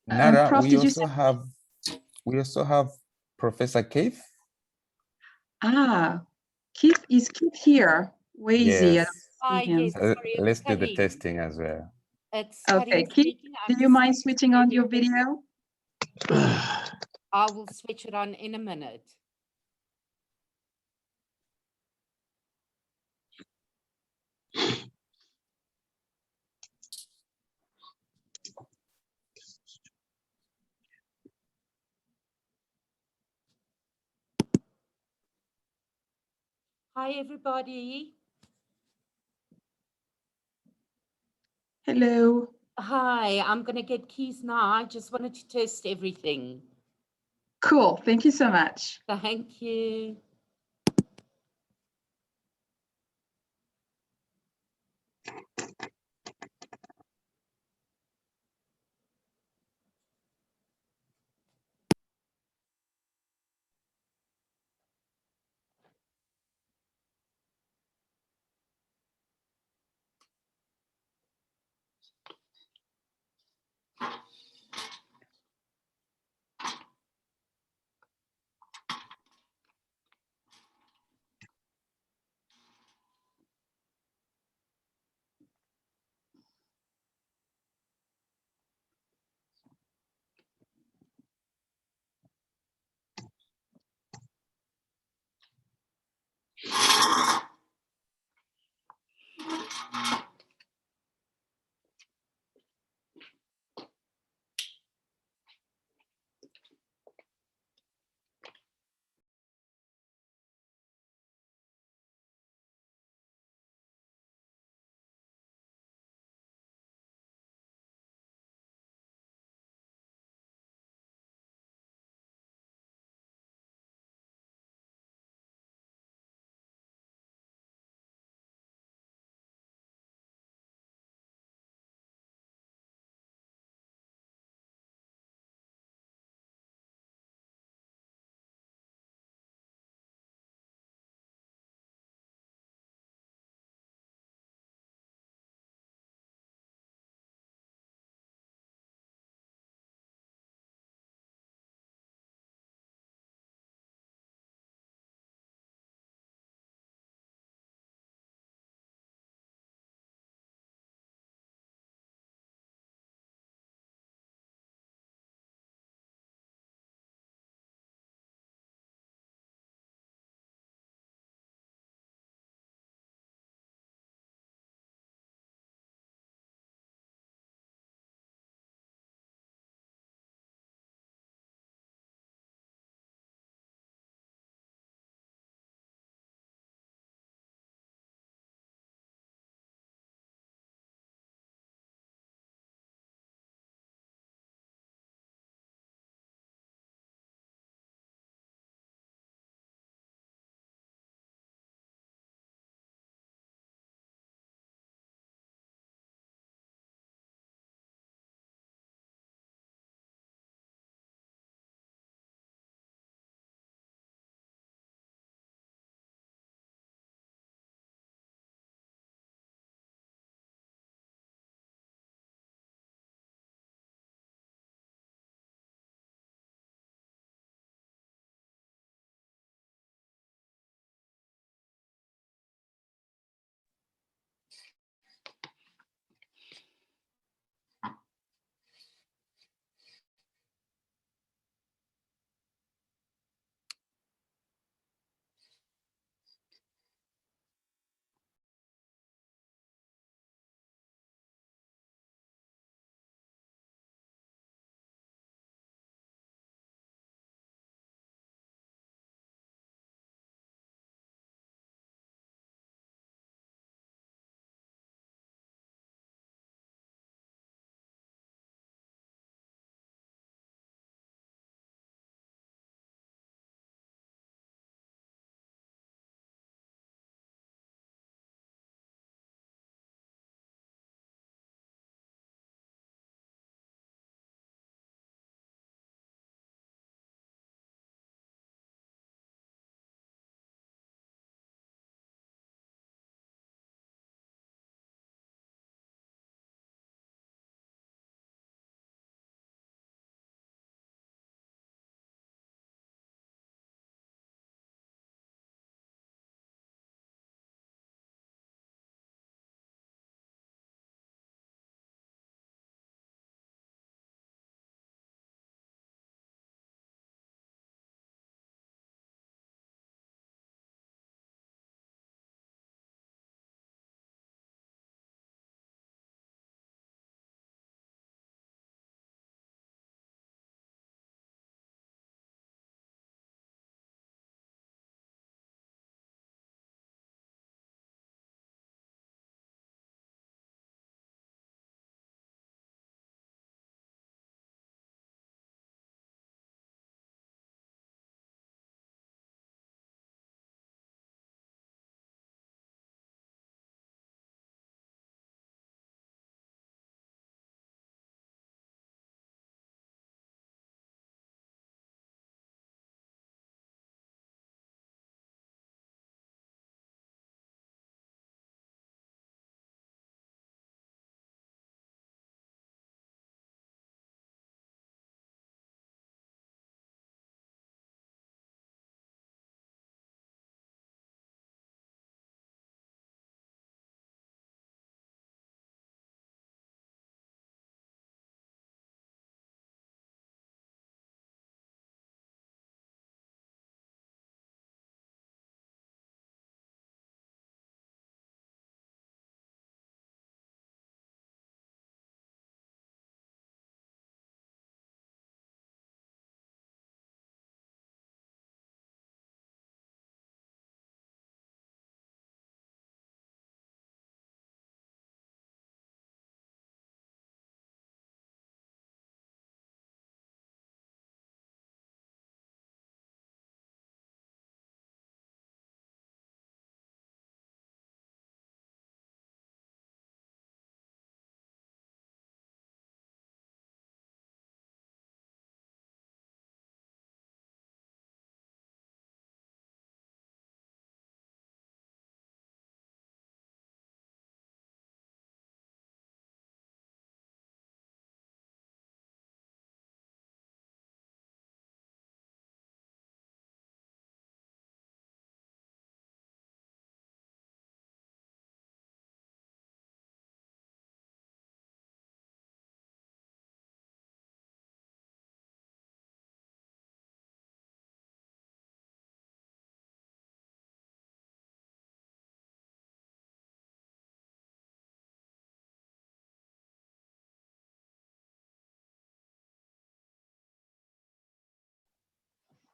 Nara, Prof, did you say? we also have Professor Keith. Keith, is Keith here? Where is he? I don't see him. Yes, sorry, Let's do the Karim. testing as well. It's Okay, Karim Keith, speaking. do you mind switching on your video? I will switch it on in a minute. Hi, everybody. Hello. Hi, I'm going to get keys now. I just wanted to test everything. Cool. Thank you so much. Thank you.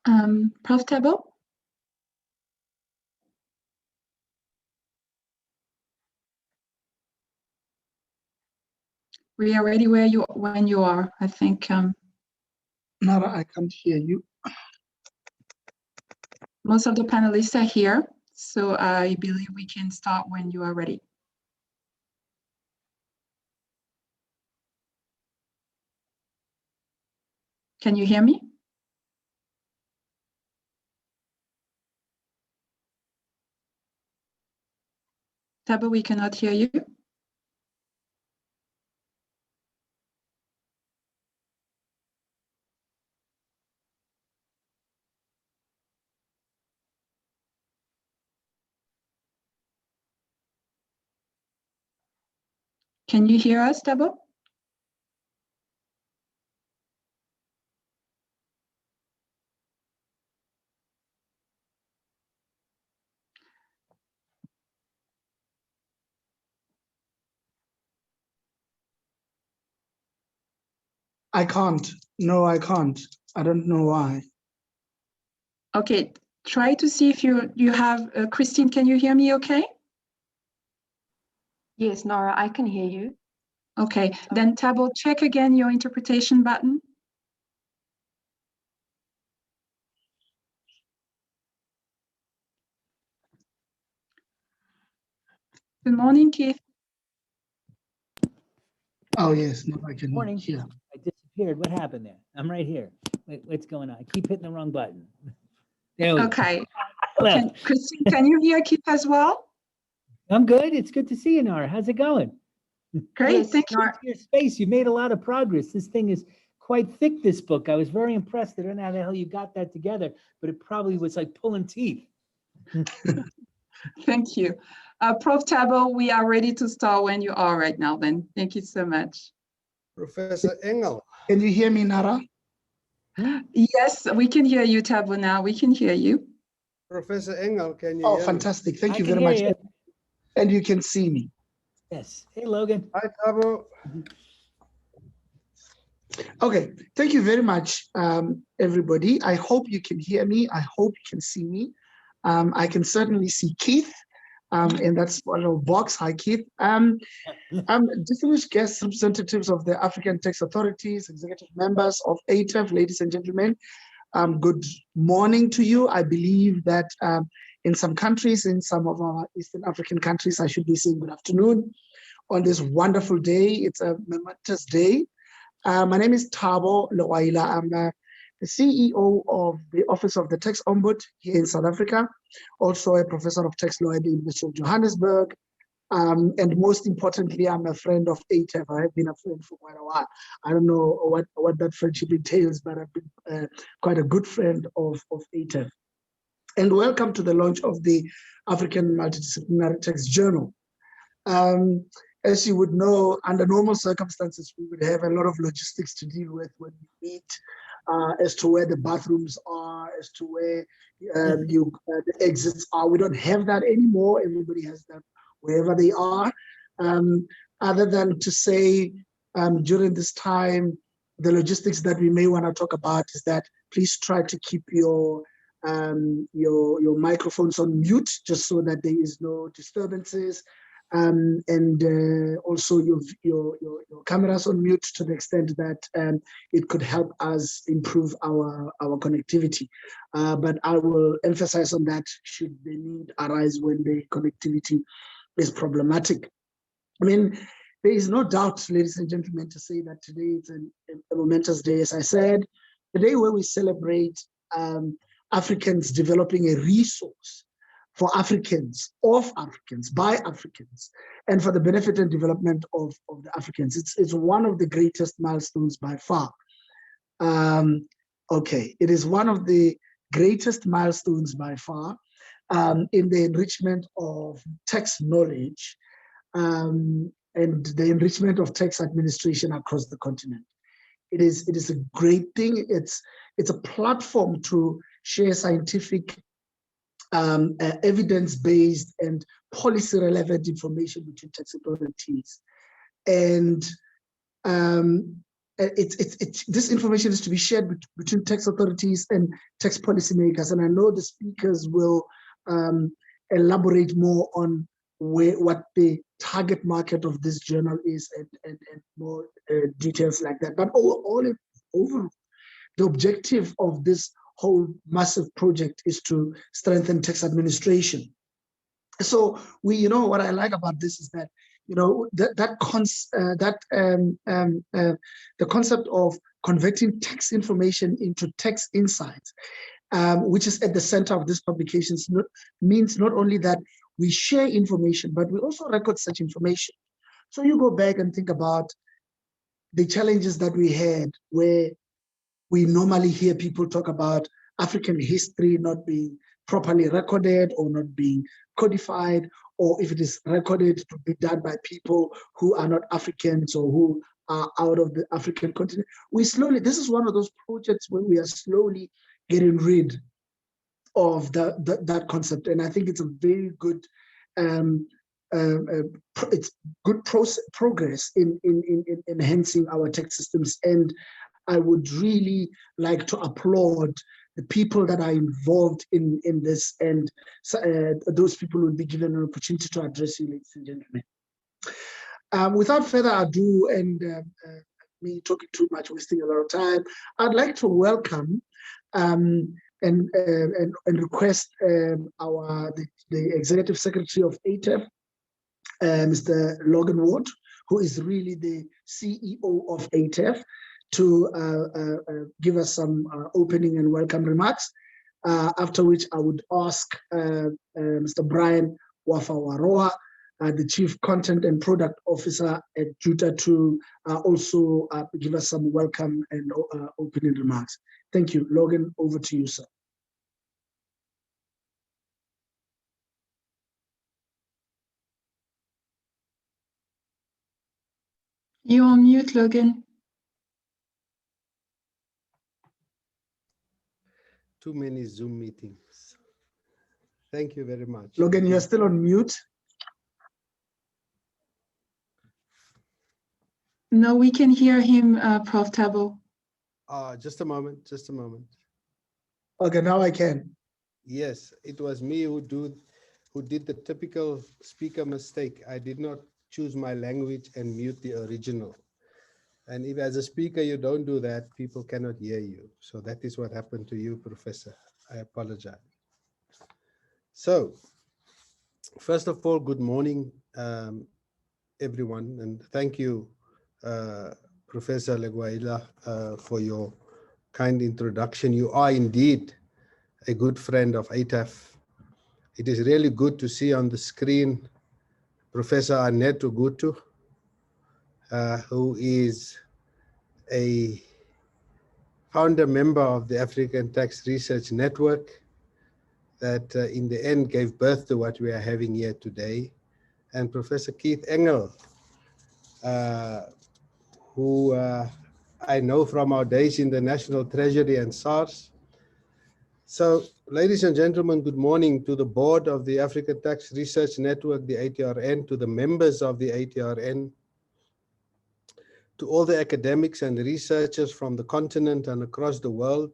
Prof. Tabo? We are ready when you are, I think. Nara, I can't hear you. Most of the panelists are here, so I believe we can start when you are ready. Can you hear me? Tabo, we cannot hear you. Can you hear us, Tabo? I can't. No, I can't. I don't know why. Okay, try to see if you have, Christine, can you hear me okay? Yes, Nora, I can hear you. Okay, then Tabo, check again your interpretation button. Good morning, Keith. Oh, yes. No, I can Morning. hear. I disappeared. What happened there? I'm right here. Wait, what's going on? I keep hitting the wrong button. There we go. Okay, Left. Christine, can you hear Keith as well? I'm good. It's good to see you, Nora. How's it going? Great, Yes, thank you. Nora, Your space. You made a lot of progress. This thing is quite thick, this book. I was very impressed. I don't know how the hell you got that together, but it probably was like pulling teeth. Thank you. Prof. Tabo, we are ready to start when you are right now then. Thank you so much. Professor Engel. Can you hear me, Nara? Yes, we can hear you, Tabo, now. We can hear you. Professor Engel, can you Oh, hear me? fantastic. Thank I you can very hear much. you. And you can see me. Yes. Hey, Logan. Hi, Tabo. Okay. Thank you very much, everybody. I hope you can hear me. I hope you can see me. I can certainly see Keith in that small little box. Hi, Keith. Distinguished guests, representatives of the African tax authorities, executive members of ATAF, ladies and gentlemen, good morning to you. I believe that in some countries, in some of our Eastern African countries, I should be saying good afternoon on this wonderful day. It's a momentous day. My name is Thabo Lewaila. I'm the CEO of the Office of the Tax Ombud here in South Africa, also a professor of tax law at the University of Johannesburg. And most importantly, I'm a friend of ATAF. I have been a friend for quite a while. I don't know what that friendship entails, but I've been quite a good friend of ATAF. And welcome to the launch of the African Multidisciplinary Tax Journal. As you would know, under normal circumstances, we would have a lot of logistics to deal with when we meet, as to where the bathrooms are, as to where the exits are. We don't have that anymore. Everybody has them wherever they are. Other than to say, during this time, the logistics that we may want to talk about is that please try to keep your microphones on mute, just so that there is no disturbances. And also your cameras on mute to the extent that it could help us improve our connectivity. But I will emphasize on that should the need arise when the connectivity is problematic. I mean, there is no doubt, ladies and gentlemen, to say that today is a momentous day, as I said, the day where we celebrate Africans developing a resource for Africans, of Africans, by Africans, and for the benefit and development of the Africans. It's one of the greatest milestones by far. Okay, it is one of the greatest milestones by far in the enrichment of tax knowledge and the enrichment of tax administration across the continent. It is a great thing. It's a platform to share scientific evidence-based and policy-relevant information between tax authorities. And this information is to be shared between tax authorities and tax policymakers. And I know the speakers will elaborate more on what the target market of this journal is and more details like that. But overall, the objective of this whole massive project is to strengthen tax administration. So what I like about this is that, the concept of converting tax information into tax insights, which is at the center of this publication, means not only that we share information, but we also record such information. So you go back and think about the challenges that we had, where we normally hear people talk about African history not being properly recorded or not being codified, or if it is recorded, to be done by people who are not Africans or who are out of the African continent. This is one of those projects where we are slowly getting rid of that concept. And I think it's a very good, it's good progress in enhancing our tax systems. And I would really like to applaud the people that are involved in this, and those people will be given an opportunity to address you, ladies and gentlemen. Without further ado, and me talking too much, wasting a lot of time, I'd like to welcome and request the Executive Secretary of ATAF, Mr. Logan Ward, who is really the CEO of ATAF, to give us some opening and welcome remarks, after which I would ask Mr. Brian Wafawaroa, the Chief Content and Product Officer at Juta, to also give us some welcome and opening remarks. Thank you. Logan, over to you, sir. You're on mute, Logan. Too many Zoom meetings. Thank you very much. Logan, you're still on mute. No, we can hear him, Prof. Tabo. Just a moment, just a moment. Okay, now I can. Yes, it was me who did the typical speaker mistake. I did not choose my language and mute the original. And if as a speaker you don't do that, people cannot hear you. So that is what happened to you, Professor. I apologize. So, first of all, good morning, everyone. And thank you, Professor Leguaila, for your kind introduction. You are indeed a good friend of ATAF. It is really good to see on the screen Professor Annette Ugutu, who is a founder member of the African Tax Research Network that in the end gave birth to what we are having here today. And Professor Keith Engel, who I know from our days in the National Treasury and SARS. So, ladies and gentlemen, good morning to the board of the African Tax Research Network, the ATRN, to the members of the ATRN, to all the academics and researchers from the continent and across the world,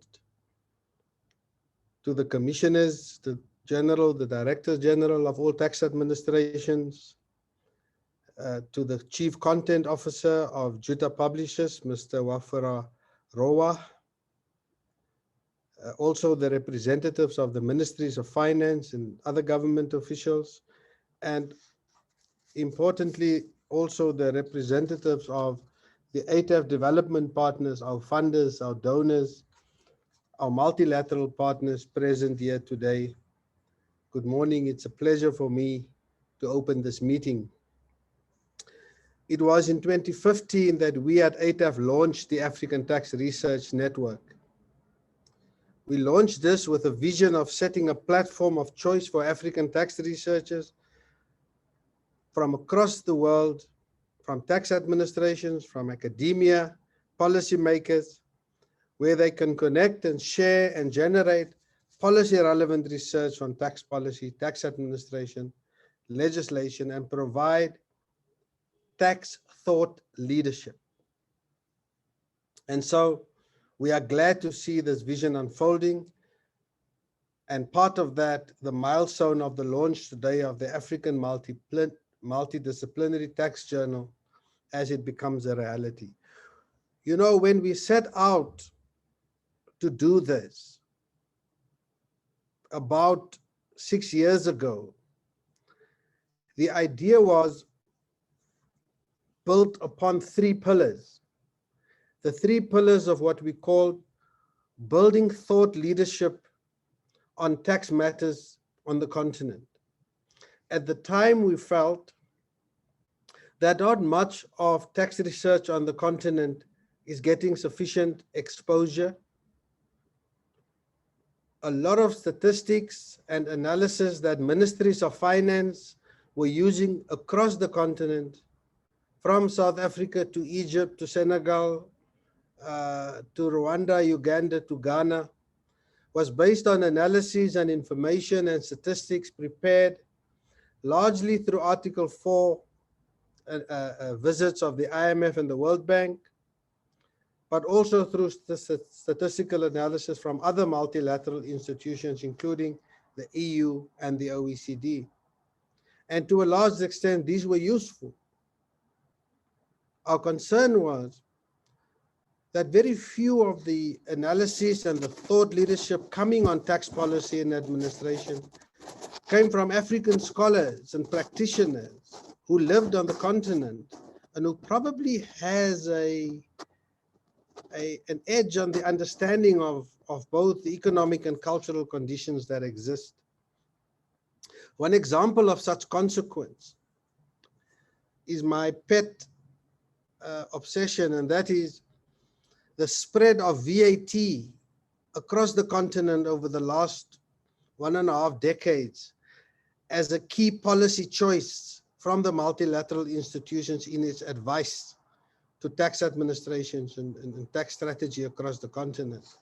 to the commissioners, the directors general of all tax administrations, to the chief content officer of Juta Publishers, Mr. Wafara Rowa, also the representatives of the ministries of finance and other government officials, and importantly, also the representatives of the ATAF development partners, our funders, our donors, our multilateral partners present here today. Good morning. It's a pleasure for me to open this meeting. It was in 2015 that we at ATAF launched the African Tax Research Network. We launched this with a vision of setting a platform of choice for African tax researchers from across the world, from tax administrations, from academia, policymakers, where they can connect and share and generate policy-relevant research on tax policy, tax administration, legislation, and provide tax thought leadership. And so we are glad to see this vision unfolding. And part of that, the milestone of the launch today of the African Multidisciplinary Tax Journal as it becomes a reality. You know, when we set out to do this about 6 years ago, the idea was built upon 3 pillars. The 3 pillars of what we call building thought leadership on tax matters on the continent. At the time, we felt that not much of tax research on the continent is getting sufficient exposure. A lot of statistics and analysis that ministries of finance were using across the continent, from South Africa to Egypt to Senegal, to Rwanda, Uganda to Ghana, was based on analyses and information and statistics prepared largely through Article 4 visits of the IMF and the World Bank, but also through statistical analysis from other multilateral institutions, including the EU and the OECD. And to a large extent, these were useful. Our concern was that very few of the analyses and the thought leadership coming on tax policy and administration came from African scholars and practitioners who lived on the continent and who probably has an edge on the understanding of both the economic and cultural conditions that exist. One example of such consequence is my pet obsession, and that is the spread of VAT across the continent over the last 1.5 decades as a key policy choice from the multilateral institutions in its advice to tax administrations and tax strategy across the continent.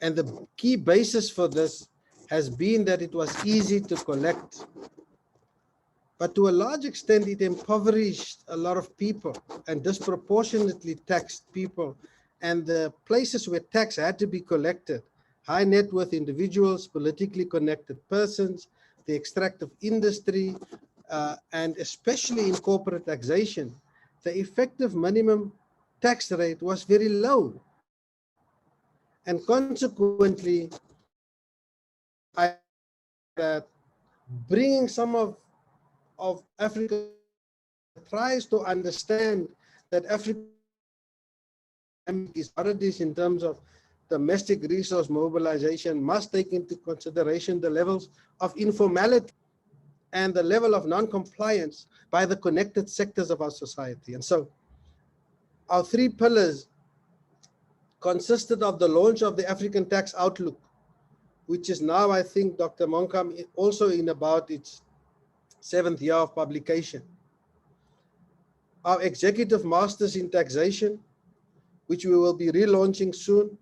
And the key basis for this has been that it was easy to collect, but to a large extent it impoverished a lot of people and disproportionately taxed people. And the places where tax had to be collected, high net worth individuals, politically connected persons, the extractive industry, and especially in corporate taxation, the effective minimum tax rate was very low. And consequently, that bringing some of Africa tries to understand that Africa is what it is in terms of domestic resource mobilization must take into consideration the levels of informality and the level of non-compliance by the connected sectors of our society. And so our 3 pillars consisted of the launch of the African Tax Outlook, which is now, I think, Dr. Monkam, also in about its 7th year of publication. Our Executive Masters in Taxation, which we will be relaunching soon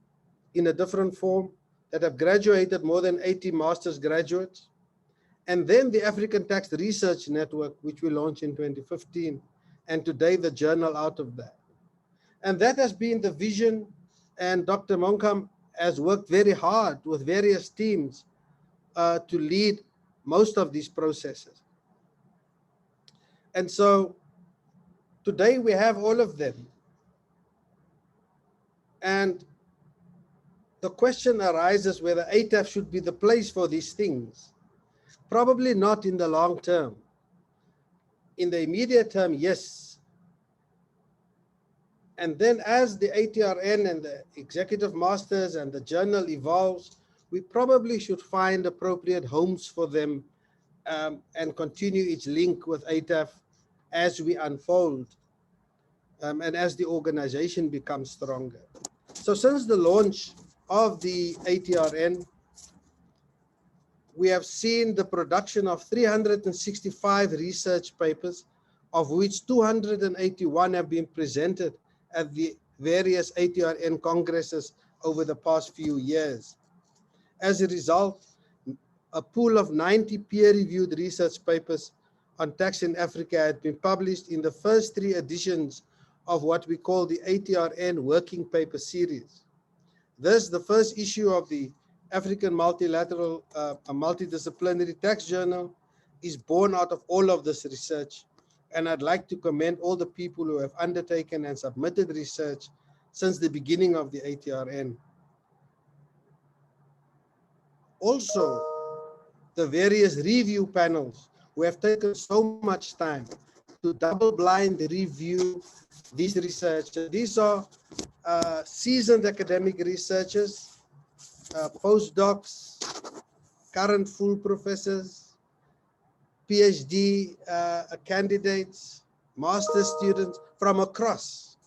in a different form, that have graduated more than 80 master's graduates. And then the African Tax Research Network, which we launched in 2015, and today the journal out of that. And that has been the vision, and Dr. Monkam has worked very hard with various teams to lead most of these processes. And so today we have all of them. And the question arises whether ATAF should be the place for these things. Probably not in the long term. In the immediate term, yes. And then as the ATRN and the Executive Masters and the journal evolves, we probably should find appropriate homes for them and continue its link with ATAF as we unfold and as the organization becomes stronger. So since the launch of the ATRN, we have seen the production of 365 research papers, of which 281 have been presented at the various ATRN congresses over the past few years. As a result, a pool of 90 peer-reviewed research papers on tax in Africa had been published in the first 3 editions of what we call the ATRN working paper series. This, the first issue of the African Multidisciplinary Tax Journal, is born out of all of this research. And I'd like to commend all the people who have undertaken and submitted research since the beginning of the ATRN. Also, the various review panels who have taken so much time to double-blind review these researchers. These are seasoned academic researchers, postdocs, current full professors, PhD candidates, master's students from across.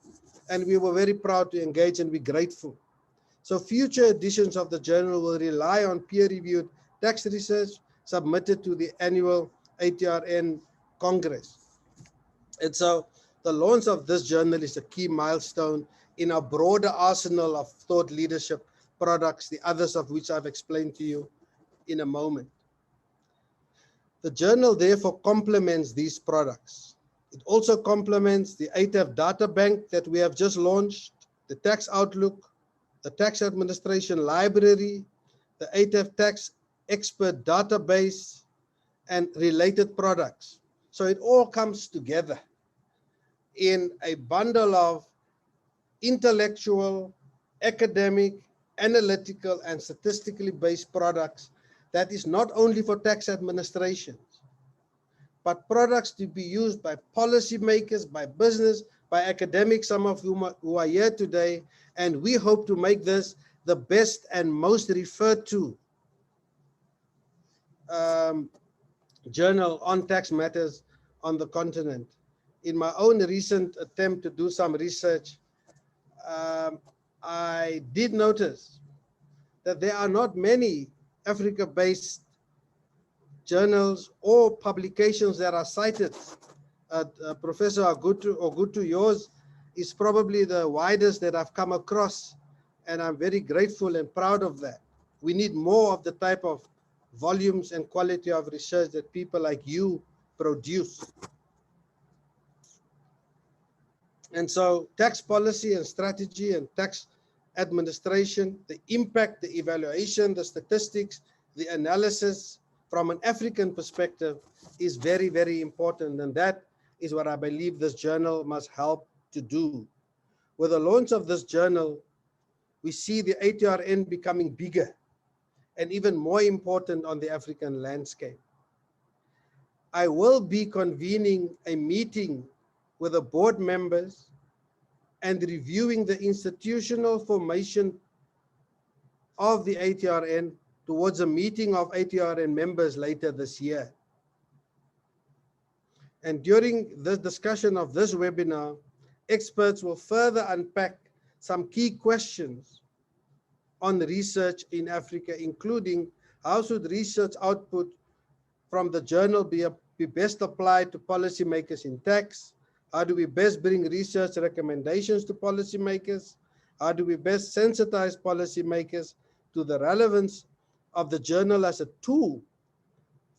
And we were very proud to engage and be grateful. So future editions of the journal will rely on peer-reviewed tax research submitted to the annual ATRN Congress. And so the launch of this journal is a key milestone in our broader arsenal of thought leadership products, the others of which I've explained to you in a moment. The journal therefore complements these products. It also complements the ATAF data bank that we have just launched, the Tax Outlook, the Tax Administration Library, the ATAF Tax Expert Database, and related products. So it all comes together in a bundle of intellectual, academic, analytical, and statistically based products that is not only for tax administrations, but products to be used by policymakers, by business, by academics, some of whom who are here today, and we hope to make this the best and most referred to journal on tax matters on the continent. In my own recent attempt to do some research, I did notice that there are not many Africa-based journals or publications that are cited. Professor Ogutu, yours is probably the widest that I've come across, and I'm very grateful and proud of that. We need more of the type of volumes and quality of research that people like you produce. And so tax policy and strategy and tax administration, the impact, the evaluation, the statistics, the analysis from an African perspective is very, very important. And that is what I believe this journal must help to do. With the launch of this journal, we see the ATRN becoming bigger and even more important on the African landscape. I will be convening a meeting with the board members and reviewing the institutional formation of the ATRN towards a meeting of ATRN members later this year. And during the discussion of this webinar, experts will further unpack some key questions on research in Africa, including how should research output from the journal be best applied to policymakers in tax? How do we best bring research recommendations to policymakers? How do we best sensitize policymakers to the relevance of the journal as a tool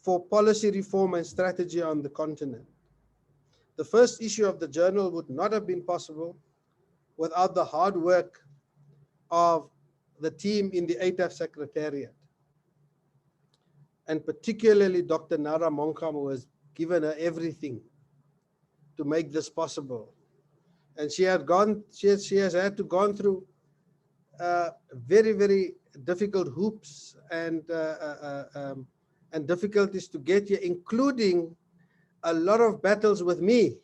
for policy reform and strategy on the continent? The first issue of the journal would not have been possible without the hard work of the team in the ATAF Secretariat, and particularly Dr. Nara Monkam, who has given her everything to make this possible. And she has had to go through very, very difficult hoops and difficulties to get here, including a lot of battles with me.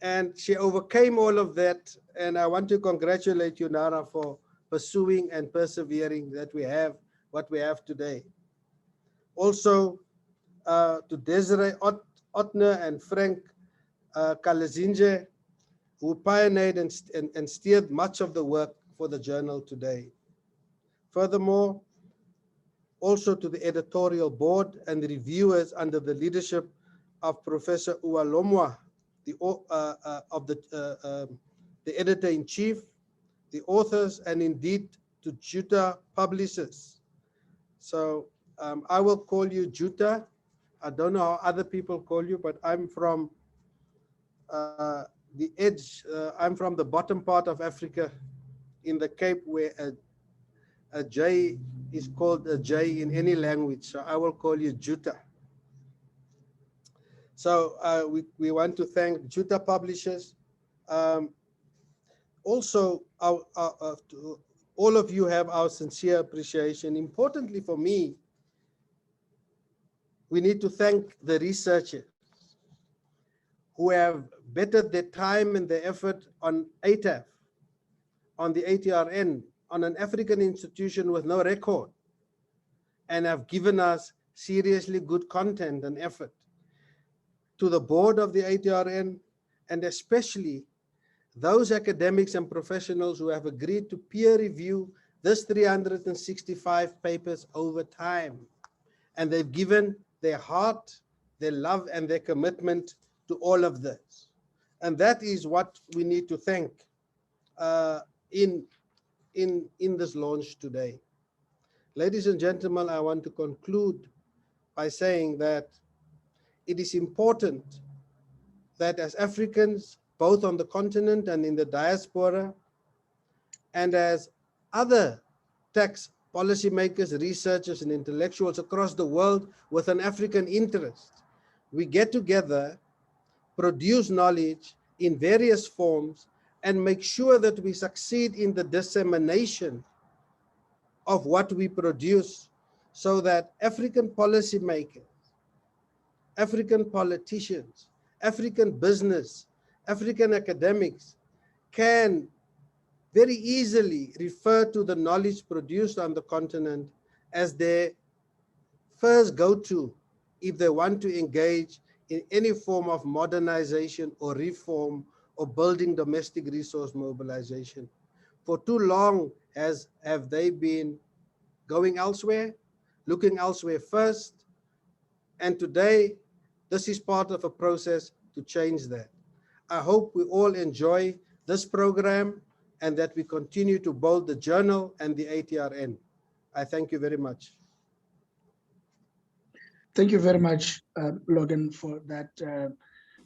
And she overcame all of that. And I want to congratulate you, Nara, for pursuing and persevering that we have what we have today. Also, to Desiree Ottner and Frank Kalazinje, who pioneered and steered much of the work for the journal today. Furthermore, also to the editorial board and the reviewers under the leadership of Professor Uwalomwa, the editor-in-chief, the authors, and indeed to Juta publishers. So I will call you Juta. I don't know how other people call you, but I'm from the edge. I'm from the bottom part of Africa in the Cape, where a J is called a J in any language. So I will call you Juta. So we want to thank Juta Publishers. Also, all of you have our sincere appreciation. Importantly for me, we need to thank the researchers who have bettered their time and their effort on ATAF, on the ATRN, on an African institution with no record, and have given us seriously good content and effort. To the board of the ATRN, and especially those academics and professionals who have agreed to peer review this 365 papers over time. And they've given their heart, their love, and their commitment to all of this. And that is what we need to thank in this launch today. Ladies and gentlemen, I want to conclude by saying that it is important that as Africans, both on the continent and in the diaspora, and as other tax policymakers, researchers, and intellectuals across the world with an African interest, we get together, produce knowledge in various forms, and make sure that we succeed in the dissemination of what we produce, so that African policymakers, African politicians, African business, African academics can very easily refer to the knowledge produced on the continent as their first go-to if they want to engage in any form of modernization or reform or building domestic resource mobilization. For too long have they been going elsewhere, looking elsewhere first, and today this is part of a process to change that. I hope we all enjoy this program and that we continue to build the journal and the ATRN. I thank you very much. Thank you very much, Logan, for that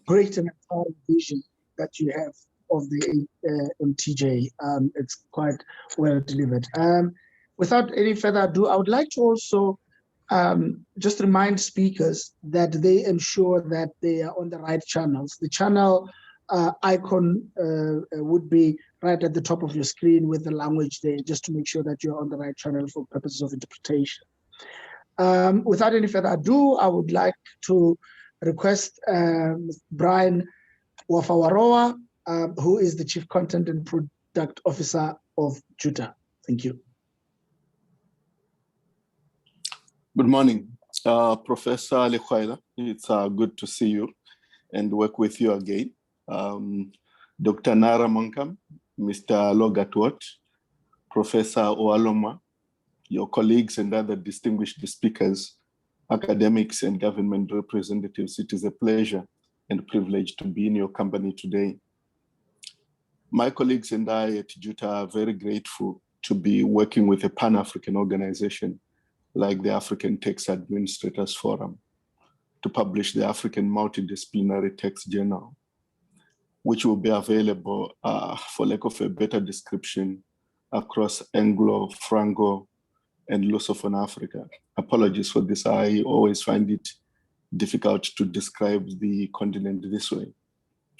great and inspiring vision that you have of the AMTJ. It's quite well delivered. Without any further ado, I would like to also just remind speakers that they ensure that they are on the right channels. The channel icon would be right at the top of your screen with the language there, just to make sure that you're on the right channel for purposes of interpretation. Without any further ado, I would like to request Brian Wafawaroa, who is the Chief Content and Product Officer of Juta. Thank you. Good morning, Professor Lekwaila. It's good to see you and work with you again. Dr. Nara Monkam, Mr. Logatwot, Professor Oaloma, your colleagues and other distinguished speakers, academics and government representatives, it is a pleasure and privilege to be in your company today. My colleagues and I at Juta are very grateful to be working with a Pan-African organization like the African Tax Administrators Forum to publish the African Multidisciplinary Tax Journal, which will be available, for lack of a better description, across Anglo, Franco, and Lusophone Africa. Apologies for this. I always find it difficult to describe the continent this way.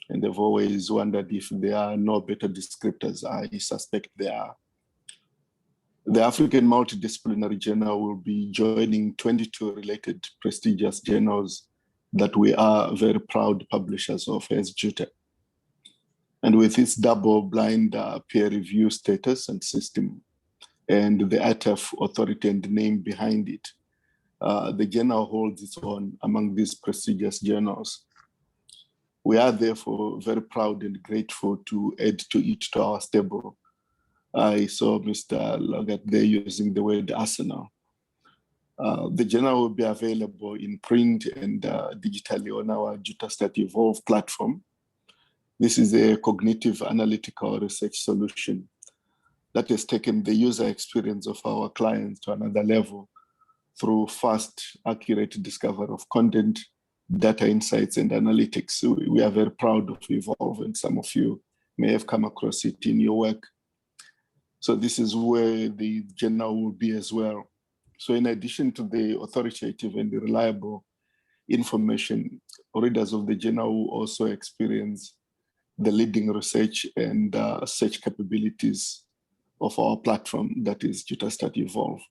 And I've always wondered if there are no better descriptors. I suspect there are. The African Multidisciplinary Journal will be joining 22 related prestigious journals that we are very proud publishers of as Juta. And with its double-blind peer review status and system, and the ATAF authority and name behind it, the journal holds its own among these prestigious journals. We are therefore very proud and grateful to add to it to our stable. I saw Mr. Logat there using the word arsenal. The journal will be available in print and digitally on our Juta Stat Evolve platform. This is a cognitive analytical research solution that has taken the user experience of our clients to another level through fast, accurate discovery of content data insights and analytics. We are very proud of Evolve, and some of you may have come across it in your work. So this is where the journal will be as well. So in addition to the authoritative and the reliable information, readers of the journal will also experience the leading research and search capabilities of our platform, that is Juta Start Evolve.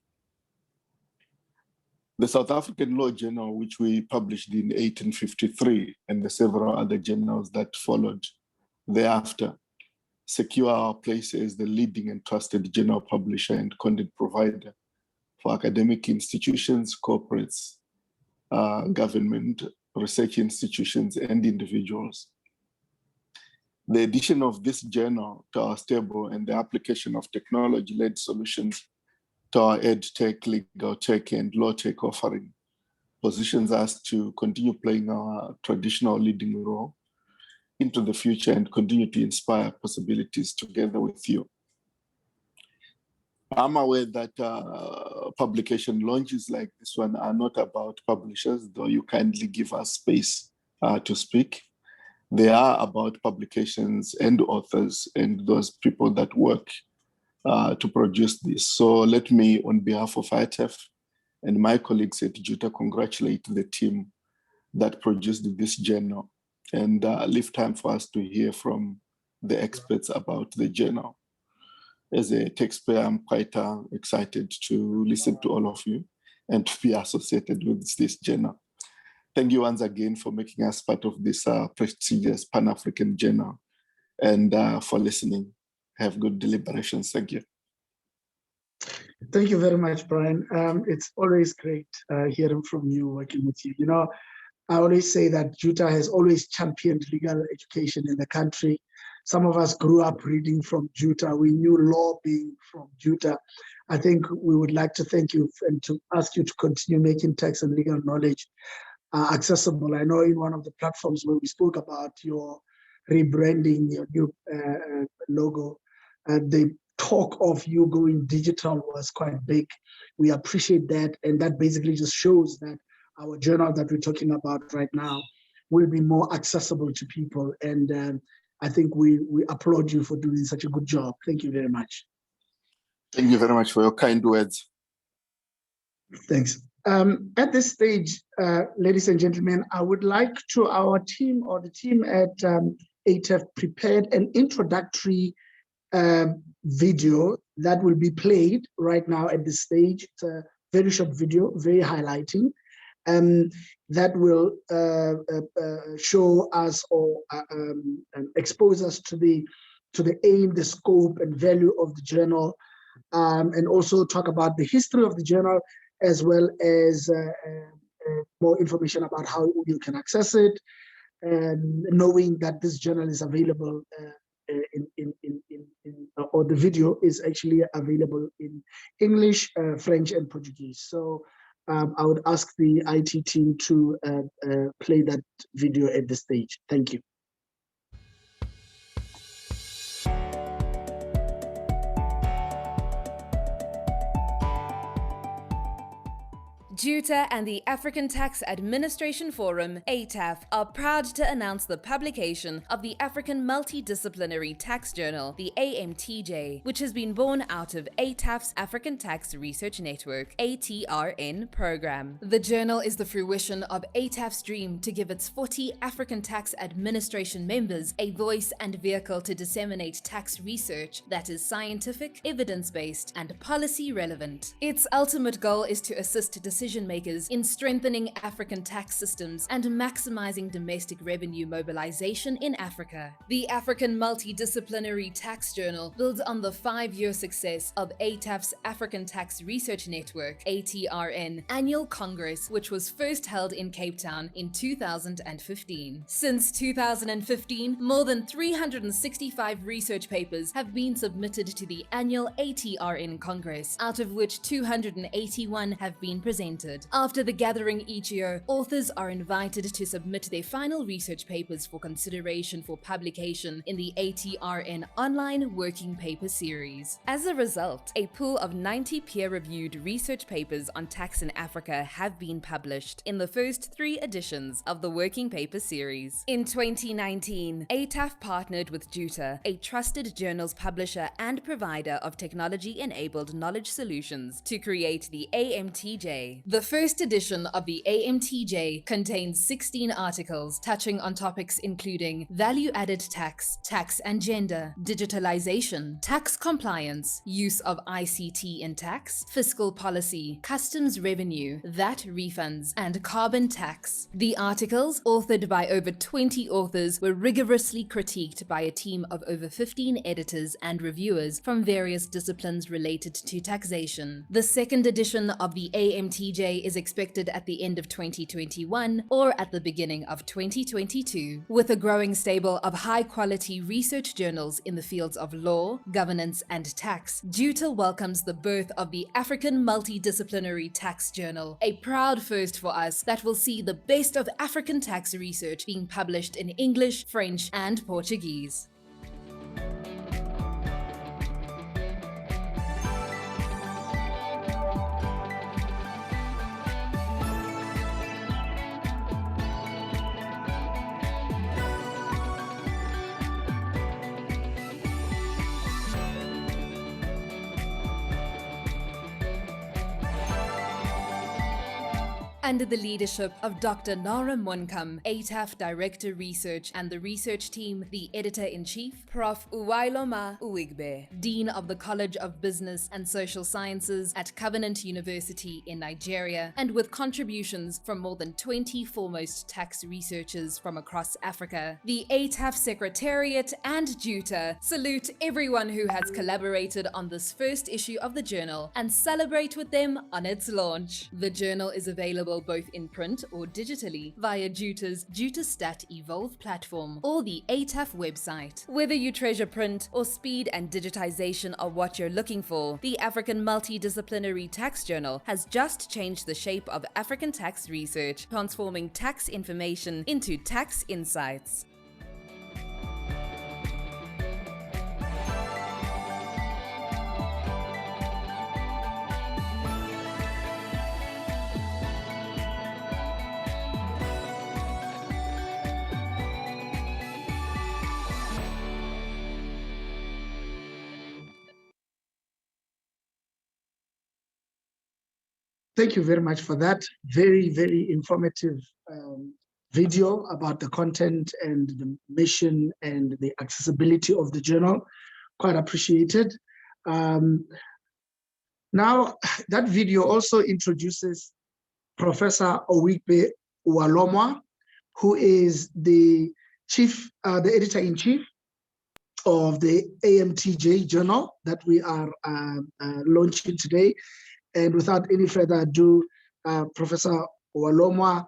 The South African Law Journal, which we published in 1853, and the several other journals that followed thereafter, secure our place as the leading and trusted journal publisher and content provider for academic institutions, corporates, government, research institutions, and individuals. The addition of this journal to our stable and the application of technology-led solutions to our EdTech, legal tech, and law tech offering positions us to continue playing our traditional leading role into the future and continue to inspire possibilities together with you. I'm aware that publication launches like this one are not about publishers, though you kindly give us space to speak. They are about publications and authors and those people that work to produce this. So let me, on behalf of ATAF and my colleagues at Juta, congratulate the team that produced this journal and leave time for us to hear from the experts about the journal. As a taxpayer, I'm quite excited to listen to all of you and to be associated with this journal. Thank you once again for making us part of this prestigious Pan-African journal and for listening. Have good deliberations. Thank you. Thank you very much, Brian. It's always great hearing from you, working with you. You know, I always say that Juta has always championed legal education in the country. Some of us grew up reading from Juta. We knew law being from Juta. I think we would like to thank you and to ask you to continue making tax and legal knowledge accessible. I know in one of the platforms where we spoke about your rebranding, your new logo, the talk of you going digital was quite big. We appreciate that. And that basically just shows that our journal that we're talking about right now will be more accessible to people. And I think we applaud you for doing such a good job. Thank you very much. Thank you very much for your kind words. Thanks. At this stage, ladies and gentlemen, I would like to our team or the team at ATAF prepared an introductory video that will be played right now at this stage. It's a very short video, very highlighting, that will show us or expose us to the aim, the scope, and value of the journal, and also talk about the history of the journal, as well as more information about how you can access it, and knowing that this journal is available or the video is actually available in English, French, and Portuguese. So I would ask the IT team to play that video at this stage. Thank you. Juta and the African Tax Administration Forum, ATAF, are proud to announce the publication of the African Multidisciplinary Tax Journal, the AMTJ, which has been born out of ATAF's African Tax Research Network, ATRN program. The journal is the fruition of ATAF's dream to give its 40 African Tax Administration members a voice and vehicle to disseminate tax research that is scientific, evidence-based, and policy relevant. Its ultimate goal is to assist decision makers in strengthening African tax systems and maximizing domestic revenue mobilization in Africa. The African Multidisciplinary Tax Journal builds on the 5-year success of ATAF's African Tax Research Network, ATRN, annual congress, which was first held in Cape Town in 2015. Since 2015, more than 365 research papers have been submitted to the annual ATRN Congress, out of which 281 have been presented. presented. After the gathering each year, authors are invited to submit their final research papers for consideration for publication in the ATRN Online Working Paper Series. As a result, a pool of 90 peer-reviewed research papers on tax in Africa have been published in the first 3 editions of the Working Paper Series. In 2019, ATAF partnered with Juta, a trusted journals publisher and provider of technology-enabled knowledge solutions, to create the AMTJ. The first edition of the AMTJ contains 16 articles touching on topics including value-added tax, tax and gender, digitalization, tax compliance, use of ICT in tax, fiscal policy, customs revenue, VAT refunds, and carbon tax. The articles, authored by over 20 authors, were rigorously critiqued by a team of over 15 editors and reviewers from various disciplines related to taxation. The second edition of the AMTJ is expected at the end of 2021 or at the beginning of 2022. With a growing stable of high-quality research journals in the fields of law, governance, and tax, Juta welcomes the birth of the African Multidisciplinary Tax Journal, a proud first for us that will see the best of African tax research being published in English, French, and Portuguese. Under the leadership of Dr. Nara Monkam, ATAF Director Research, and the research team, the Editor-in-Chief, Prof. Uwailoma Uwigbe, Dean of the College of Business and Social Sciences at Covenant University in Nigeria, and with contributions from more than 20 foremost tax researchers from across Africa, the ATAF Secretariat and Juta salute everyone who has collaborated on this first issue of the journal and celebrate with them on its launch. The journal is available both in print or digitally via Juta's JutaStat Evolve platform or the ATAF website. Whether you treasure print or speed and digitization are what you're looking for, the African Multidisciplinary Tax Journal has just changed the shape of African tax research, transforming tax information into tax insights. Thank you very much for that. Very, very informative video about the content and the mission and the accessibility of the journal. Quite appreciated. Now, that video also introduces Professor Uwigbe Uwailoma, who is the editor-in-chief of the AMTJ journal that we are launching today. And without any further ado, Professor Uwailoma,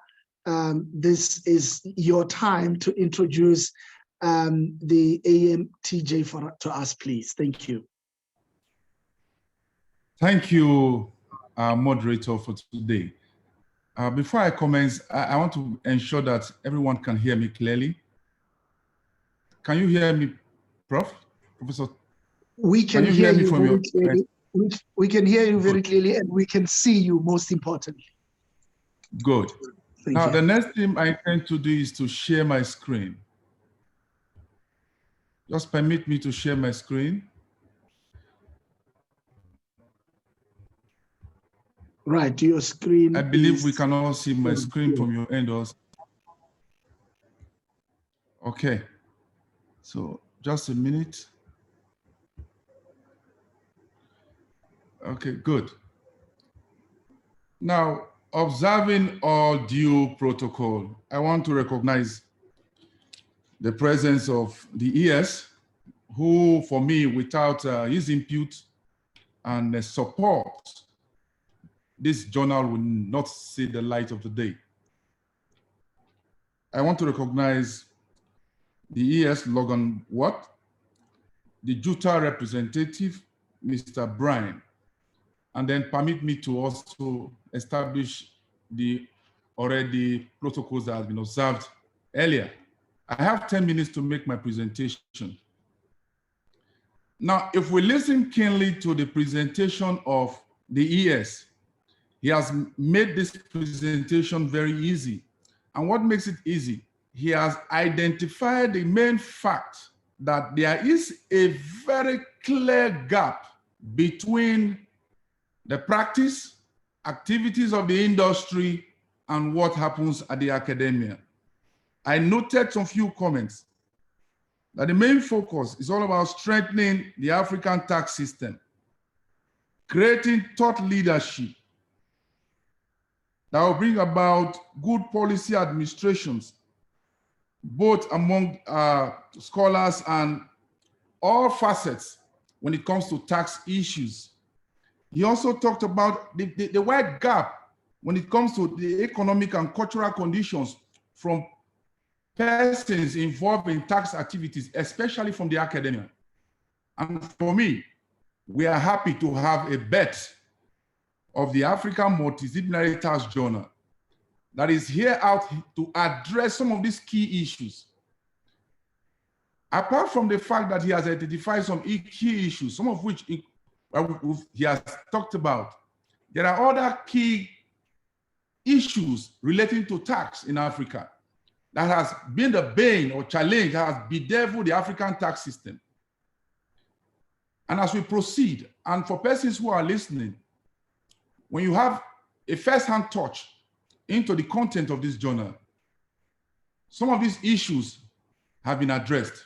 this is your time to introduce the AMTJ to us, please. Thank you. Thank you, moderator, for today. Before I commence, I want to ensure that everyone can hear me clearly. Can you hear me, Professor? We can hear you from very your clearly. We can hear you very clearly, and we can see you, most importantly. Good. Thank Now, you. the next thing I intend to do is to share my screen. Just permit me to share my screen. Right, your screen. I believe we can all see my screen from your end also. Okay. So just a minute. Okay, good. Now, observing all due protocol, I want to recognize the presence of the ES, who, for me, without his input and support, this journal will not see the light of the day. I want to recognize the ES Logan Watt, the Juta representative, Mr. Brian, and then permit me to also establish the already protocols that have been observed earlier. I have 10 minutes to make my presentation. Now, if we listen keenly to the presentation of the ES, he has made this presentation very easy. And what makes it easy? He has identified the main fact that there is a very clear gap between the practice, activities of the industry, and what happens at the academia. I noted some few comments that the main focus is all about strengthening the African tax system, creating thought leadership that will bring about good policy administrations, both among scholars and all facets when it comes to tax issues. He also talked about the wide gap when it comes to the economic and cultural conditions from persons involved in tax activities, especially from the academia. And for me, we are happy to have a bet of the African Multidisciplinary Tax Journal that is here out to address some of these key issues. Apart from the fact that he has identified some key issues, some of which he has talked about, there are other key issues relating to tax in Africa that has been the bane or challenge that has bedeviled the African tax system. And as we proceed, and for persons who are listening, when you have a first-hand touch into the content of this journal, some of these issues have been addressed.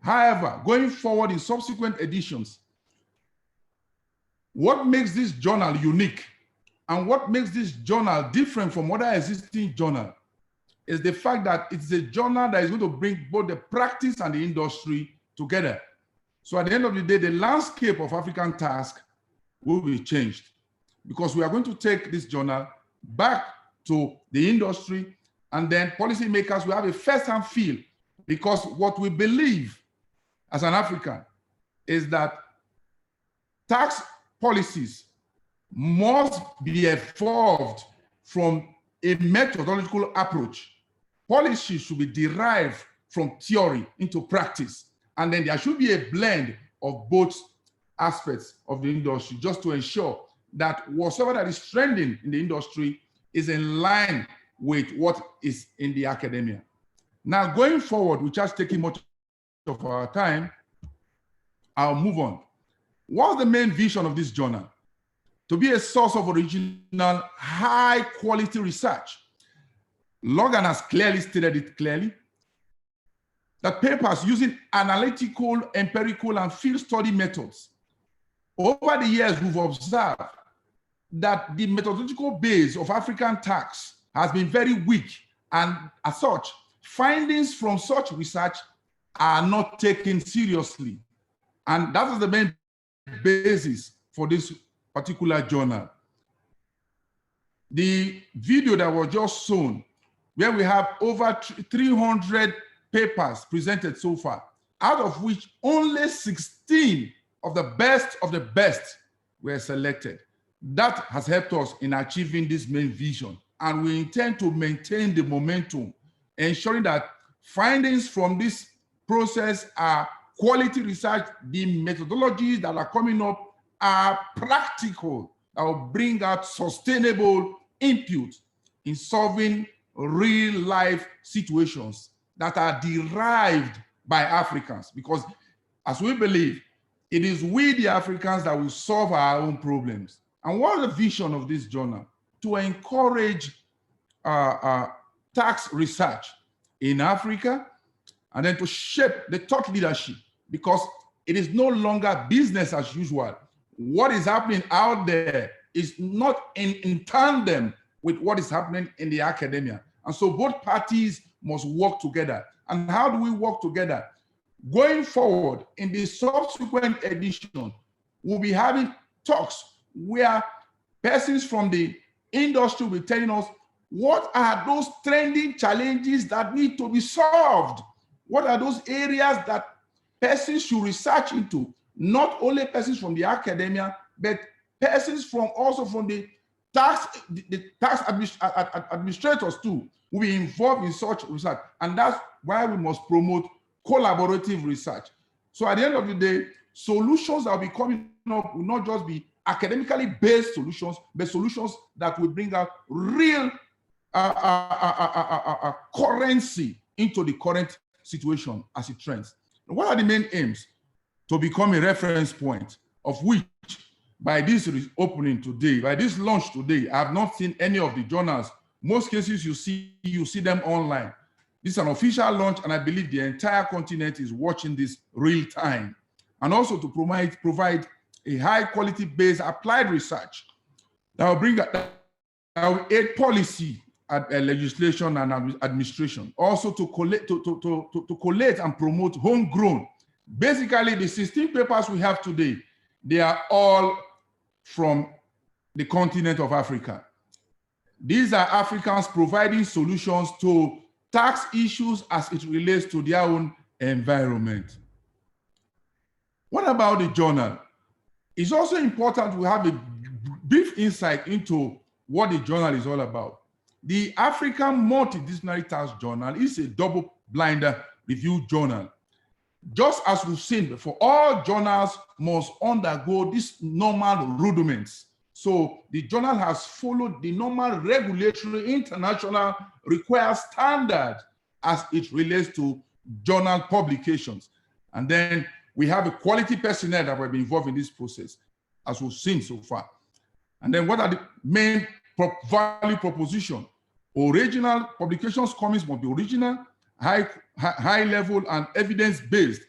However, going forward in subsequent editions, what makes this journal unique and what makes this journal different from other existing journals is the fact that it's a journal that is going to bring both the practice and the industry together. So at the end of the day, the landscape of African tax will be changed because we are going to take this journal back to the industry, and then policymakers will have a first-hand feel, because what we believe as an African is that tax policies must be evolved from a methodological approach. Policy should be derived from theory into practice, and then there should be a blend of both aspects of the industry just to ensure that whatsoever that is trending in the industry is in line with what is in the academia. Now, going forward, which has taken much of our time, I'll move on. What's the main vision of this journal? To be a source of original, high-quality research. Logan has clearly stated it clearly, that papers using analytical, empirical, and field study methods. Over the years, we've observed that the methodological base of African tax has been very weak, and as such, findings from such research are not taken seriously. And that is the main basis for this particular journal. The video that was just shown, where we have over 300 papers presented so far, out of which only 16 of the best were selected. That has helped us in achieving this main vision. And we intend to maintain the momentum, ensuring that findings from this process are quality research, the methodologies that are coming up are practical, that will bring out sustainable input in solving real life situations that are derived by Africans. Because as we believe, it is we, the Africans, that will solve our own problems. And what is the vision of this journal? To encourage tax research in Africa, and then to shape the thought leadership, because it is no longer business as usual. What is happening out there is not in tandem with what is happening in the academia. And so both parties must work together. And how do we work together? Going forward, in the subsequent edition, we'll be having talks where persons from the industry will be telling us what are those trending challenges that need to be solved. What are those areas that persons should research into? Not only persons from the academia, but persons from also from the tax administrators too will be involved in such research. And that's why we must promote collaborative research. So at the end of the day, solutions that will be coming up will not just be academically based solutions, but solutions that will bring out real currency into the current situation as it trends. What are the main aims? To become a reference point, of which by this opening today, by this launch today, I have not seen any of the journals. Most cases you see them online. This is an official launch, and I believe the entire continent is watching this real time. And also to provide a high quality based applied research that will bring that will aid policy, legislation and administration. Also to collate and promote homegrown. Basically, the 16 papers we have today, they are all from the continent of Africa. These are Africans providing solutions to tax issues as it relates to their own environment. What about the journal? It's also important we have a brief insight into what the journal is all about. The African Multidisciplinary Tax Journal is a double-blind review journal. Just as we've seen before, all journals must undergo these normal rudiments. So the journal has followed the normal regulatory international required standard as it relates to journal publications. And then we have a quality personnel that will be involved in this process, as we've seen so far. And then what are the main value proposition? Original publications comments must be original, high level and evidence-based.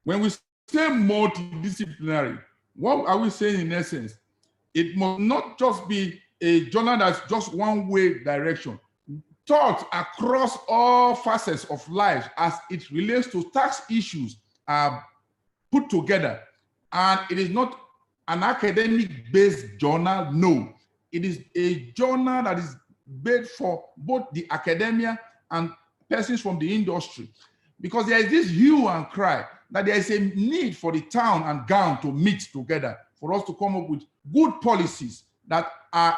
When we say multidisciplinary, what are we saying in essence? It must not just be a journal that's just one-way direction. Thoughts across all facets of life as it relates to tax issues are put together. And it is not an academic-based journal, no. It is a journal that is made for both the academia and persons from the industry, because there is this hue and cry that there is a need for the town and gown to meet together for us to come up with good policies that are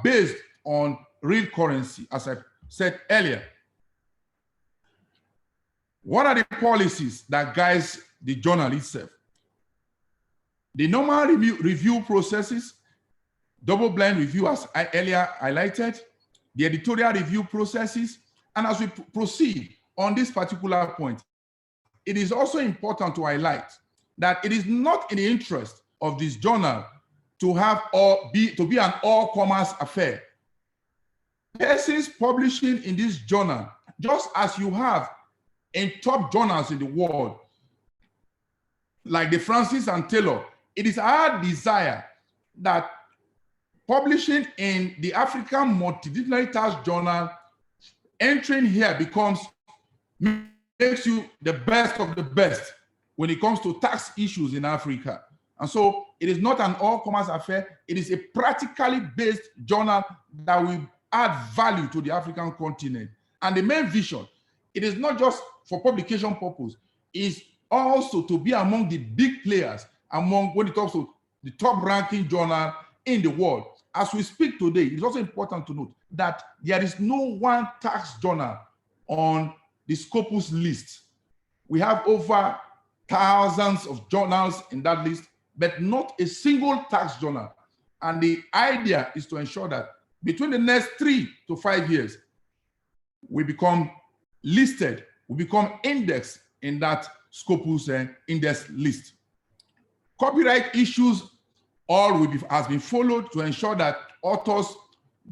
based on real currency, as I said earlier. What are the policies that guides the journal itself? The normal review processes, double-blind review, as I earlier highlighted, the editorial review processes. And as we proceed on this particular point, it is also important to highlight that it is not in the interest of this journal to be an all-commerce affair. Persons publishing in this journal, just as you have in top journals in the world, like the Francis and Taylor, it is our desire that publishing in the African Multidisciplinary Tax Journal, entering here makes you the best of the best when it comes to tax issues in Africa. And so it is not an all-commerce affair. It is a practically based journal that will add value to the African continent. And the main vision, it is not just for publication purpose, it's also to be among the big players, when it comes to the top ranking journal in the world. As we speak today, it's also important to note that there is no one tax journal on the Scopus list. We have over thousands of journals in that list, but not a single tax journal. And the idea is to ensure that between the next 3 to 5 years, we become listed, we become indexed in that Scopus index list. Copyright issues has been followed to ensure that authors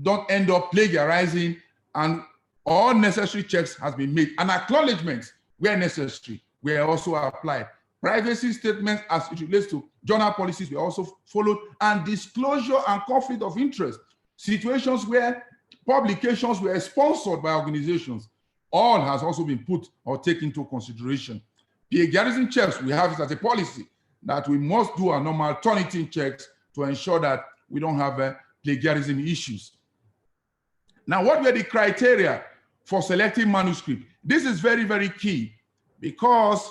don't end up plagiarizing, and all necessary checks has been made, and acknowledgements where necessary were also applied. Privacy statements as it relates to journal policies were also followed, and disclosure and conflict of interest, situations where publications were sponsored by organizations, all has also been put or taken into consideration. Plagiarism checks, we have it as a policy that we must do our normal Turnitin checks to ensure that we don't have plagiarism issues. Now, what were the criteria for selecting manuscript? This is very, very key, because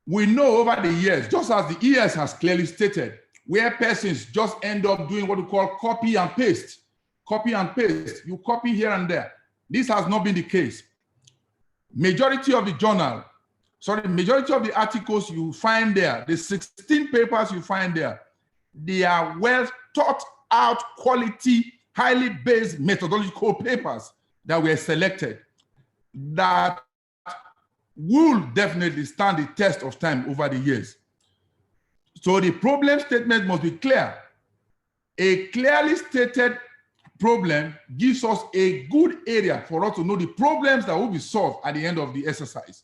we know over the years, just as the ES has clearly stated, where persons just end up doing what we call copy and paste. Copy and paste. You copy here and there. This has not been the case. Majority of the journal, majority of the articles you find there, the 16 papers you find there, they are well thought out, quality, highly based methodological papers that were selected that will definitely stand the test of time over the years. So the problem statement must be clear. A clearly stated problem gives us a good area for us to know the problems that will be solved at the end of the exercise.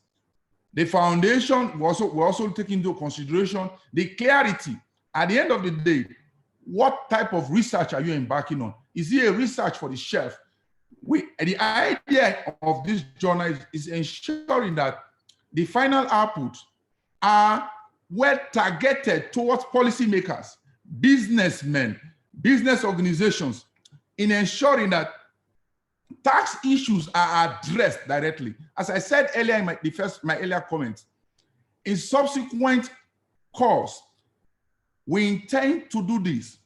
The foundation will also take into consideration the clarity. At the end of the day, what type of research are you embarking on? Is it a research for the shelf? The idea of this journal is ensuring that the final outputs are well targeted towards policymakers, businessmen, business organizations, in ensuring that tax issues are addressed directly. As I said earlier in my earlier comments, in subsequent calls, we intend to do this.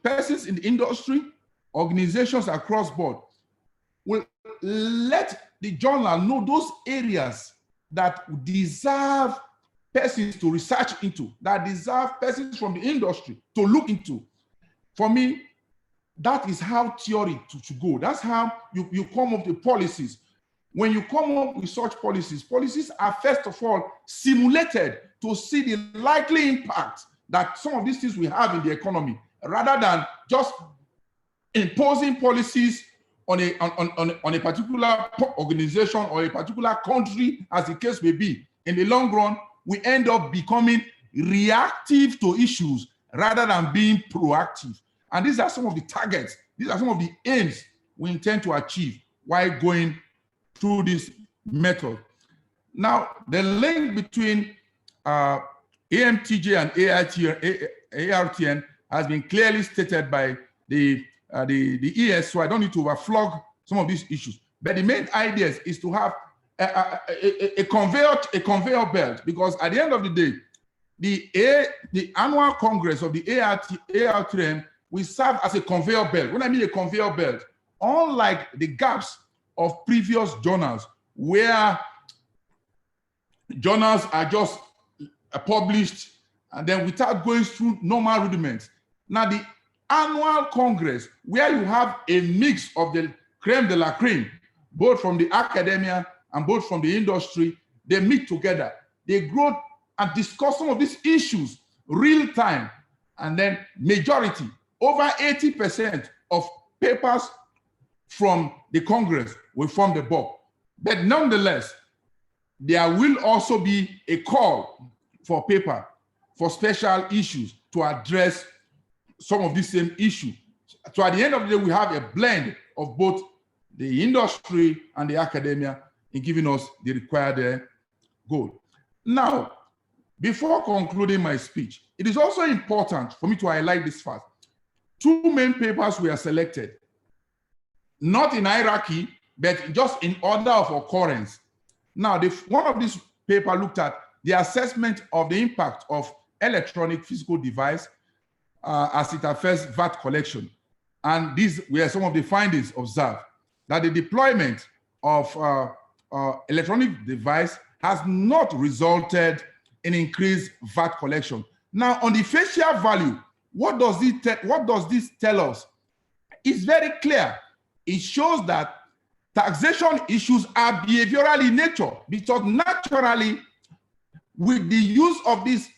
Persons in the industry, organizations across board will let the journal know those areas that deserve persons to research into, that deserve persons from the industry to look into. For me, that is how theory should go. That's how you come up with policies. When you come up with such policies, policies are first of all simulated to see the likely impact that some of these things we have in the economy, rather than just imposing policies on a particular organization or a particular country, as the case may be. In the long run, we end up becoming reactive to issues rather than being proactive. And these are some of the targets, these are some of the aims we intend to achieve while going through this method. Now, the link between AMTJ and ARTN has been clearly stated by the ES, so I don't need to overflog some of these issues. But the main idea is to have a conveyor belt, because at the end of the day, the annual congress of the ARTN will serve as a conveyor belt. When I mean a conveyor belt, unlike the gaps of previous journals, where journals are just published and then without going through normal rudiments. Now, the annual congress, where you have a mix of the creme de la creme, both from the academia and both from the industry, they meet together. They grow and discuss some of these issues real time. And then majority, over 80% of papers from the Congress will form the bulk. But nonetheless, there will also be a call for paper for special issues to address some of these same issues. So at the end of the day, we have a blend of both the industry and the academia in giving us the required goal. Now, before concluding my speech, it is also important for me to highlight this fact. Two main papers were selected, not in hierarchy, but just in order of occurrence. Now, one of these papers looked at the assessment of the impact of electronic physical device as it affects VAT collection. And these were some of the findings observed, that the deployment of electronic device has not resulted in increased VAT collection. Now, on the facial value, what does this tell us? It's very clear. It shows that taxation issues are behavioral in nature, because naturally, with the use of these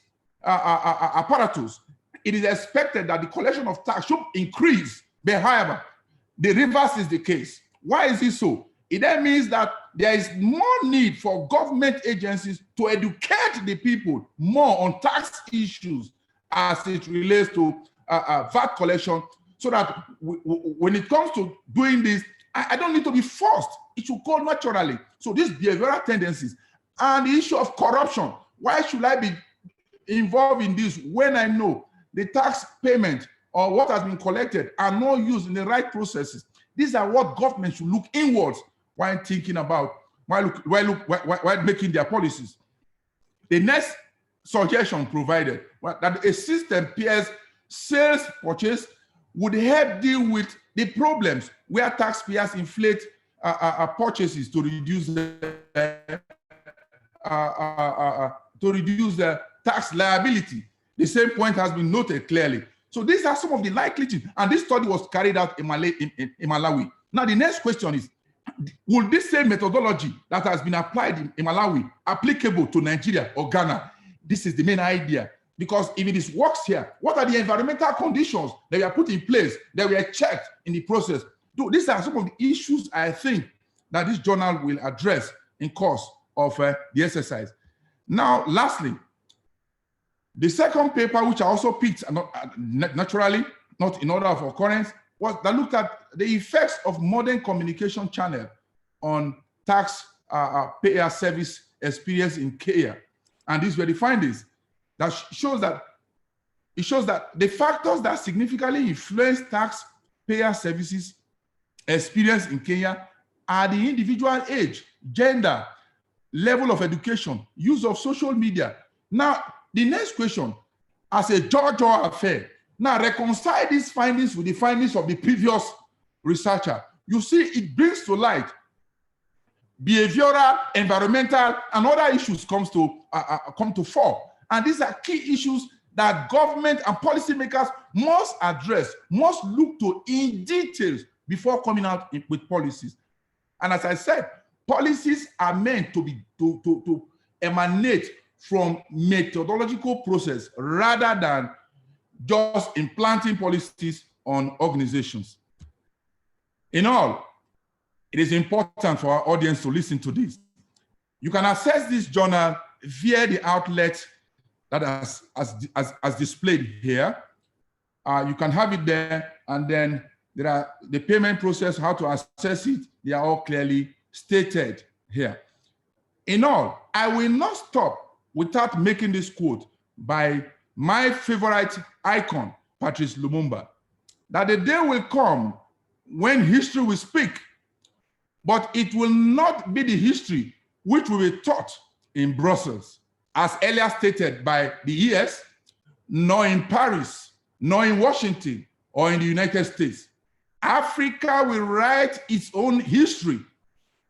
apparatus, it is expected that the collection of tax should increase. But however, the reverse is the case. Why is it so? It then means that there is more need for government agencies to educate the people more on tax issues as it relates to VAT collection, so that when it comes to doing this, I don't need to be forced. It should go naturally. So these behavioral tendencies and the issue of corruption. Why should I be involved in this when I know the tax payment or what has been collected are not used in the right processes? These are what government should look inwards while thinking about, while making their policies. the next suggestion provided that a system pairs sales purchase would help deal with the problems where taxpayers inflate purchases to reduce the tax liability. The same point has been noted clearly. So these are some of the likely things, and this study was carried out in Malawi. Now the next question is, will this same methodology that has been applied in Malawi applicable to Nigeria or Ghana? This is the main idea, because if it is works here, what are the environmental conditions that were put in place, that were checked in the process? These are some of the issues I think that this journal will address in course of the exercise. Now, lastly, the second paper, which I also picked, naturally, not in order of occurrence, was that looked at the effects of modern communication channel on tax payer service experience in Kenya. And these were the findings that shows that the factors that significantly influence tax payer services experience in Kenya are the individual age, gender, level of education, use of social media. Now, the next question, as a judge or affair, now reconcile these findings with the findings of the previous researcher. You see, it brings to light behavioral, environmental, and other issues come to fore. And these are key issues that government and policymakers must address, must look to in details before coming out with policies. And as I said, policies are meant to emanate from methodological process rather than just implanting policies on organizations. In all, it is important for our audience to listen to this. You can access this journal via the outlet that as displayed here. You can have it there, and then there are the payment process, how to access it. They are all clearly stated here. In all, I will not stop without making this quote by my favorite icon, Patrice Lumumba, that the day will come when history will speak, but it will not be the history which will be taught in Brussels, as earlier stated by the ES, nor in Paris, nor in Washington, or in the United States. Africa will write its own history,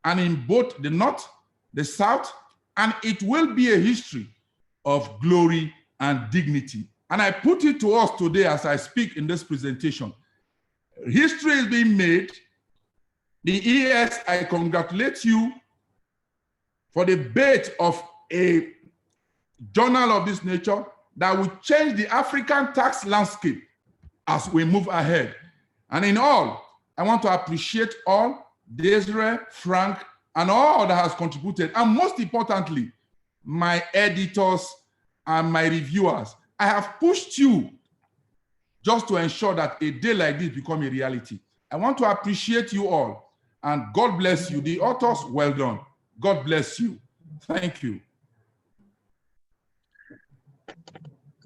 and in both the North, the South, and it will be a history of glory and dignity. And I put it to us today as I speak in this presentation. History is being made. The ES, I congratulate you for the birth of a journal of this nature that will change the African tax landscape as we move ahead. And in all, I want to appreciate all, Desiree, Frank, and all that has contributed. And most importantly, my editors and my reviewers. I have pushed you just to ensure that a day like this become a reality. I want to appreciate you all, and God bless you. The authors, well done. God bless you. Thank you.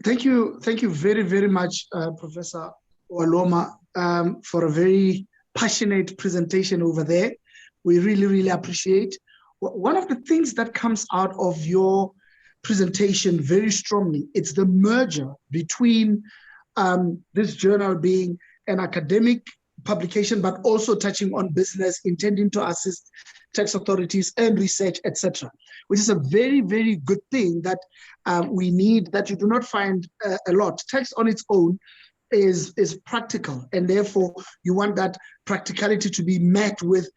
Thank you very, very much, Professor Waloma, for a very passionate presentation over there. We really, really appreciate. One of the things that comes out of your presentation very strongly, it's the merger between this journal being an academic publication, but also touching on business, intending to assist tax authorities and research, etc., which is a very, very good thing that we need, that you do not find a lot. Tax on its own is practical, and therefore you want that practicality to be met with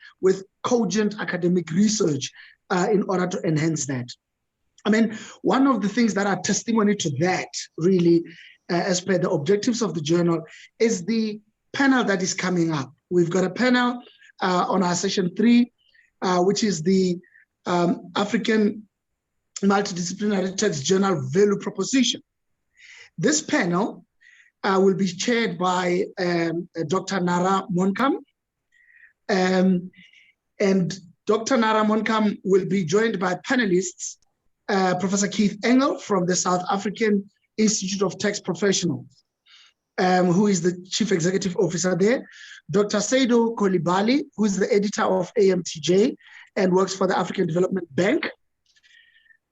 cogent academic research in order to enhance that. I mean, one of the things that are testimony to that, really, as per the objectives of the journal, is the panel that is coming up. We've got a panel on our session 3, which is the African Multidisciplinary Tax Journal Value Proposition. This panel will be chaired by Dr. Nara Monkam. And Dr. Nara Monkam will be joined by panelists, Professor Keith Engel from the South African Institute of Tax Professionals, who is the Chief Executive Officer there, Dr. Saido Kolibali, who is the editor of AMTJ and works for the African Development Bank,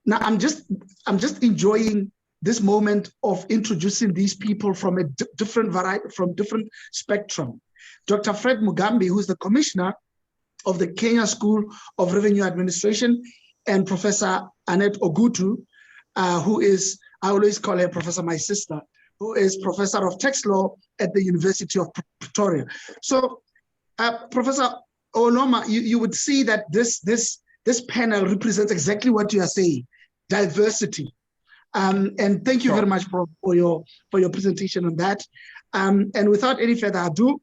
Now, I'm just enjoying this moment of introducing these people from a different variety, from different spectrum. Dr. Fred Mugambi, who's the commissioner of the Kenya School of Revenue Administration, and Professor Annette Ogutu, who is, I always call her Professor My Sister, who is Professor of Tax Law at the University of Pretoria. So, Professor Oloma, you would see that this panel represents exactly what you are saying, diversity. And thank you very much for your presentation on that. And without any further ado,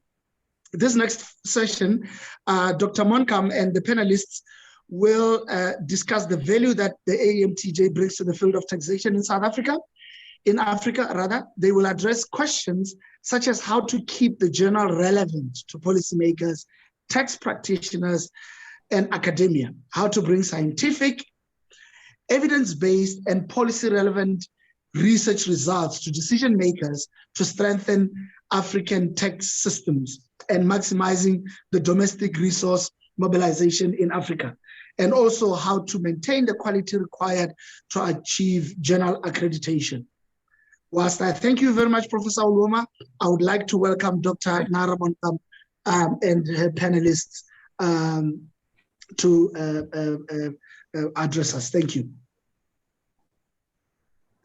this next session, Dr. Monkam and the panelists will discuss the value that the AMTJ brings to the field of taxation in South Africa. In Africa, rather, they will address questions such as how to keep the journal relevant to policymakers, tax practitioners, and academia, how to bring scientific, evidence-based, and policy-relevant research results to decision makers to strengthen African tax systems and maximizing the domestic resource mobilization in Africa, and also how to maintain the quality required to achieve journal accreditation. Whilst I thank you very much, Professor Oloma, I would like to welcome Dr. Nara Monkam and her panelists to address us. Thank you.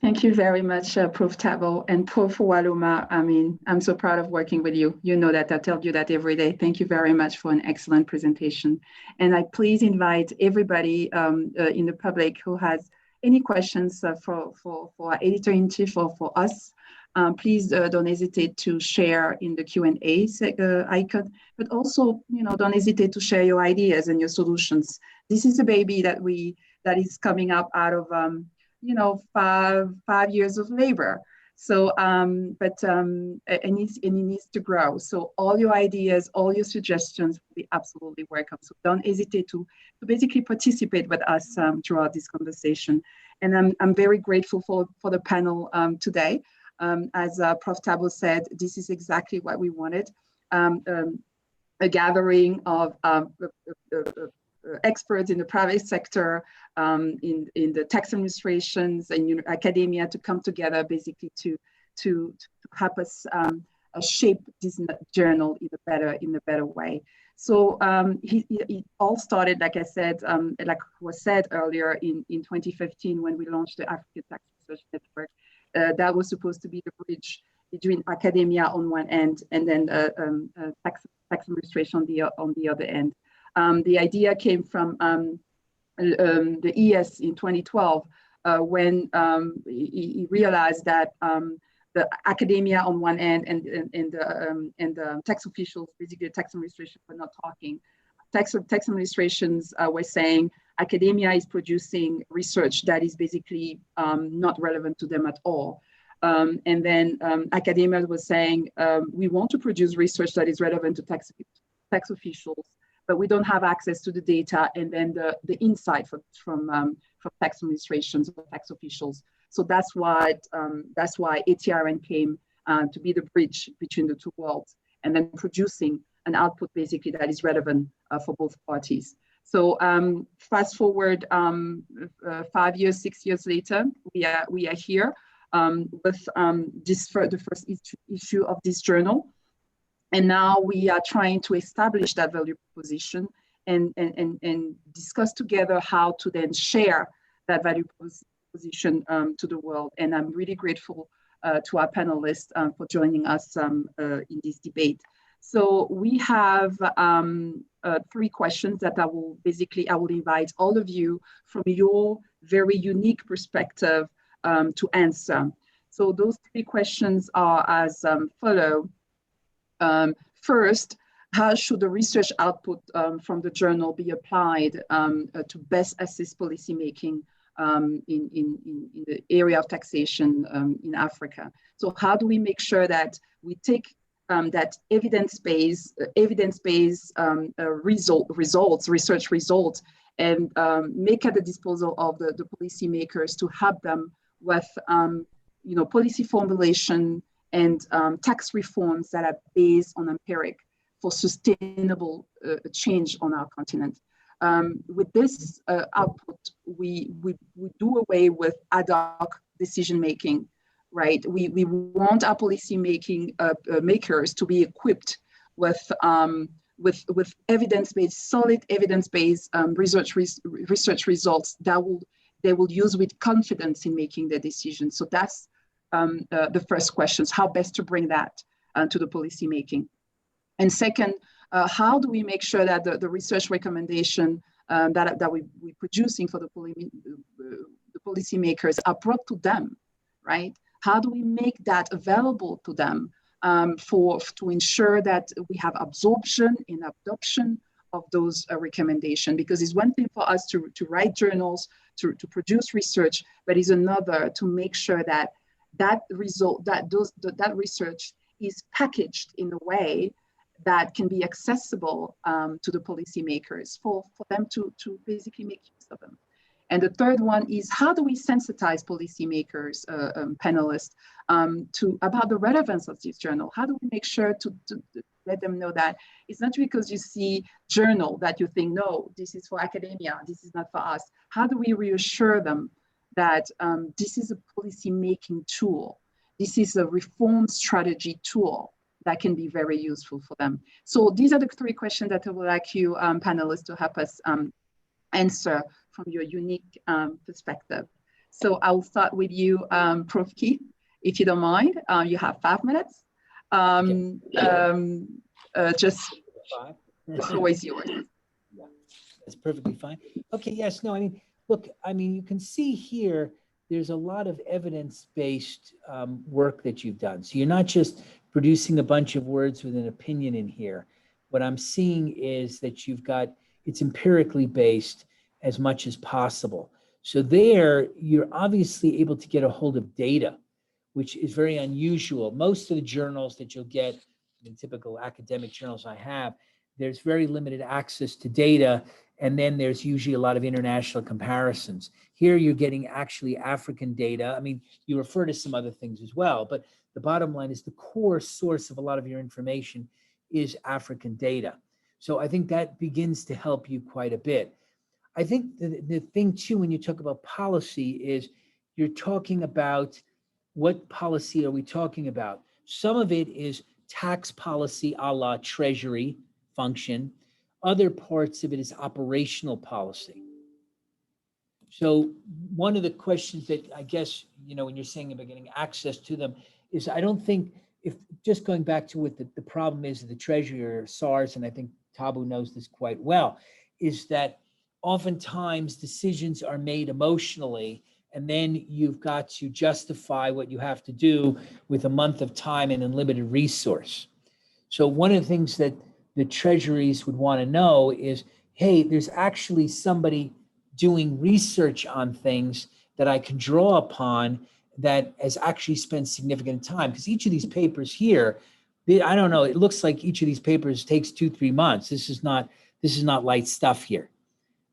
Thank you very much, Prof. Tabo and Prof. Waluma. I mean, I'm so proud of working with you. You know that I tell you that every day. Thank you very much for an excellent presentation. And I please invite everybody in the public who has any questions for our editor-in-chief or for us. Please don't hesitate to share in the Q&A icon, but also, don't hesitate to share your ideas and your solutions. This is a baby that is coming up out of 5 years of labor. So, and it needs to grow. So all your ideas, all your suggestions will be absolutely welcome. So don't hesitate to basically participate with us throughout this conversation. And I'm very grateful for the panel today. As Prof. Tabo said, this is exactly what we wanted. A gathering of experts in the private sector, in the tax administrations and academia to come together basically to help us shape this journal in a better way. So it all started, like I said, like was said earlier, in 2015 when we launched the African Tax Research Network. That was supposed to be the bridge between academia on one end and then tax administration on the other end. The idea came from the ES in 2012 when he realized that the academia on one end and the tax officials, basically the tax administration, were not talking. Tax administrations were saying academia is producing research that is basically not relevant to them at all. And then academia was saying, we want to produce research that is relevant to tax officials, but we don't have access to the data and then the insight from tax administrations or tax officials. So that's why ATRN came to be the bridge between the two worlds, and then producing an output basically that is relevant for both parties. So fast forward 5 years, 6 years later, we are here with the first issue of this journal. And now we are trying to establish that value proposition and discuss together how to then share that value proposition to the world. And I'm really grateful to our panelists for joining us in this debate. So we have 3 questions that I will invite all of you from your very unique perspective to answer. So those 3 questions are as follow. First, how should the research output from the journal be applied to best assist policymaking in the area of taxation in Africa? So how do we make sure that we take that evidence-based research results and make at the disposal of the policymakers to help them with policy formulation and tax reforms that are based on empiric for sustainable change on our continent. With this output, we do away with ad hoc decision making, right? We want our policy making makers to be equipped with evidence-based, solid evidence-based research results that they will use with confidence in making their decisions. So that's the first question: how best to bring that to the policy making. And second, how do we make sure that the research recommendation that we're producing for the policymakers are brought to them, right? How do we make that available to them to ensure that we have absorption and adoption of those recommendations? Because it's one thing for us to write journals, to produce research, but it's another to make sure that that research is packaged in a way that can be accessible to the policymakers for them to basically make use of them. And the third one is, how do we sensitize policymakers, panelists, about the relevance of this journal? How do we make sure to let them know that it's not because you see journal that you think, no, this is for academia, this is not for us. How do we reassure them that this is a policy-making tool, this is a reform strategy tool that can be very useful for them? So these are the three questions that I would like you panelists to help us answer from your unique perspective. So I'll start with you, Prof. Keith, if you don't mind. You have 5 minutes. Just the floor is yours. Yeah, that's perfectly fine. Okay, yes, no, I mean, look, I mean, you can see here, there's a lot of evidence-based work that you've done. So you're not just producing a bunch of words with an opinion in here. What I'm seeing is that it's empirically based as much as possible. So there, you're obviously able to get a hold of data, which is very unusual. Most of the journals that you'll get, in typical academic journals I have, there's very limited access to data, and then there's usually a lot of international comparisons. Here you're getting actually African data. I mean, you refer to some other things as well, but the bottom line is the core source of a lot of your information is African data. So I think that begins to help you quite a bit. I think the thing too, when you talk about policy, is you're talking about what policy are we talking about? Some of it is tax policy a la Treasury function. Other parts of it is operational policy. So one of the questions that I guess, when you're saying about getting access to them is, I don't think, if just going back to what the problem is of the Treasury or SARS, and I think Tabu knows this quite well, is that oftentimes decisions are made emotionally, and then you've got to justify what you have to do with a month of time and unlimited resource. So one of the things that the treasuries would want to know is, hey, there's actually somebody doing research on things that I can draw upon that has actually spent significant time. Because each of these papers here, I don't know, it looks like each of these papers takes 2-3 months. This is not light stuff here.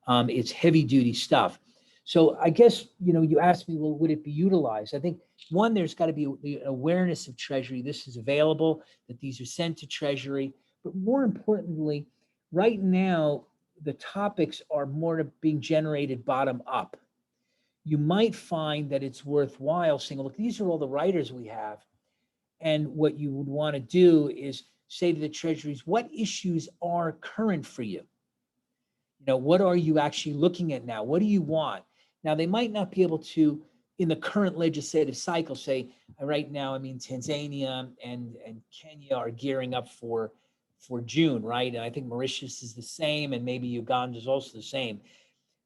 It's heavy duty stuff. So I guess, you asked me, well, would it be utilized? I think, one, there's got to be the awareness of Treasury. This is available, that these are sent to Treasury. But more importantly, right now, the topics are more being generated bottom up. You might find that it's worthwhile saying, look, these are all the writers we have. And what you would want to do is say to the treasuries, what issues are current for you? What are you actually looking at now? What do you want? Now, they might not be able to, in the current legislative cycle, say, right now, Tanzania and Kenya are gearing up for June, right? And I think Mauritius is the same, and maybe Uganda is also the same.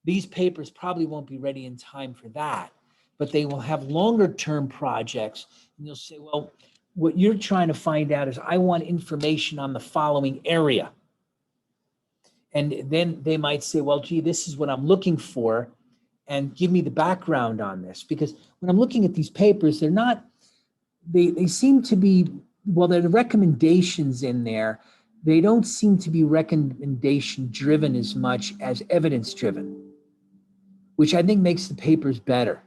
These papers probably won't be ready in time for that, but they will have longer term projects. And you'll say, well, what you're trying to find out is, I want information on the following area. And then they might say, well, gee, this is what I'm looking for, and give me the background on this. Because when I'm looking at these papers, they seem to be, well, there are recommendations in there. They don't seem to be recommendation driven as much as evidence driven, which I think makes the papers better.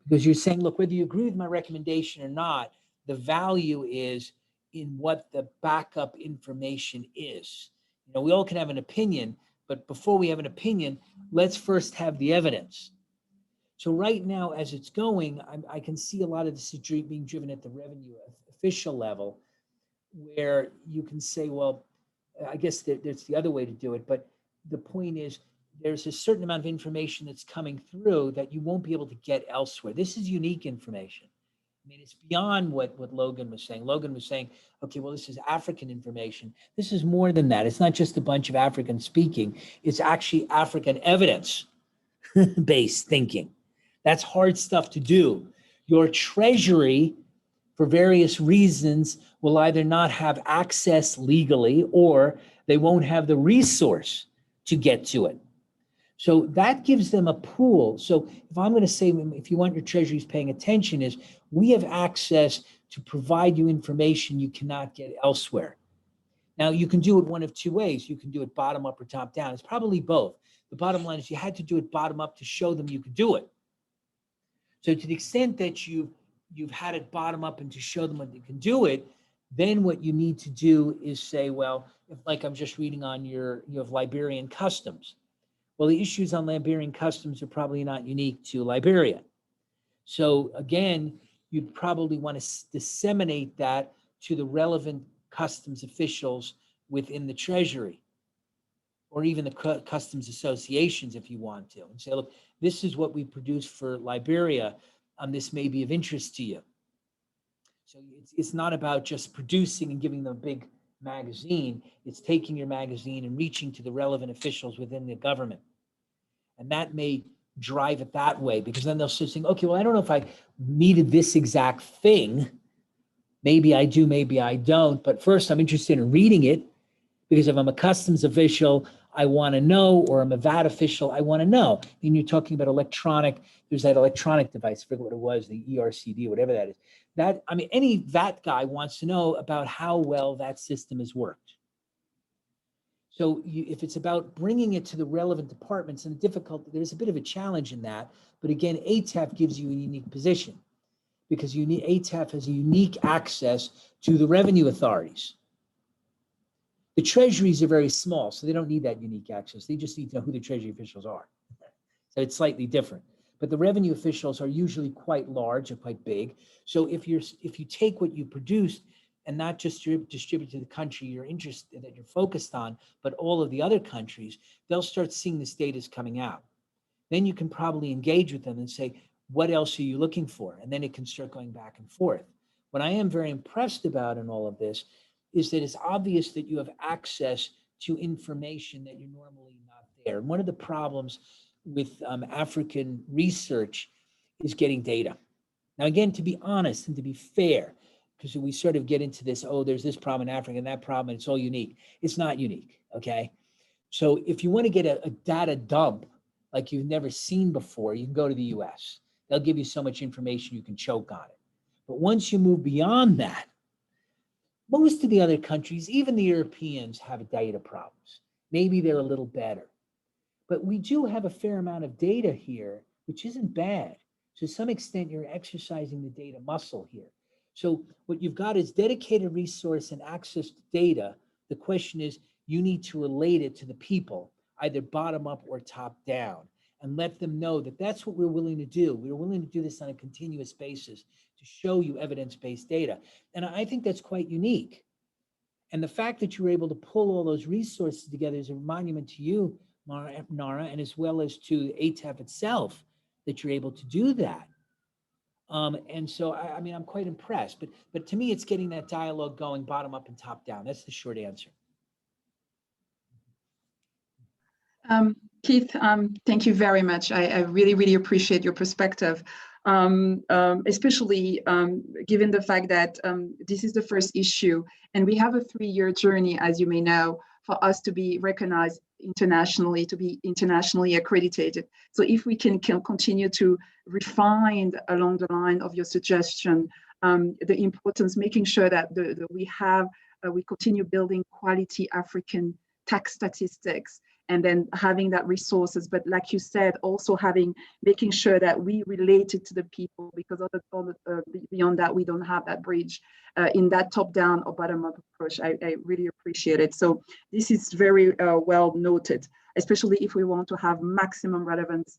Because you're saying, look, whether you agree with my recommendation or not, the value is in what the backup information is. We all can have an opinion, But before we have an opinion, let's first have the evidence. So right now, as it's going, I can see a lot of this is being driven at the revenue official level, where you can say, well, I guess there's the other way to do it. But the point is, there's a certain amount of information that's coming through that you won't be able to get elsewhere. This is unique information. I mean, it's beyond what Logan was saying. Logan was saying, okay, well, this is African information. This is more than that. It's not just a bunch of African speaking. It's actually African evidence-based thinking. That's hard stuff to do. Your treasury, for various reasons, will either not have access legally or they won't have the resource to get to it. So that gives them a pool. So if I'm going to say, if you want your treasuries paying attention, is we have access to provide you information you cannot get elsewhere. Now, you can do it one of two ways. You can do it bottom up or top down. It's probably both. The bottom line is you had to do it bottom up to show them you could do it. So to the extent that you've had it bottom up and to show them that you can do it, then what you need to do is say, well, if, like I'm just reading on you have Liberian customs. Well, the issues on Liberian customs are probably not unique to Liberia. So again, you'd probably want to disseminate that to the relevant customs officials within the Treasury, or even the customs associations if you want to, and say, look, this is what we produce for Liberia. This may be of interest to you. So it's not about just producing and giving them a big magazine. It's taking your magazine and reaching to the relevant officials within the government. And that may drive it that way, because then they'll start saying, okay, well, I don't know if I needed this exact thing. Maybe I do, maybe I don't. But first, I'm interested in reading it, because if I'm a customs official, I want to know, or I'm a VAT official, I want to know. And you're talking about there's that electronic device, I forget what it was, the ERCD, whatever that is. That, I mean, any VAT guy wants to know about how well that system has worked. So if it's about bringing it to the relevant departments, and there's a bit of a challenge in that. But again, ATAF gives you a unique position, because ATAF has a unique access to the revenue authorities. The treasuries are very small, so they don't need that unique access. They just need to know who the treasury officials are. So it's slightly different. But the revenue officials are usually quite large or quite big. So if you take what you produced and not just distribute to the country you're interested, that you're focused on, but all of the other countries, they'll start seeing this data is coming out. Then you can probably engage with them and say, what else are you looking for? And then it can start going back and forth. What I am very impressed about in all of this is that it's obvious that you have access to information that you're normally not there. And one of the problems with African research is getting data. Now, again, to be honest and to be fair, because we sort of get into this, oh, there's this problem in Africa and that problem, and it's all unique. It's not unique, okay? So if you want to get a data dump like you've never seen before, you can go to the US. They'll give you so much information you can choke on it. But once you move beyond that, most of the other countries, even the Europeans, have data problems. Maybe they're a little better. But we do have a fair amount of data here, which isn't bad. To some extent, you're exercising the data muscle here. So what you've got is dedicated resource and access to data. The question is, you need to relate it to the people, either bottom up or top down, and let them know that that's what we're willing to do. We're willing to do this on a continuous basis to show you evidence-based data. And I think that's quite unique. And the fact that you were able to pull all those resources together is a monument to you, Nara, and as well as to ATAF itself, that you're able to do that. And so, I mean, I'm quite impressed. But to me, it's getting that dialogue going bottom up and top down. That's the short answer. Keith, thank you very much. I really, really appreciate your perspective, especially given the fact that this is the first issue, and we have a 3-year journey, as you may know, for us to be recognized internationally, to be internationally accredited. So if we can continue to refine along the line of your suggestion, the importance, making sure that we continue building quality African tax statistics, and then having that resources, but like you said, also making sure that we relate it to the people, because beyond that, we don't have that bridge in that top-down or bottom-up approach. I really appreciate it. So this is very well noted. especially if we want to have maximum relevance,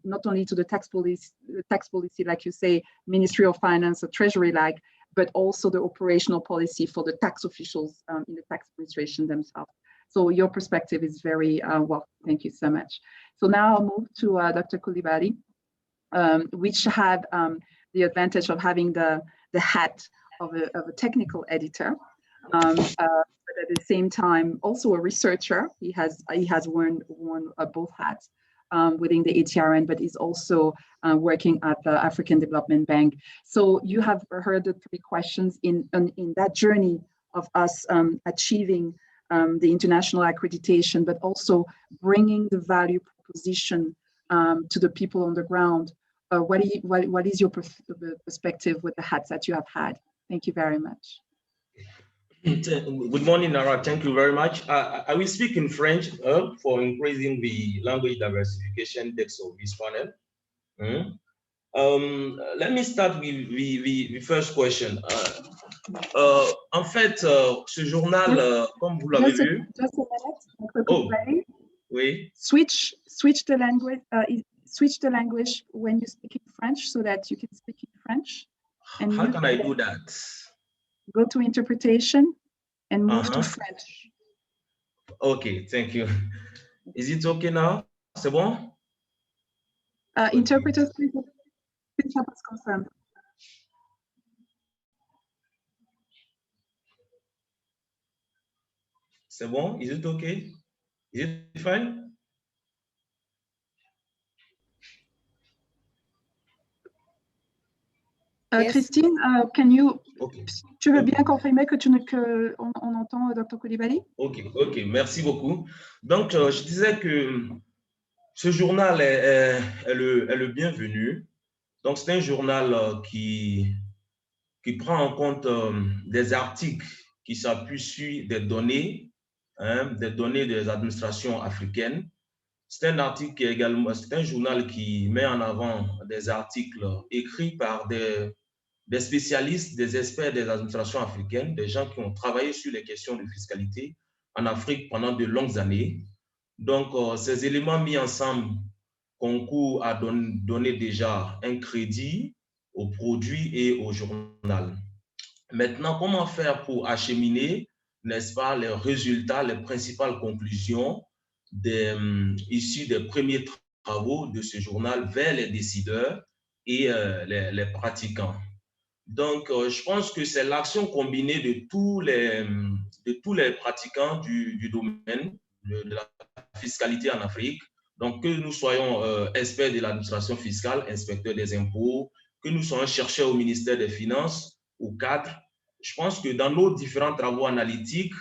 not only to the tax policy, like you say, Ministry of Finance or Treasury, but also the operational policy for the tax officials in the tax administration themselves. So your perspective is very well. Thank you so much. So now I'll move to Dr. Coulibaly, which had the advantage of having the hat of a technical editor, but at the same time also a researcher. He has worn both hats within the ATRN, but is also working at the African Development Bank. So you have heard the three questions in that journey of us achieving the international accreditation, but also bringing the value proposition to the people on the ground. What is your perspective with the hats that you have had? Thank you very much. Good morning, Nara. Thank you very much. I will speak in French for increasing the language diversification index of this panel. Let me start with the first question. En fait, ce journal, comme vous l'avez vu. Just a minute. Oh, oui. Switch the language. Switch the language when you speak in French so that you can speak in French. And how can I do that? Go to interpretation and move to French. Okay, thank you. Is it okay now? C'est bon? Interpreters, please help us confirm. C'est bon? Is it okay? Is it fine? Yes. Christine, can you, tu veux bien confirmer que on entend Dr. Coulibaly? Ok, merci beaucoup. Donc, je disais que ce journal est le bienvenu. Donc, c'est un journal qui prend en compte des articles qui s'appuient sur des données des administrations africaines. C'est un article qui est également, c'est un journal qui met en avant des articles écrits par des spécialistes, des experts des administrations africaines, des gens qui ont travaillé sur les questions de fiscalité en Afrique pendant de longues années. Donc, ces éléments mis ensemble concourent à donner déjà un crédit au produit et au journal. Maintenant, comment faire pour acheminer, n'est-ce pas, les résultats, les principales conclusions issues des premiers travaux de ce journal vers les décideurs et les pratiquants? Donc, je pense que c'est l'action combinée de tous les pratiquants du domaine de la fiscalité en Afrique. Donc, que nous soyons experts de l'administration fiscale, inspecteurs des impôts, que nous soyons chercheurs au ministère des Finances ou cadres, je pense que dans nos différents travaux analytiques,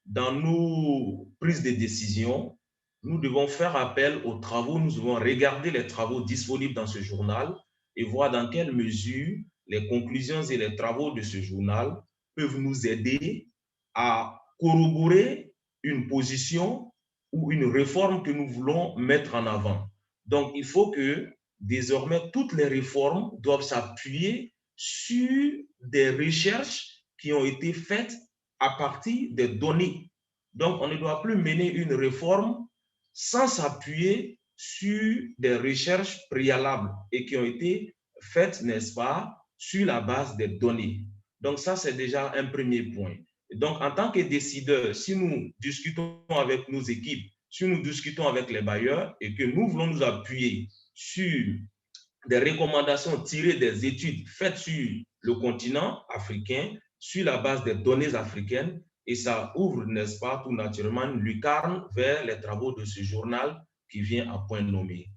dans nos prises de décision, nous devons faire appel aux travaux, nous devons regarder les travaux disponibles dans ce journal et voir dans quelle mesure les conclusions et les travaux de ce journal peuvent nous aider à corroborer une position ou une réforme que nous voulons mettre en avant. Donc, il faut que désormais, toutes les réformes doivent s'appuyer sur des recherches qui ont été faites à partir des données. Donc, on ne doit plus mener une réforme sans s'appuyer sur des recherches préalables et qui ont été faites, n'est-ce pas, sur la base des données. Donc, ça, c'est déjà un premier point. Donc, en tant que décideurs, si nous discutons avec nos équipes, si nous discutons avec les bailleurs et que nous voulons nous appuyer sur des recommandations tirées des études faites sur le continent africain, sur la base des données africaines, et ça ouvre, n'est-ce pas, tout naturellement une lucarne vers les travaux de ce journal qui vient à point nommé.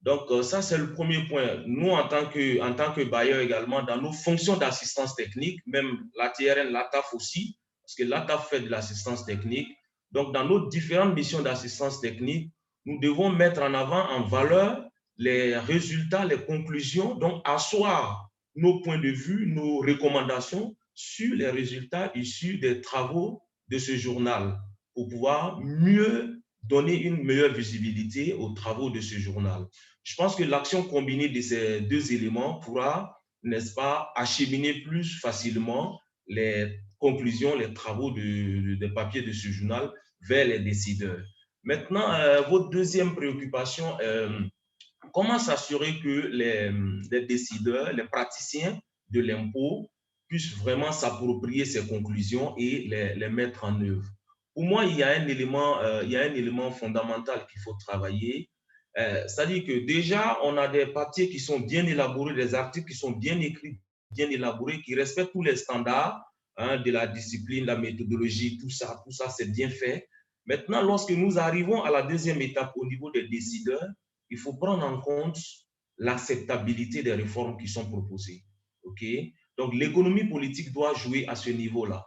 Donc, ça, c'est le premier point. Nous, en tant que bailleurs également, dans nos fonctions d'assistance technique, même l'ATRN, l'ATAF aussi, parce que l'ATAF fait de l'assistance technique. Donc, dans nos différentes missions d'assistance technique, nous devons mettre en avant, en valeur, les résultats, les conclusions, donc asseoir nos points de vue, nos recommandations sur les résultats issus des travaux de ce journal pour pouvoir mieux donner une meilleure visibilité aux travaux de ce journal. Je pense que l'action combinée de ces deux éléments pourra, n'est-ce pas, acheminer plus facilement les conclusions, les travaux des papiers de ce journal vers les décideurs. Maintenant, votre deuxième préoccupation, comment s'assurer que les décideurs, les praticiens de l'impôt puissent vraiment s'approprier ces conclusions et les mettre en œuvre. Pour moi, il y a un élément fondamental qu'il faut travailler. C'est-à-dire que déjà, on a des papiers qui sont bien élaborés, des articles qui sont bien écrits, bien élaborés, qui respectent tous les standards de la discipline, la méthodologie, tout ça c'est bien fait. Maintenant, lorsque nous arrivons à la deuxième étape au niveau des décideurs, il faut prendre en compte l'acceptabilité des réformes qui sont proposées. Okay? Donc, l'économie politique doit jouer à ce niveau-là.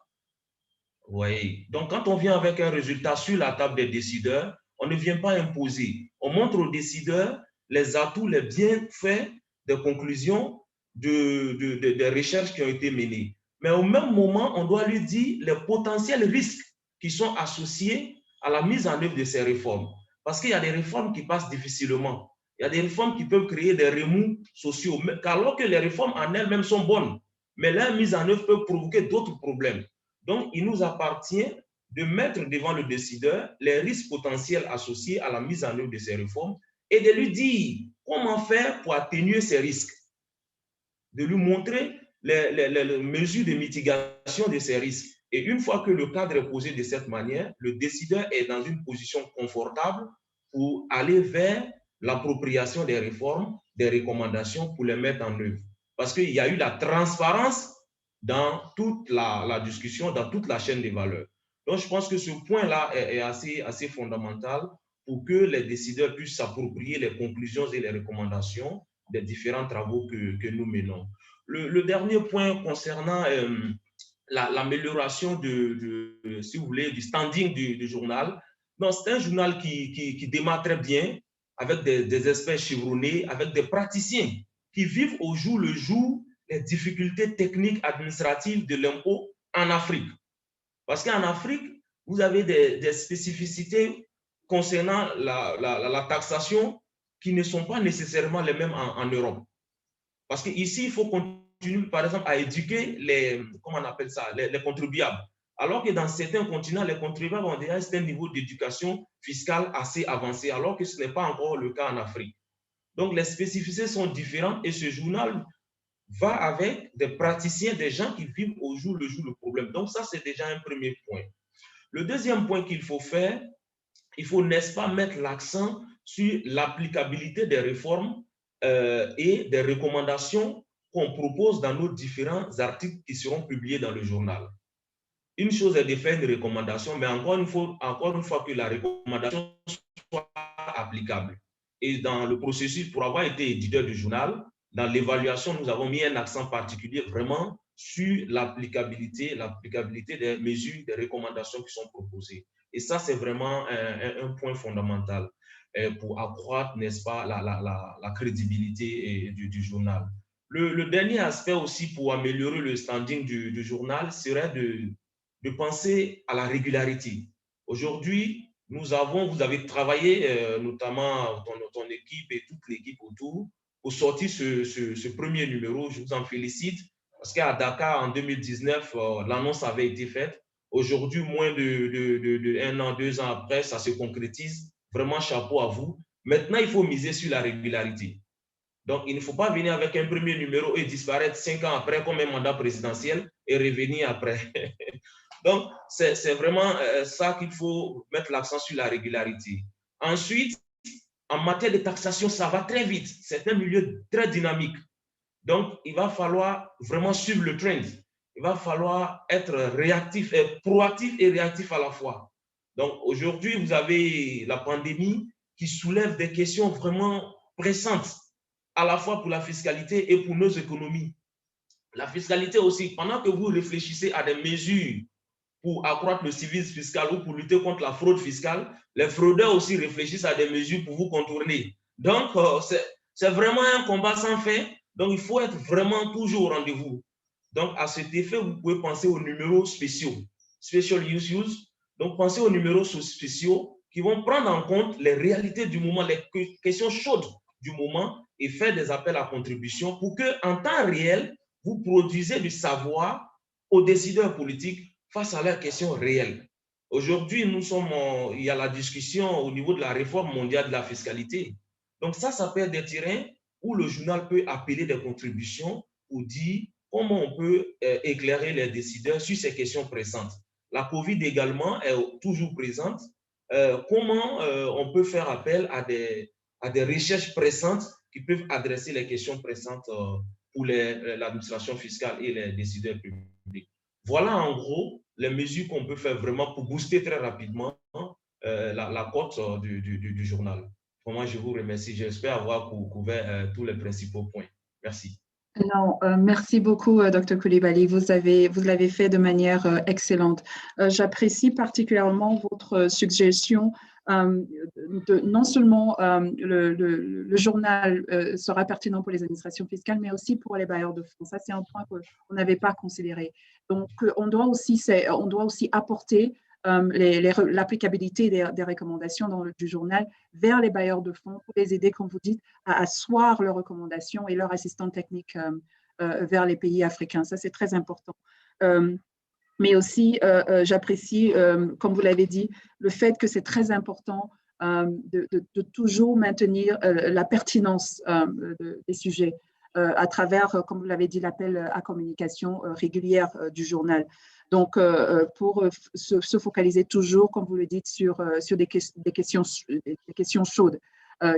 Oui. Donc, quand on vient avec un résultat sur la table des décideurs, on ne vient pas imposer. On montre aux décideurs les atouts, les bienfaits des conclusions des recherches qui ont été menées. Mais au même moment, on doit lui dire les potentiels risques qui sont associés à la mise en œuvre de ces réformes. Parce qu'il y a des réformes qui passent difficilement. Il y a des réformes qui peuvent créer des remous sociaux, alors que les réformes en elles-mêmes sont bonnes. Mais leur mise en œuvre peut provoquer d'autres problèmes. Donc, il nous appartient de mettre devant le décideur les risques potentiels associés à la mise en œuvre de ces réformes et de lui dire comment faire pour atténuer ces risques. De lui montrer les mesures de mitigation de ces risques. Et une fois que le cadre est posé de cette manière, le décideur est dans une position confortable pour aller vers l'appropriation des réformes, des recommandations pour les mettre en œuvre. Parce qu'il y a eu la transparence dans toute la discussion, dans toute la chaîne des valeurs. Donc, je pense que ce point-là est assez fondamental pour que les décideurs puissent s'approprier les conclusions et les recommandations des différents travaux que nous menons. Le dernier point concernant l'amélioration si vous voulez, du standing du journal. C'est un journal qui démarre très bien, avec des experts chevronnés, avec des praticiens qui vivent au jour le jour les difficultés techniques administratives de l'impôt en Afrique. Parce qu'en Afrique, vous avez des spécificités concernant la taxation qui ne sont pas nécessairement les mêmes en Europe. Parce qu'ici, il faut continuer, par exemple, à éduquer les contribuables. Alors que dans certains continents, les contribuables ont déjà un niveau d'éducation fiscale assez avancé, alors que ce n'est pas encore le cas en Afrique. Donc, les spécificités sont différentes et ce journal va avec des praticiens, des gens qui vivent au jour le jour le problème. Donc, ça, c'est déjà un premier point. Le deuxième point qu'il faut faire, il faut, n'est-ce pas, mettre l'accent sur l'applicabilité des réformes et des recommandations qu'on propose dans nos différents articles qui seront publiés dans le journal. Une chose est de faire une recommandation, mais encore une fois que la recommandation soit applicable. Et dans le processus, pour avoir été éditeur du journal, dans l'évaluation, nous avons mis un accent particulier vraiment sur l'applicabilité des mesures, des recommandations qui sont proposées. Et ça, c'est vraiment un point fondamental pour accroître, n'est-ce pas, la crédibilité du journal. Le dernier aspect aussi pour améliorer le standing du journal serait de penser à la régularité. Aujourd'hui, vous avez travaillé, notamment ton équipe et toute l'équipe autour, pour sortir ce premier numéro. Je vous en félicite, parce qu'à Dakar, en 2019, l'annonce avait été faite. Aujourd'hui, moins de 1 an, 2 ans après, ça se concrétise. Vraiment, chapeau à vous. Maintenant, il faut miser sur la régularité. Donc, il ne faut pas venir avec un premier numéro et disparaître 5 ans après comme un mandat présidentiel et revenir après. Donc, c'est vraiment ça qu'il faut mettre l'accent sur la régularité. Ensuite, en matière de taxation, ça va très vite. C'est un milieu très dynamique. Donc, il va falloir vraiment suivre le trend. Il va falloir être réactif, proactif et réactif à la fois. Donc, aujourd'hui, vous avez la pandémie qui soulève des questions vraiment pressantes, à la fois pour la fiscalité et pour nos économies. La fiscalité aussi, pendant que vous réfléchissez à des mesures pour accroître le civisme fiscal ou pour lutter contre la fraude fiscale, les fraudeurs aussi réfléchissent à des mesures pour vous contourner. Donc, c'est vraiment un combat sans fin. Donc, il faut être vraiment toujours au rendez-vous. Donc, à cet effet, vous pouvez penser aux numéros spéciaux, special use. Donc, pensez aux numéros spéciaux qui vont prendre en compte les réalités du moment, les questions chaudes du moment et faire des appels à contribution pour qu'en temps réel, vous produisez du savoir aux décideurs politiques face à leurs questions réelles. Aujourd'hui, il y a la discussion au niveau de la réforme mondiale de la fiscalité. Donc ça peut être des terrains où le journal peut appeler des contributions ou dire comment on peut éclairer les décideurs sur ces questions pressantes. La COVID également est toujours présente. Comment on peut faire appel à des recherches pressantes qui peuvent adresser les questions pressantes pour l'administration fiscale et les décideurs publics. Voilà en gros les mesures qu'on peut faire vraiment pour booster très rapidement la cote du journal. Vraiment, je vous remercie. J'espère avoir couvert tous les principaux points. Merci. Non, merci beaucoup, Dr. Coulibaly. Vous l'avez fait de manière excellente. J'apprécie particulièrement votre suggestion. Non seulement le journal sera pertinent pour les administrations fiscales, mais aussi pour les bailleurs de fonds. Ça, c'est un point qu'on n'avait pas considéré. Donc, on doit aussi apporter l'applicabilité des recommandations du journal vers les bailleurs de fonds pour les aider, comme vous dites, à asseoir leurs recommandations et leurs assistants techniques vers les pays africains. Ça, c'est très important. Mais aussi, j'apprécie, comme vous l'avez dit, le fait que c'est très important de toujours maintenir la pertinence des sujets à travers, comme vous l'avez dit, l'appel à communication régulière du journal. Donc, pour se focaliser toujours, comme vous le dites, sur des questions chaudes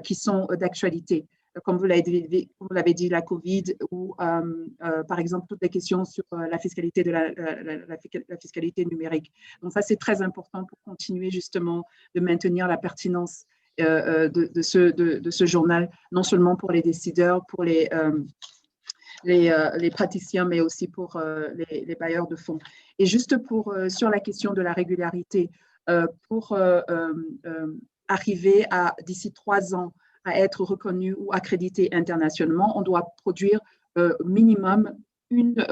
qui sont d'actualité. Comme vous l'avez dit, la COVID ou, par exemple, toutes les questions sur la fiscalité, la fiscalité numérique. Donc, ça, c'est très important pour continuer justement de maintenir la pertinence de ce journal, non seulement pour les décideurs, pour les praticiens, mais aussi pour les bailleurs de fonds. Et juste sur la question de la régularité, pour arriver d'ici 3 ans, à être reconnu ou accrédité internationalement, on doit produire minimum une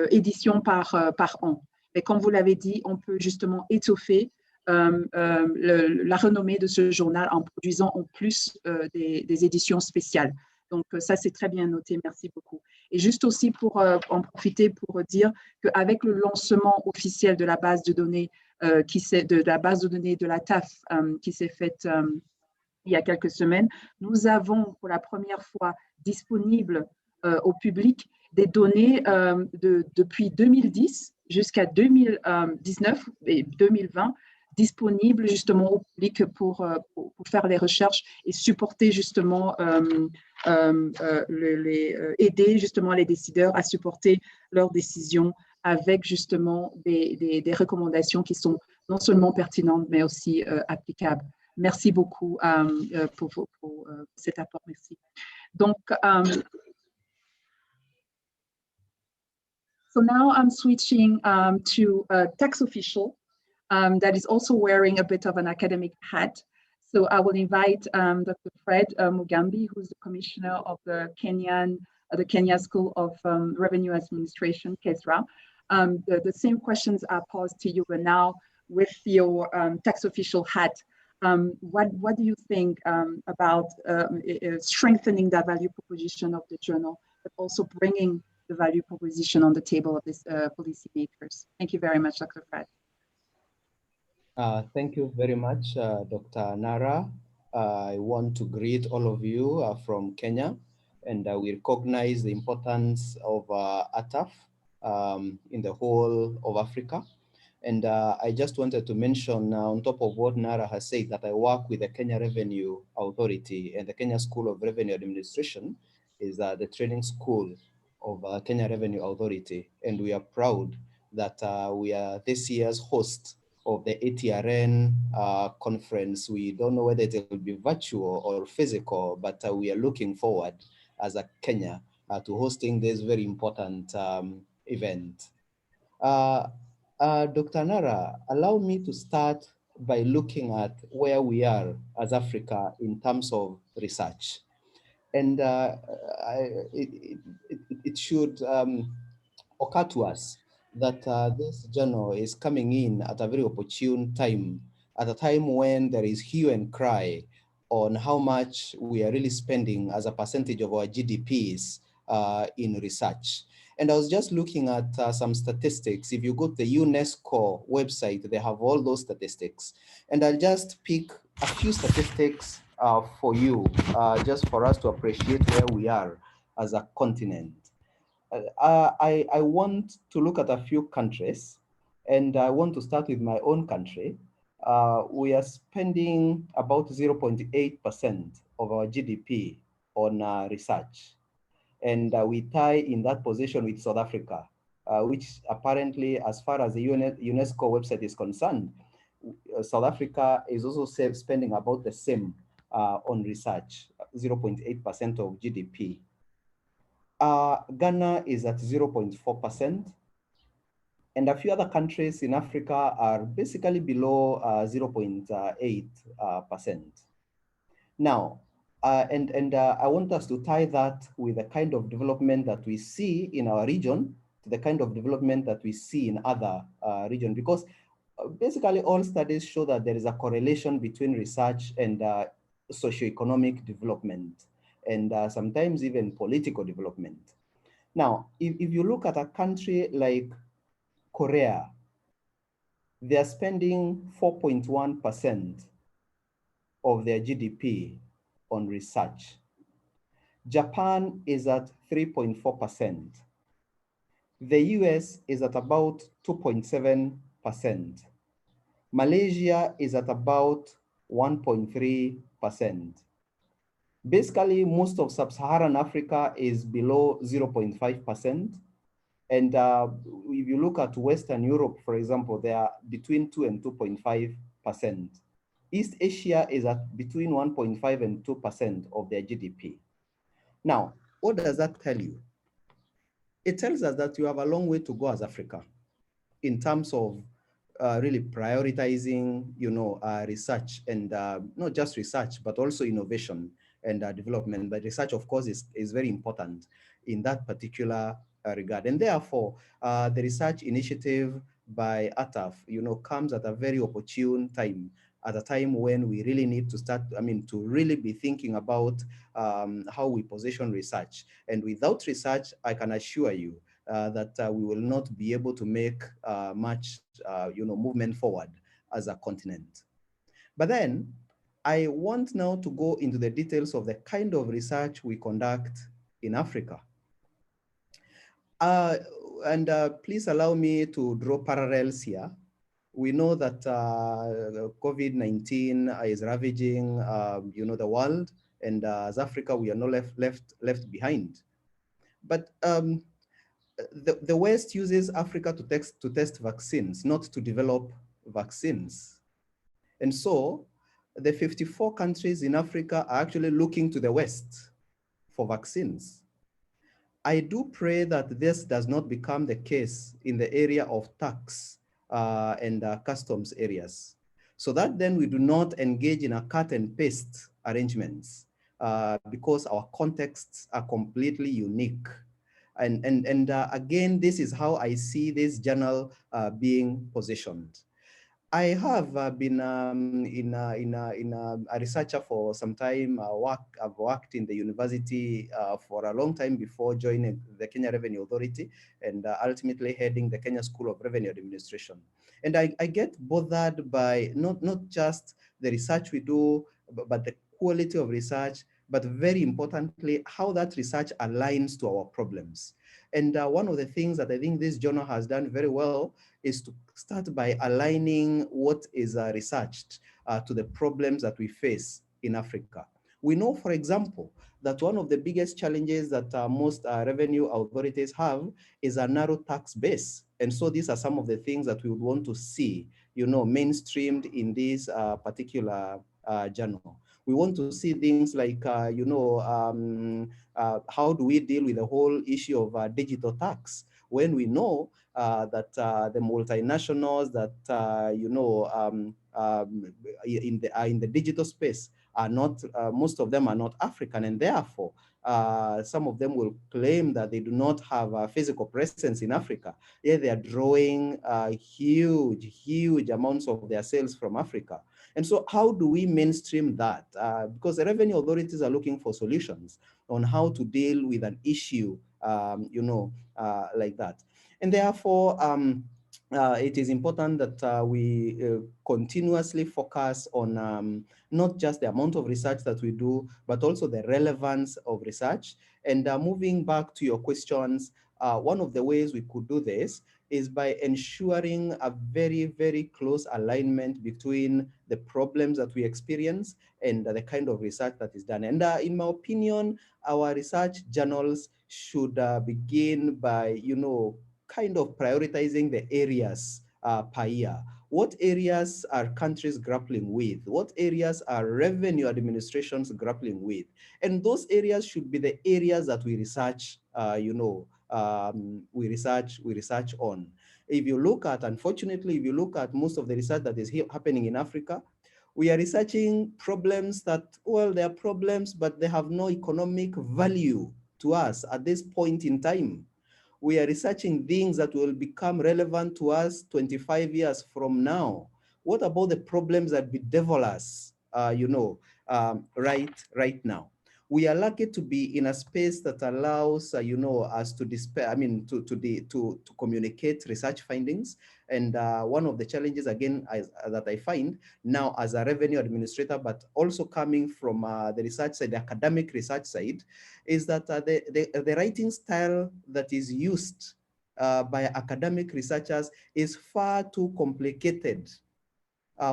édition par an. Et comme vous l'avez dit, on peut justement étoffer la renommée de ce journal en produisant en plus des éditions spéciales. Donc ça, c'est très bien noté. Merci beaucoup. Et juste aussi pour en profiter pour dire qu'avec le lancement officiel de la base de données de l'ATAF qui s'est faite il y a quelques semaines, nous avons pour la première fois disponible au public des données depuis 2010 jusqu'à 2019 et 2020, disponibles justement au public pour faire les recherches et supporter justement, aider justement les décideurs à supporter leurs décisions avec justement des recommandations qui sont non seulement pertinentes, mais aussi applicables. Merci beaucoup pour cet apport. Merci. Donc, so now I'm switching to a tax official that is also wearing a bit of an academic hat. So I will invite Dr. Fred Mugambi, who's the commissioner of the Kenya School of Revenue Administration, KESRA. The same questions are posed to you, but now with your tax official hat. What do you think about strengthening the value proposition of the journal, but also bringing the value proposition on the table of these policymakers? Thank you very much, Dr. Fred. Thank you very much, Dr. Nara. I want to greet all of you from Kenya, and we recognize the importance of ATAF in the whole of Africa. And I just wanted to mention on top of what Nara has said that I work with the Kenya Revenue Authority, and the Kenya School of Revenue Administration is the training school of Kenya Revenue Authority. And we are proud that we are this year's host of the ATRN conference. We don't know whether it will be virtual or physical, but we are looking forward as a Kenya to hosting this very important event. Dr. Nara, allow me to start by looking at where we are as Africa in terms of research. And it should occur to us that this journal is coming in at a very opportune time, at a time when there is hue and cry on how much we are really spending as a percentage of our GDPs in research. And I was just looking at some statistics. If you go to the UNESCO website, they have all those statistics. And I'll just pick a few statistics for you, just for us to appreciate where we are as a continent. I want to look at a few countries, and I want to start with my own country. We are spending about 0.8% of our GDP on research. And we tie in that position with South Africa, which apparently, as far as the UNESCO website is concerned, South Africa is also spending about the same on research, 0.8% of GDP. Ghana is at 0.4%. And a few other countries in Africa are basically below 0.8%. Now, I want us to tie that with the kind of development that we see in our region to the kind of development that we see in other regions, because basically all studies show that there is a correlation between research and socioeconomic development, and sometimes even political development. Now, if you look at a country like Korea, they are spending 4.1% of their GDP on research. Japan is at 3.4%. The US is at about 2.7%. Malaysia is at about 1.3%. Basically, most of sub-Saharan Africa is below 0.5%. And if you look at Western Europe, for example, they are between 2 and 2.5%. East Asia is at between 1.5 and 2% of their GDP. Now, what does that tell you? It tells us that you have a long way to go as Africa in terms of really prioritizing, research, and not just research, but also innovation and development. But research, of course, is very important in that particular regard. And therefore, the research initiative by ATAF, comes at a very opportune time, at a time when we really need to start, to really be thinking about how we position research. And without research, I can assure you that we will not be able to make much, movement forward as a continent. But then, I want now to go into the details of the kind of research we conduct in Africa. Please allow me to draw parallels here. We know that COVID-19 is ravaging, the world, and as Africa, we are not left behind. But the West uses Africa to test vaccines, not to develop vaccines. And so the 54 countries in Africa are actually looking to the West for vaccines. I do pray that this does not become the case in the area of tax and customs areas, so that then we do not engage in a cut and paste arrangements because our contexts are completely unique. And again, this is how I see this journal being positioned. I have been a researcher for some time. I've worked in the university for a long time before joining the Kenya Revenue Authority and ultimately heading the Kenya School of Revenue Administration. And I get bothered by not just the research we do, but the quality of research, but very importantly, how that research aligns to our problems. And one of the things that I think this journal has done very well is to start by aligning what is researched to the problems that we face in Africa. We know, for example, that one of the biggest challenges that most revenue authorities have is a narrow tax base. And so these are some of the things that we would want to see, mainstreamed in this particular journal. We want to see things like, how do we deal with the whole issue of digital tax when we know that the multinationals that, in the digital space are not, most of them are not African, and therefore, some of them will claim that they do not have a physical presence in Africa. Yet they are drawing huge amounts of their sales from Africa. And so how do we mainstream that? Because the revenue authorities are looking for solutions on how to deal with an issue like that. And therefore, it is important that we continuously focus on not just the amount of research that we do, but also the relevance of research. And moving back to your questions, one of the ways we could do this is by ensuring a very, very close alignment between the problems that we experience and the kind of research that is done. And in my opinion, our research journals should begin by, kind of prioritizing the areas per year. What areas are countries grappling with? What areas are revenue administrations grappling with? And those areas should be the areas that we research, we research on. If you look at, unfortunately, if you look at most of the research that is happening in Africa, we are researching problems that, well, they are problems, but they have no economic value to us at this point in time. We are researching things that will become relevant to us 25 years from now. What about the problems that bedevil us, right now? We are lucky to be in a space that allows, us to communicate research findings. And one of the challenges, again, that I find now as a revenue administrator, but also coming from the research side, the academic research side, is that the writing style that is used by academic researchers is far too complicated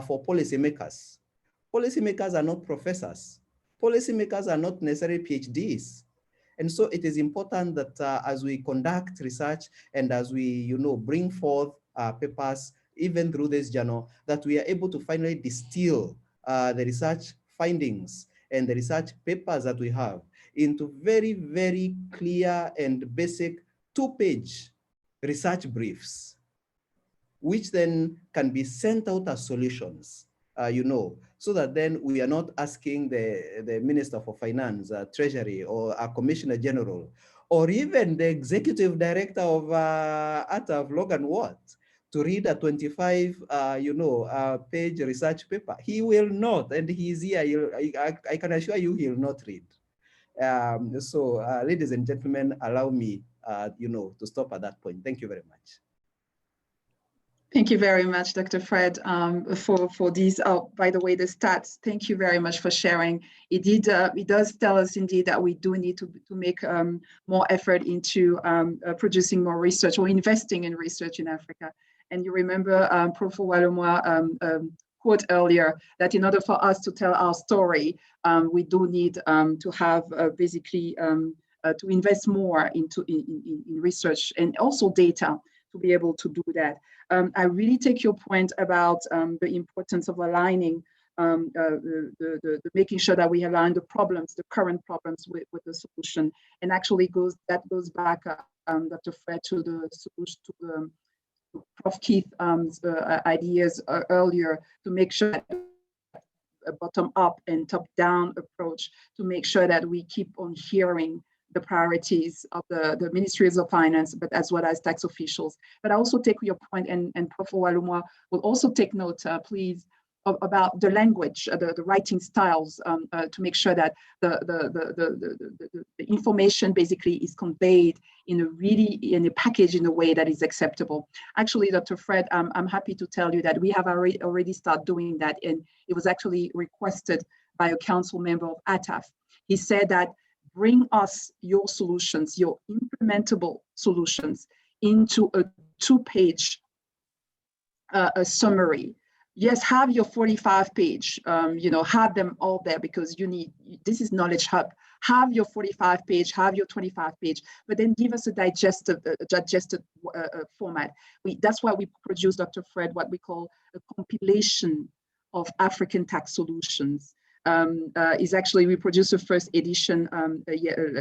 for policymakers. Policymakers are not professors. Policymakers are not necessarily PhDs. And so it is important that as we conduct research and as we, bring forth papers, even through this journal, that we are able to finally distill the research findings and the research papers that we have into very, very clear and basic 2-page research briefs, which then can be sent out as solutions, so that then we are not asking the Minister for Finance, Treasury, or a Commissioner General, or even the Executive Director of ATAF, Logan Watt, to read a 25, page research paper. He will not, and he's here. I can assure you, he will not read. Ladies and gentlemen, allow me, to stop at that point. Thank you very much. Thank you very much, Dr. Fred, for these. Oh, by the way, the stats. Thank you very much for sharing. It does tell us indeed that we do need to make more effort into producing more research or investing in research in Africa. And you remember Prof. Walomwa quote earlier that in order for us to tell our story, we do need to have basically to invest more in research and also data to be able to do that. I really take your point about the importance of aligning, making sure that we align the problems, the current problems with the solution. And actually that goes back, Dr. Fred, to the solution, to Prof. Keith's ideas earlier, to make sure that a bottom-up and top-down approach, to make sure that we keep on hearing the priorities of the ministries of finance, but as well as tax officials. But I also take your point, and Prof. Walomwa will also take note, please, about the language, the writing styles, to make sure that the information basically is conveyed in a package in a way that is acceptable. Actually, Dr. Fred, I'm happy to tell you that we have already started doing that, and it was actually requested by a council member of ATAF. He said that bring us your solutions, your implementable solutions, into a 2-page summary. Yes, have your 45-page, have them all there, because this is Knowledge Hub. Have your 45-page, have your 25-page, but then give us a digested format. That's why we produce, Dr. Fred, what we call a compilation of African tax solutions. We produced the first edition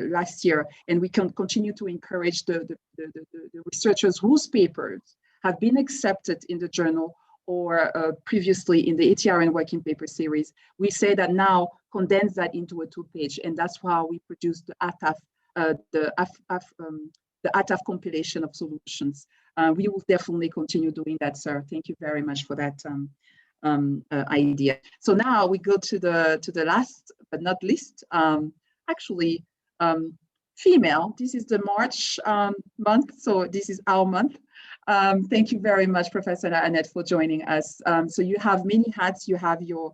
last year, and we can continue to encourage the researchers whose papers have been accepted in the journal or previously in the ATRN working paper series. We say that now condense that into a 2-page, and that's why we produced the ATAF, the ATAF compilation of solutions. We will definitely continue doing that, sir. Thank you very much for that idea. So now we go to the last but not least, female. This is the March month, so this is our month. Thank you very much, Professor Annette, for joining us. So you have many hats. You have your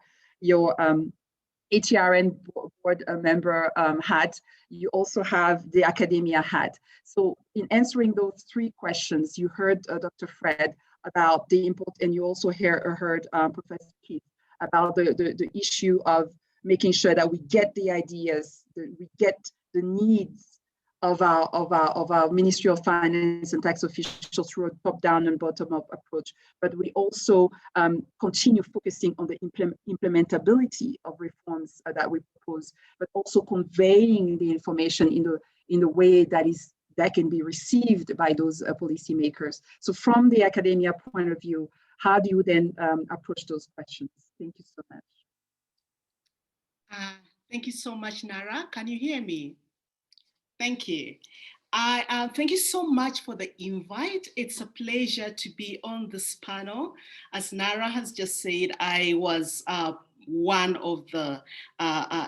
ATRN board member hat. You also have the academia hat. So in answering those three questions, you heard Dr. Fred about the import, and you also heard Professor Keith about the issue of making sure that we get the ideas, that we get the needs of our Ministry of Finance and tax officials through a top-down and bottom-up approach. But we also continue focusing on the implementability of reforms that we propose, but also conveying the information in the way that can be received by those policymakers. So from the academia point of view, how do you then approach those questions? Thank you so much. Thank you so much, Nara. Can you hear me? Thank you. Thank you so much for the invite. It's a pleasure to be on this panel. As Nara has just said, I was one of the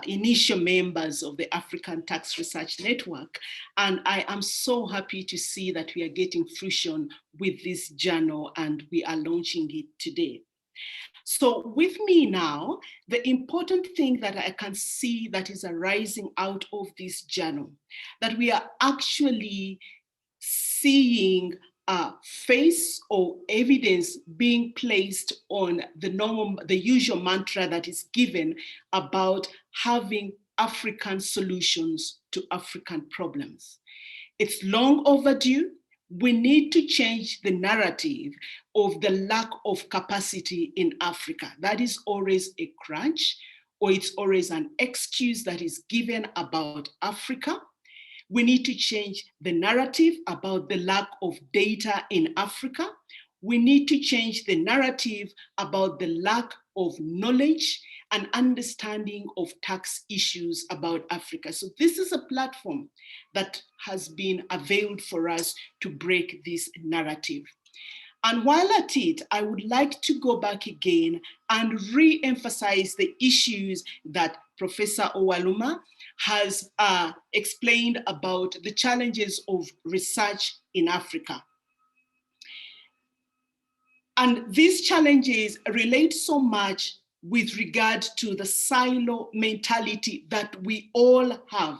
initial members of the African Tax Research Network, and I am so happy to see that we are getting fruition with this journal and we are launching it today. So with me now, the important thing that I can see that is arising out of this journal, that we are actually seeing face or evidence being placed on the usual mantra that is given about having African solutions to African problems. It's long overdue. We need to change the narrative of the lack of capacity in Africa. That is always a crutch, or it's always an excuse that is given about Africa. We need to change the narrative about the lack of data in Africa. We need to change the narrative about the lack of knowledge and understanding of tax issues about Africa. So this is a platform that has been availed for us to break this narrative. And while at it, I would like to go back again and re-emphasize the issues that Professor Owaluma has explained about the challenges of research in Africa. And these challenges relate so much with regard to the silo mentality that we all have.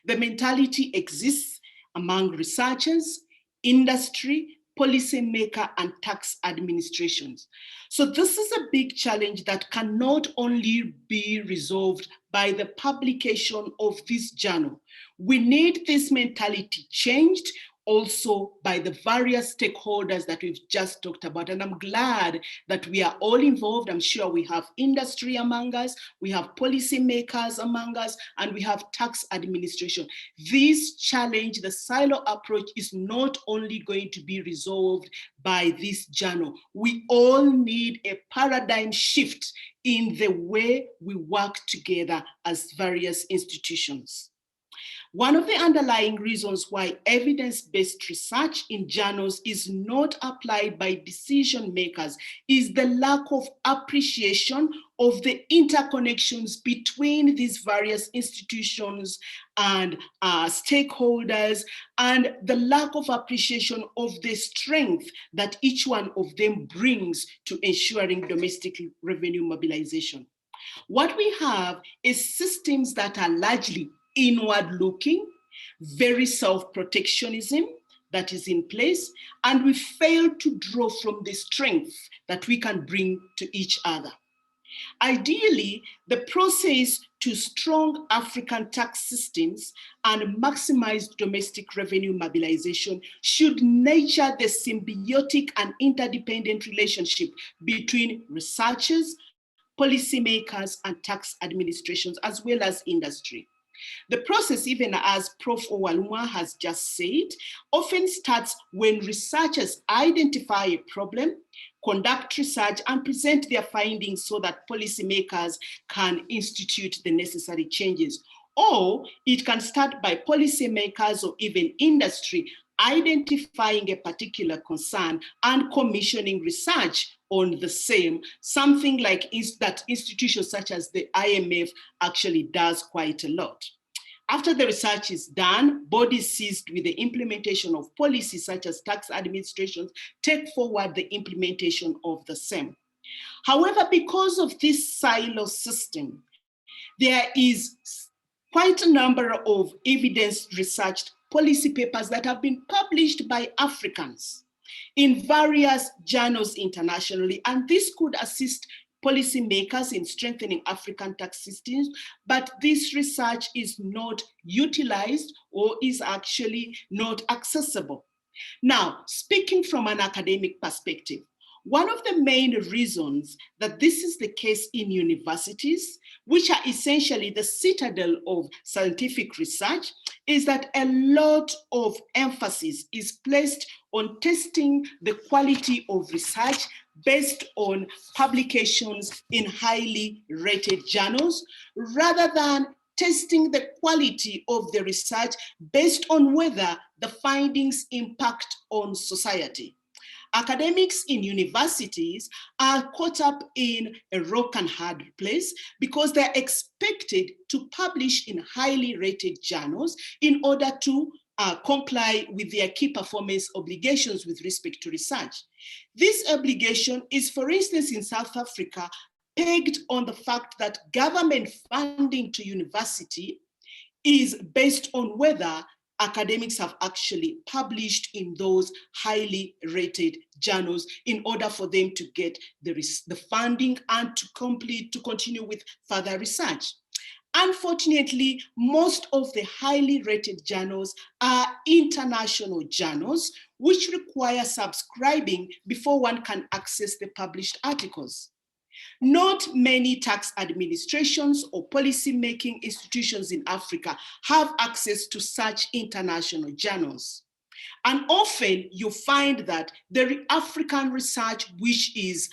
The mentality exists among researchers, industry, policymaker, and tax administrations. So this is a big challenge that can not only be resolved by the publication of this journal. We need this mentality changed also by the various stakeholders that we've just talked about. And I'm glad that we are all involved. I'm sure we have industry among us, we have policymakers among us, and we have tax administration. This challenge, the silo approach, is not only going to be resolved by this journal. We all need a paradigm shift in the way we work together as various institutions. One of the underlying reasons why evidence-based research in journals is not applied by decision makers is the lack of appreciation of the interconnections between these various institutions and stakeholders, and the lack of appreciation of the strength that each one of them brings to ensuring domestic revenue mobilization. What we have is systems that are largely inward-looking, very self-protectionism that is in place, and we fail to draw from the strength that we can bring to each other. Ideally, the process to strong African tax systems and maximize domestic revenue mobilization should nurture the symbiotic and interdependent relationship between researchers, policymakers, and tax administrations, as well as industry. The process, even as Prof. Owaluma has just said, often starts when researchers identify a problem, conduct research, and present their findings so that policymakers can institute the necessary changes. Or it can start by policymakers or even industry identifying a particular concern and commissioning research on the same, something like that institutions such as the IMF actually does quite a lot. After the research is done, bodies seized with the implementation of policies such as tax administrations take forward the implementation of the same. However, because of this silo system, there is quite a number of evidence-researched policy papers that have been published by Africans in various journals internationally, and this could assist policymakers in strengthening African tax systems, but this research is not utilized or is actually not accessible. Now, speaking from an academic perspective, one of the main reasons that this is the case in universities, which are essentially the citadel of scientific research, is that a lot of emphasis is placed on testing the quality of research based on publications in highly rated journals, rather than testing the quality of the research based on whether the findings impact on society. Academics in universities are caught up in a rock and hard place because they're expected to publish in highly rated journals in order to comply with their key performance obligations with respect to research. This obligation is, for instance, in South Africa, pegged on the fact that government funding to university is based on whether academics have actually published in those highly rated journals in order for them to get the funding and to continue with further research. Unfortunately, most of the highly rated journals are international journals, which require subscribing before one can access the published articles. Not many tax administrations or policy-making institutions in Africa have access to such international journals. And often you find that the African research, which is,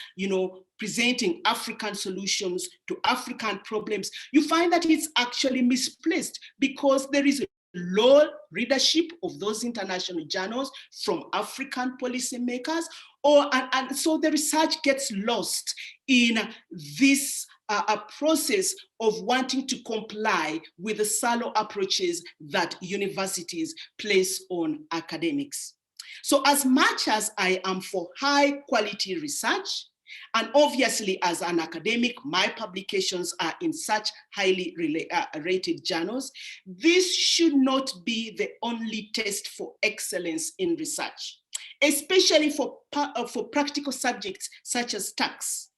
presenting African solutions to African problems, you find that it's actually misplaced because there is low readership of those international journals from African policymakers, and so the research gets lost in this process of wanting to comply with the silo approaches that universities place on academics. So as much as I am for high quality research, and obviously as an academic, my publications are in such highly rated journals, this should not be the only test for excellence in research, especially for practical subjects such as tax.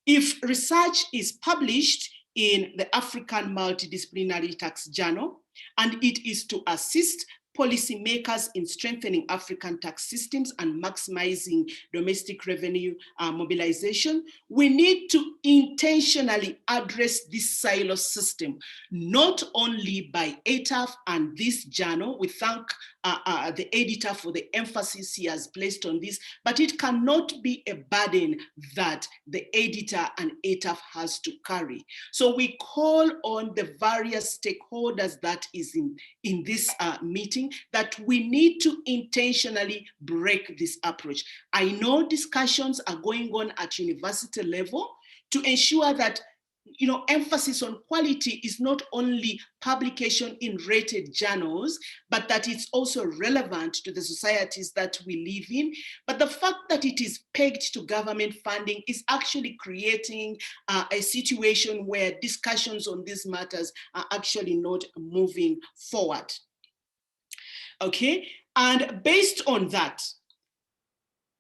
If research is published in the African Multidisciplinary Tax Journal, and it is to assist policymakers in strengthening African tax systems and maximizing domestic revenue mobilization, we need to intentionally address this silo system, not only by ATAF and this journal. We thank the editor for the emphasis he has placed on this, but it cannot be a burden that the editor and ATAF has to carry. So we call on the various stakeholders that is in this meeting that we need to intentionally break this approach. I know discussions are going on at university level to ensure that emphasis on quality is not only publication in rated journals, but that it's also relevant to the societies that we live in. But the fact that it is pegged to government funding is actually creating a situation where discussions on these matters are actually not moving forward. Okay, and based on that,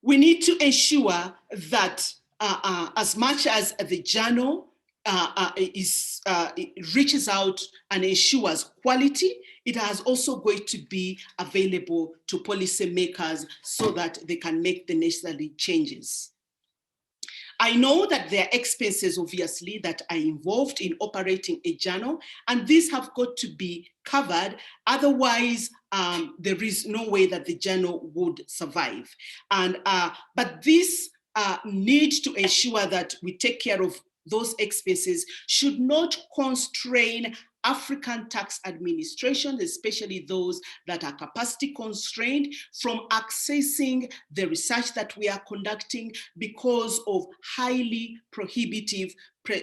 we need to ensure that as much as the journal it reaches out and ensures quality, it has also going to be available to policymakers so that they can make the necessary changes. I know that there are expenses, obviously, that are involved in operating a journal, and these have got to be covered. Otherwise, there is no way that the journal would survive. And but this need to ensure that we take care of those expenses should not constrain African tax administrations, especially those that are capacity constrained, from accessing the research that we are conducting because of highly prohibitive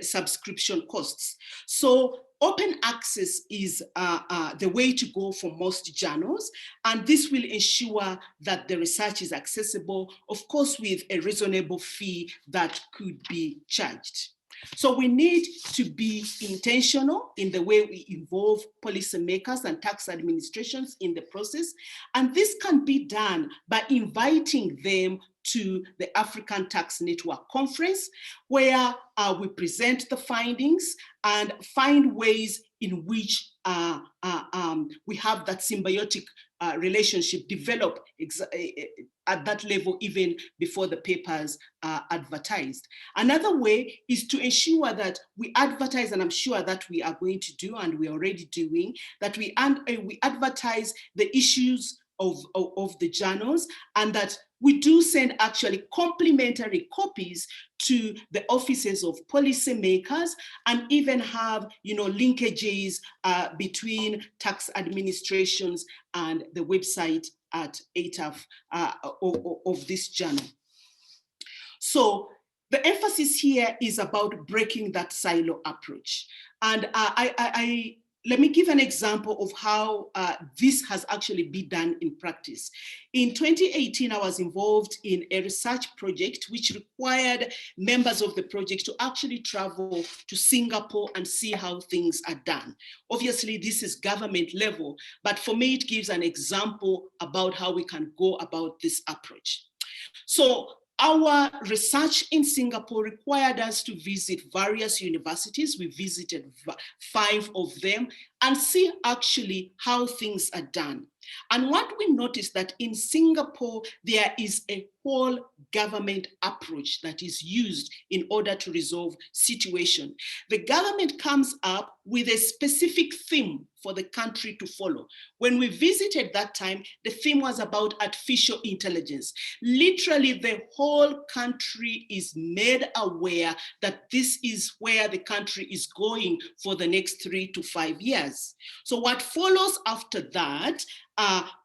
subscription costs. So open access is the way to go for most journals, and this will ensure that the research is accessible, of course, with a reasonable fee that could be charged. So we need to be intentional in the way we involve policymakers and tax administrations in the process. And this can be done by inviting them to the African Tax Network Conference, where we present the findings and find ways in which we have that symbiotic relationship develop at that level even before the papers are advertised. Another way is to ensure that we advertise, and I'm sure that we are going to do, and we're already doing, that we advertise the issues of the journals, and that we do send actually complimentary copies to the offices of policymakers, and even have, you know, linkages between tax administrations and the website at ATAF of this journal. So the emphasis here is about breaking that silo approach. And let me give an example of how this has actually been done in practice. In 2018, I was involved in a research project which required members of the project to actually travel to Singapore and see how things are done. Obviously, this is government level, but for me, it gives an example about how we can go about this approach. So our research in Singapore required us to visit various universities. We visited 5 of them and see actually how things are done. And what we noticed that in Singapore, there is a whole government approach that is used in order to resolve situation. The government comes up with a specific theme for the country to follow. When we visited that time, the theme was about artificial intelligence. Literally, the whole country is made aware that this is where the country is going for the next 3 to 5 years. So what follows after that,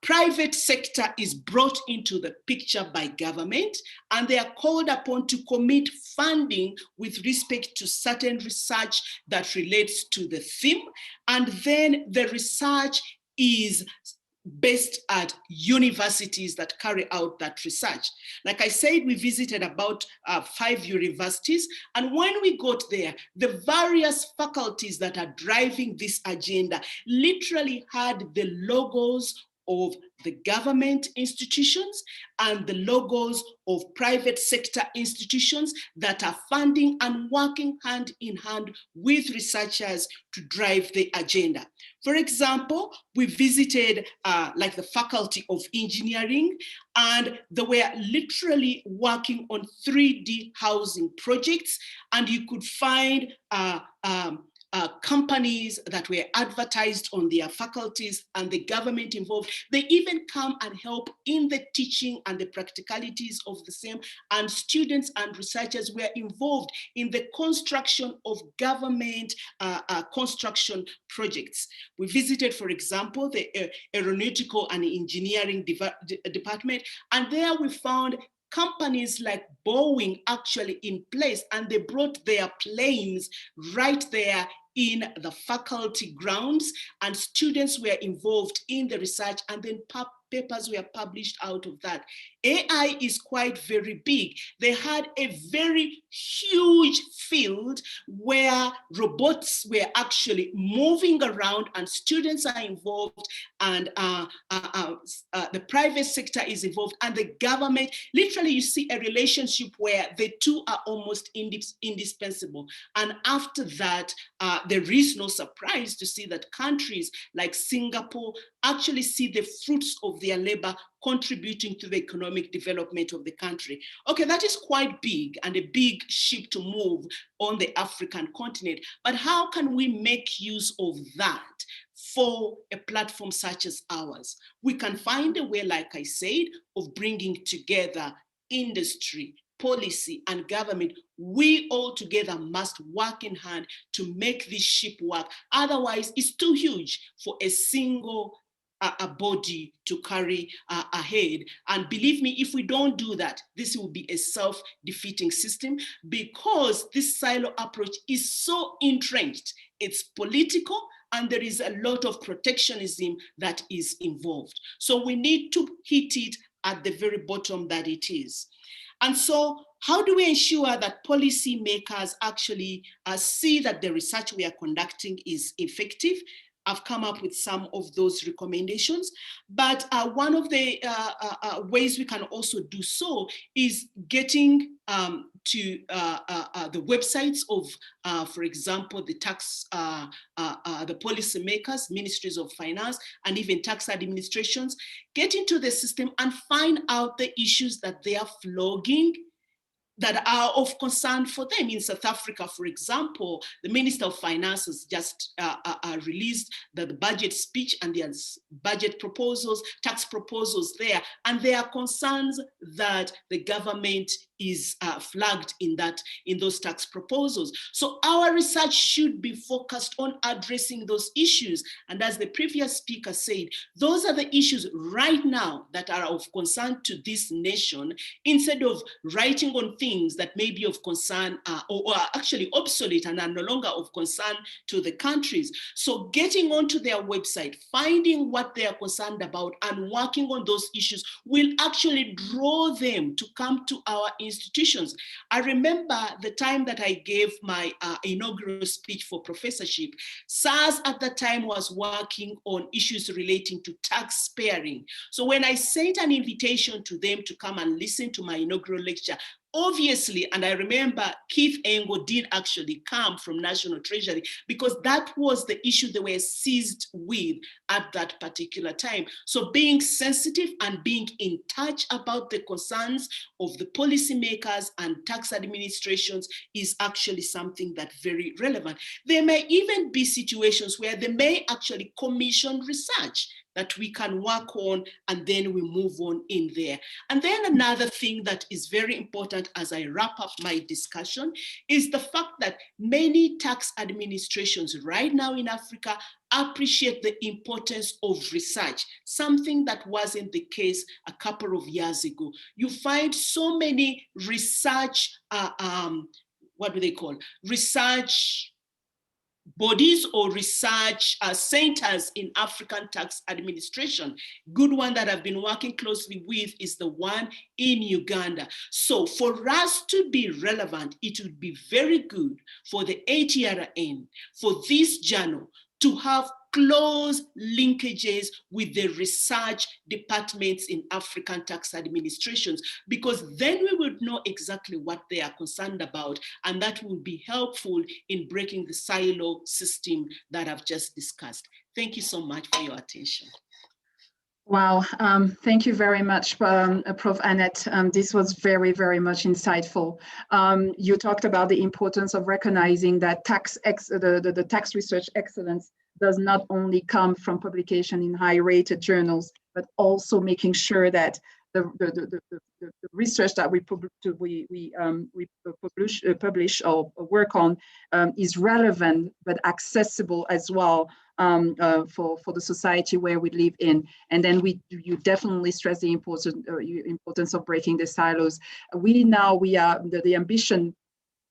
private sector is brought into the picture by government, and they are called upon to commit funding with respect to certain research that relates to the theme. And then the research is based at universities that carry out that research. Like I said, we visited about 5 universities, and when we got there, the various faculties that are driving this agenda literally had the logos of the government institutions and the logos of private sector institutions that are funding and working hand in hand with researchers to drive the agenda. For example, we visited like the Faculty of Engineering, and they were literally working on 3D housing projects, and you could find companies that were advertised on their faculties and the government involved. They even come and help in the teaching and the practicalities of the same, and students and researchers were involved in the construction of government construction projects. We visited, for example, the Aeronautical and Engineering Department, and there we found companies like Boeing actually in place, and they brought their planes right there in the faculty grounds, and students were involved in the research, and then papers were published out of that. AI is quite very big. They had a very huge field where robots were actually moving around, and students are involved, and the private sector is involved, and the government. Literally, you see a relationship where the two are almost indispensable. And after that, there is no surprise to see that countries like Singapore actually see the fruits of their labor contributing to the economic development of the country. Okay, that is quite big and a big ship to move on the African continent. But how can we make use of that for a platform such as ours? We can find a way, like I said, of bringing together industry, policy, and government. We all together must work in hand to make this ship work. Otherwise, it's too huge for a single a body to carry ahead. And believe me, if we don't do that, this will be a self-defeating system, because this silo approach is so entrenched. It's political, and there is a lot of protectionism that is involved. So we need to hit it at the very bottom that it is. And so how do we ensure that policymakers actually see that the research we are conducting is effective? I've come up with some of those recommendations, but one of the ways we can also do so is getting to the websites of, for example, the the policymakers, ministries of finance, and even tax administrations, get into the system and find out the issues that they are flogging that are of concern for them. In South Africa, for example, the Minister of Finance has just released the budget speech, and there's budget proposals, tax proposals there, and there are concerns that the government is flagged in those tax proposals. So our research should be focused on addressing those issues. And as the previous speaker said, those are the issues right now that are of concern to this nation, instead of writing on things that may be of concern or are actually obsolete and are no longer of concern to the countries. So getting onto their website, finding what they are concerned about and working on those issues will actually draw them to come to our institutions. I remember the time that I gave my inaugural speech for professorship. SARS at that time was working on issues relating to tax sparing. So when I sent an invitation to them to come and listen to my inaugural lecture, obviously, and I remember Keith Engo did actually come from National Treasury, because that was the issue they were seized with at that particular time. So being sensitive and being in touch about the concerns of the policymakers and tax administrations is actually something that's very relevant. There may even be situations where they may actually commission research that we can work on, and then we move on in there. And then another thing that is very important as I wrap up my discussion is the fact that many tax administrations right now in Africa appreciate the importance of research, something that wasn't the case a couple of years ago. You find so many research, what do they call? Research bodies or research centers in African tax administration. Good one that I've been working closely with is the one in Uganda. So for us to be relevant, it would be very good for the ATRN, for this journal, to have close linkages with the research departments in African tax administrations, because then we would know exactly what they are concerned about, and that will be helpful in breaking the silo system that I've just discussed. Thank you so much for your attention. Wow, thank you very much, Prof. Annette. This was very, very much insightful. You talked about the importance of recognizing that the tax research excellence does not only come from publication in high-rated journals, but also making sure that the research that we publish or work on is relevant but accessible as well for the society where we live in. And then you definitely stress the importance of breaking the silos. The ambition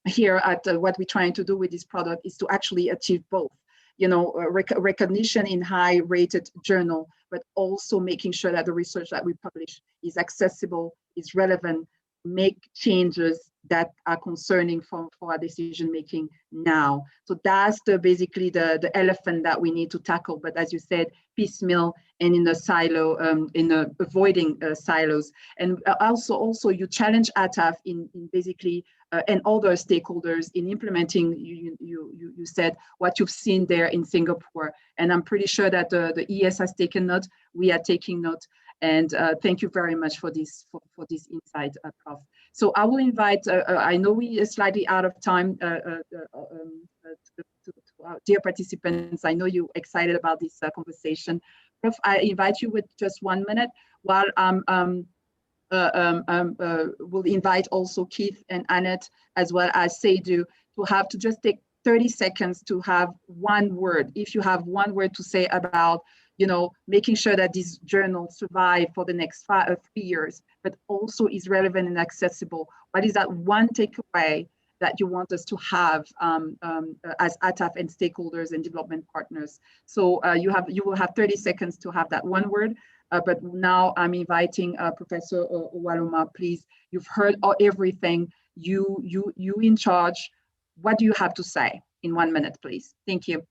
here at what we're trying to do with this product is to actually achieve both. Recognition in high-rated journal, but also making sure that the research that we publish is accessible, is relevant, make changes that are concerning for our decision-making now. So that's basically the elephant that we need to tackle. But as you said, piecemeal and in the silo, avoiding silos. And also you challenge ATAF in basically and other stakeholders in implementing, you said, what you've seen there in Singapore. And I'm pretty sure that the ES has taken note, we are taking note. And thank you very much for this insight, Prof. So I will invite, I know we are slightly out of time, to our dear participants. I know you're excited about this conversation. Prof, I invite you with just 1 minute while we'll invite also Keith and Annette, as well as Seydou, to just take 30 seconds to have one word. If you have one word to say about making sure that this journal survive for the next 3 years, but also is relevant and accessible? What is that one takeaway that you want us to have as ATAF and stakeholders and development partners? So you will have 30 seconds to have that one word. But now I'm inviting Professor Oualuma, please. You've heard everything. You in charge. What do you have to say in 1 minute, please? Thank you.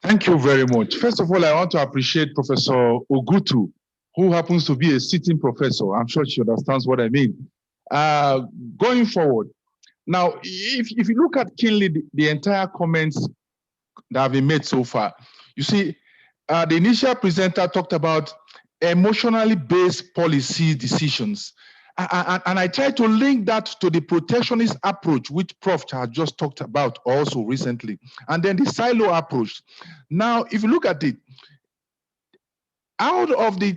Thank you very much. First of all, I want to appreciate Professor Ogutu, who happens to be a sitting professor. I'm sure she understands what I mean. Going forward, now, if you look at keenly the entire comments that have been made so far, you see, the initial presenter talked about emotionally based policy decisions. And I try to link that to the protectionist approach, which Prof has just talked about also recently, and then the silo approach. Now, if you look at it, out of the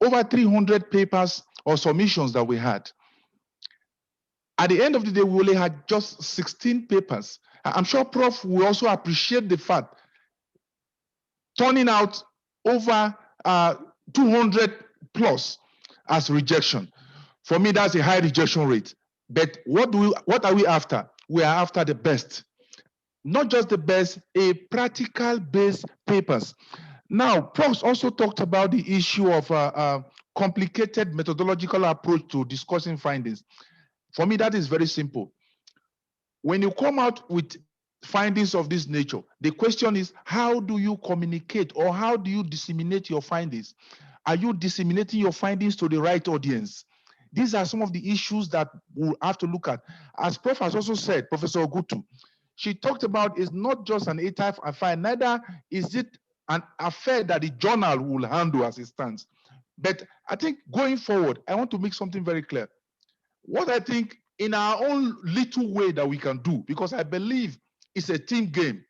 over 300 papers or submissions that we had, at the end of the day, we only had just 16 papers. I'm sure Prof will also appreciate the fact turning out over 200 plus as rejection. For me, that's a high rejection rate. But what are we after? We are after the best. Not just the best, a practical based papers. Now, Prof also talked about the issue of complicated methodological approach to discussing findings. For me, that is very simple. When you come out with findings of this nature, the question is, how do you communicate or how do you disseminate your findings? Are you disseminating your findings to the right audience? These are some of the issues that we'll have to look at. As Prof has also said, Professor Ogutu, she talked about it's not just an ATAF affair, neither is it an affair that the journal will handle as it stands. But I think going forward, I want to make something very clear. What I think in our own little way that we can do, because I believe it's a team game.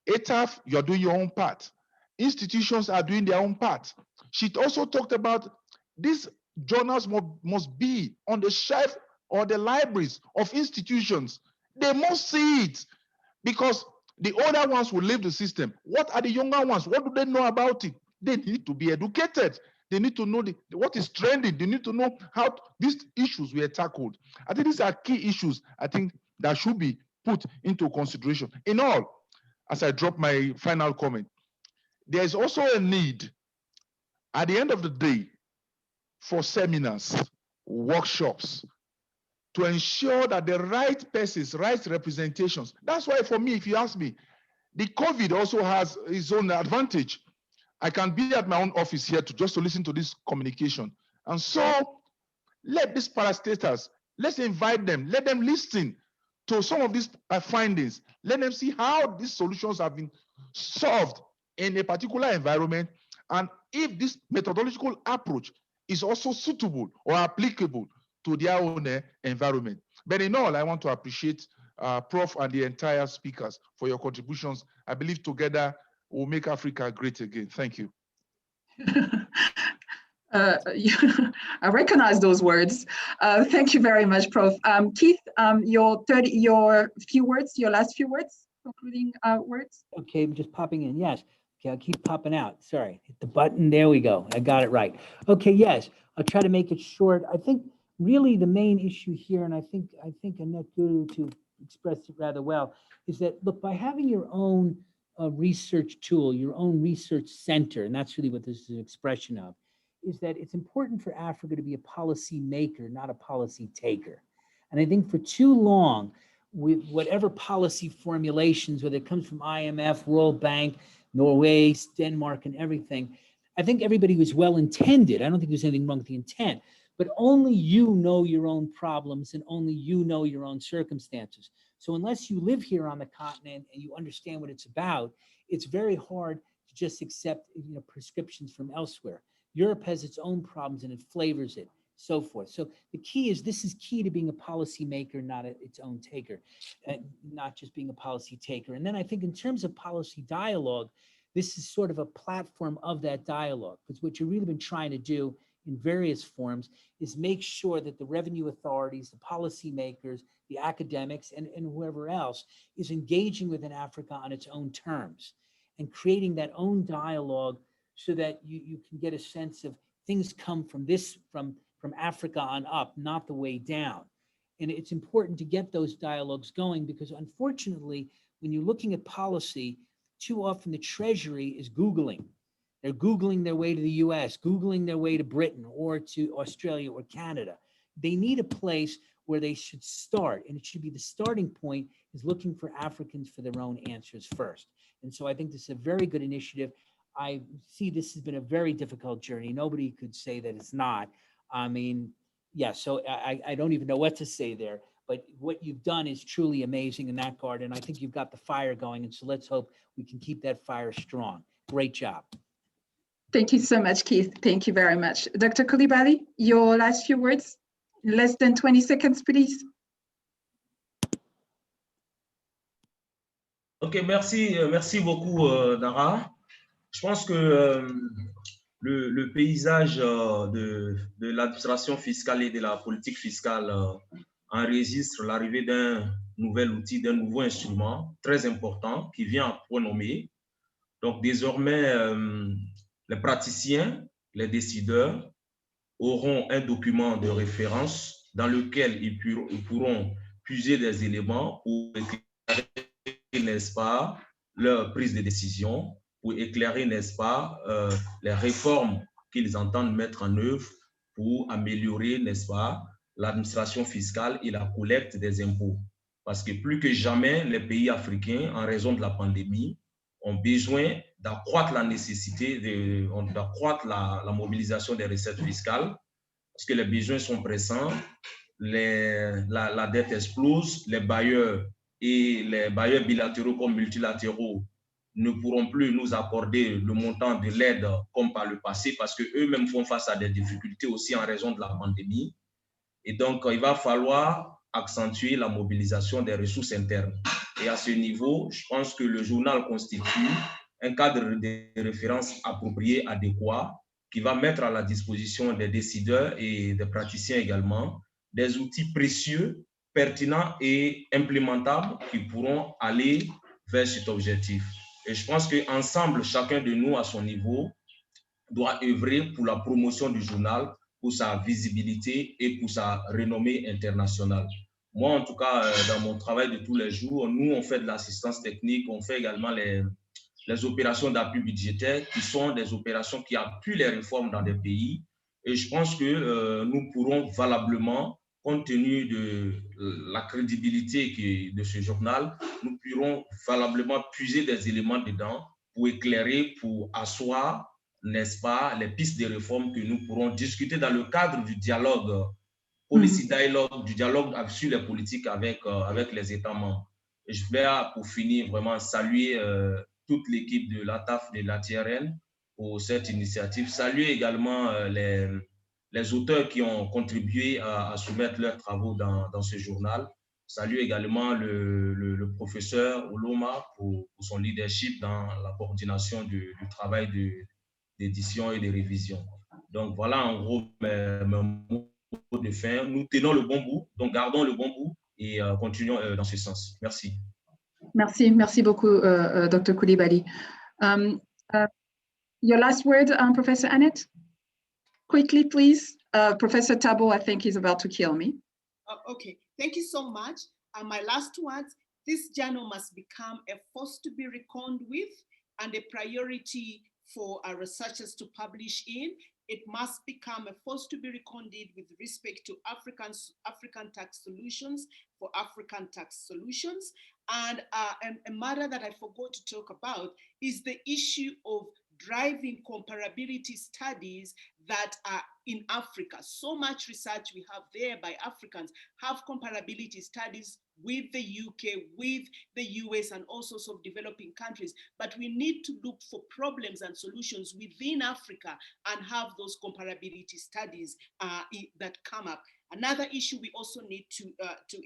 ATAF, you're doing your own part. Institutions are doing their own part. She also talked about these journals must be on the shelf or the libraries of institutions. They must see it because the older ones will leave the system. What are the younger ones? What do they know about it? They need to be educated. They need to know what is trending. They need to know how these issues were tackled. I think these are key issues I think that should be put into consideration. In all, as I drop my final comment, there is also a need at the end of the day for seminars, workshops, to ensure that the right persons, right representations. That's why for me, if you ask me, the COVID also has its own advantage. I can be at my own office here just to listen to this communication. And so let these parastatals, let's invite them, let them listen to some of these findings. Let them see how these solutions have been solved in a particular environment, and if this methodological approach is also suitable or applicable to their own environment. But in all, I want to appreciate Prof and the entire speakers for your contributions. I believe together we'll make Africa great again. Thank you. I recognize those words. Thank you very much, Prof. Keith, your last few words, concluding words. Okay, I'm just popping in. Yes. Okay, I'll keep popping out. Sorry, hit the button. There we go. I got it right. Okay, yes. I'll try to make it short. I think really the main issue here, and I think Annette Guru expressed it rather well, is that look, by having your own research tool, your own research center, and that's really what this is an expression of, is that it's important for Africa to be a policy maker, not a policy taker. And I think for too long, with whatever policy formulations, whether it comes from IMF, World Bank, Norway, Denmark, and everything, I think everybody was well-intended. I don't think there's anything wrong with the intent, but only you know your own problems and only you know your own circumstances. So unless you live here on the continent and you understand what it's about, it's very hard to just accept prescriptions from elsewhere. Europe has its own problems and it flavors it, so forth. So the key is, this is key to being a policy maker, not its own taker, not just being a policy taker. And then I think in terms of policy dialogue, this is sort of a platform of that dialogue, because what you've really been trying to do in various forms is make sure that the revenue authorities, the policymakers, the academics, and whoever else is engaging within Africa on its own terms and creating that own dialogue so that you can get a sense of things come from from Africa on up, not the way down. And it's important to get those dialogues going because unfortunately, when you're looking at policy, too often the Treasury is Googling. They're Googling their way to the US, Googling their way to Britain or to Australia or Canada. They need a place where they should start. And it should be the starting point is looking for Africans for their own answers first. And so I think this is a very good initiative. I see this has been a very difficult journey. Nobody could say that it's not. I mean, yeah, so I don't even know what to say there, but what you've done is truly amazing in that regard. And I think you've got the fire going. And so let's hope we can keep that fire strong. Great job. Thank you so much, Keith. Thank you very much. Dr. Coulibaly, your last few words, less than 20 seconds, please. Ok, merci beaucoup, Nara. Je pense que le paysage de l'administration fiscale et de la politique fiscale enregistre l'arrivée d'un nouvel outil, d'un nouveau instrument très important qui vient à point nommé. Donc, désormais, les praticiens, les décideurs auront un document de référence dans lequel ils pourront puiser des éléments pour éclairer, n'est-ce pas, leur prise de décision, pour éclairer, n'est-ce pas, les réformes qu'ils entendent mettre en œuvre pour améliorer, n'est-ce pas, l'administration fiscale et la collecte des impôts. Parce que plus que jamais, les pays africains, en raison de la pandémie, ont besoin d'accroître la nécessité, d'accroître la mobilisation des recettes fiscales, parce que les besoins sont pressants, la dette explose, les bailleurs et les bailleurs bilatéraux comme multilatéraux ne pourront plus nous accorder le montant de l'aide comme par le passé parce qu'eux-mêmes font face à des difficultés aussi en raison de la pandémie. Et donc, il va falloir accentuer la mobilisation des ressources internes. Et à ce niveau, je pense que le journal constitue un cadre de référence approprié, adéquat, qui va mettre à la disposition des décideurs et des praticiens également des outils précieux, pertinents et implémentables qui pourront aller vers cet objectif. Et je pense qu'ensemble, chacun de nous, à son niveau, doit œuvrer pour la promotion du journal, pour sa visibilité et pour sa renommée internationale. Moi, en tout cas, dans mon travail de tous les jours, nous, on fait de l'assistance technique, on fait également les opérations d'appui budgétaire qui sont des opérations qui appuient les réformes dans des pays. Et je pense que nous pourrons valablement, compte tenu de la crédibilité de ce journal, nous pourrons valablement puiser des éléments dedans pour éclairer, pour asseoir, n'est-ce pas, les pistes de réforme que nous pourrons discuter dans le cadre du dialogue, policy dialogue, du dialogue sur les politiques avec les États membres. Et je voulais, pour finir, vraiment saluer toute l'équipe de l'ATAF, de l'ATRN pour cette initiative. Saluer également les auteurs qui ont contribué à soumettre leurs travaux dans ce journal. Saluer également le professeur Oloma pour son leadership dans la coordination du travail d'édition et de révision. Donc voilà en gros mes mots de fin. Nous tenons le bon bout, donc gardons le bon bout et continuons dans ce sens. Merci. Merci beaucoup, Dr. Coulibaly. Your last word, Professor Annette? Quickly, please. Professor Tabo, I think he's about to kill me. Okay, thank you so much. My last words, this journal must become a force to be reckoned with and a priority for our researchers to publish in. It must become a force to be reckoned with respect to African tax solutions for African tax solutions. And a matter that I forgot to talk about is the issue of driving comparability studies that are in Africa. So much research we have there by Africans have comparability studies with the UK, with the US, and all sorts of developing countries. But we need to look for problems and solutions within Africa and have those comparability studies that come up. Another issue we also need to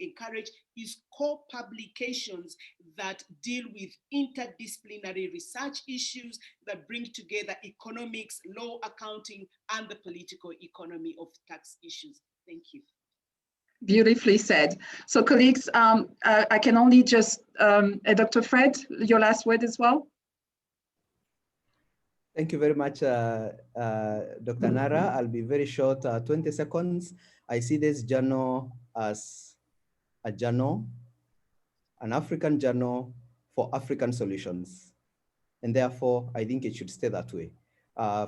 encourage is core publications that deal with interdisciplinary research issues that bring together economics, law, accounting, and the political economy of tax issues. Thank you. Beautifully said. So colleagues, I can only just, Dr. Fred, your last word as well? Thank you very much, Dr. Nara. I'll be very short, 20 seconds. I see this journal as a journal, an African journal for African solutions. And therefore, I think it should stay that way.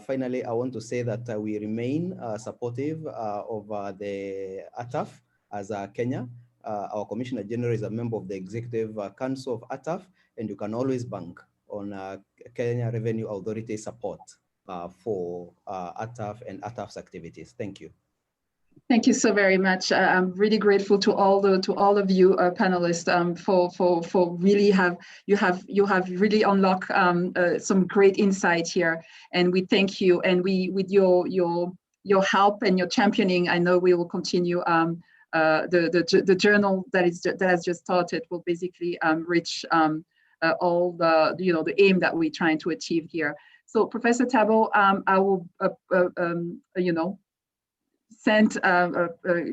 Finally, I want to say that we remain supportive of the ATAF as Kenya. Our Commissioner General is a member of the Executive Council of ATAF, and you can always bank on Kenya Revenue Authority support for ATAF and ATAF's activities. Thank you. Thank you so very much. I'm really grateful to all of you panelists for really you have really unlocked some great insight here, and we thank you. And we, with your help and your championing, I know we will continue. The journal that has just started will basically reach all the aim that we're trying to achieve here. So Professor Tabo, I will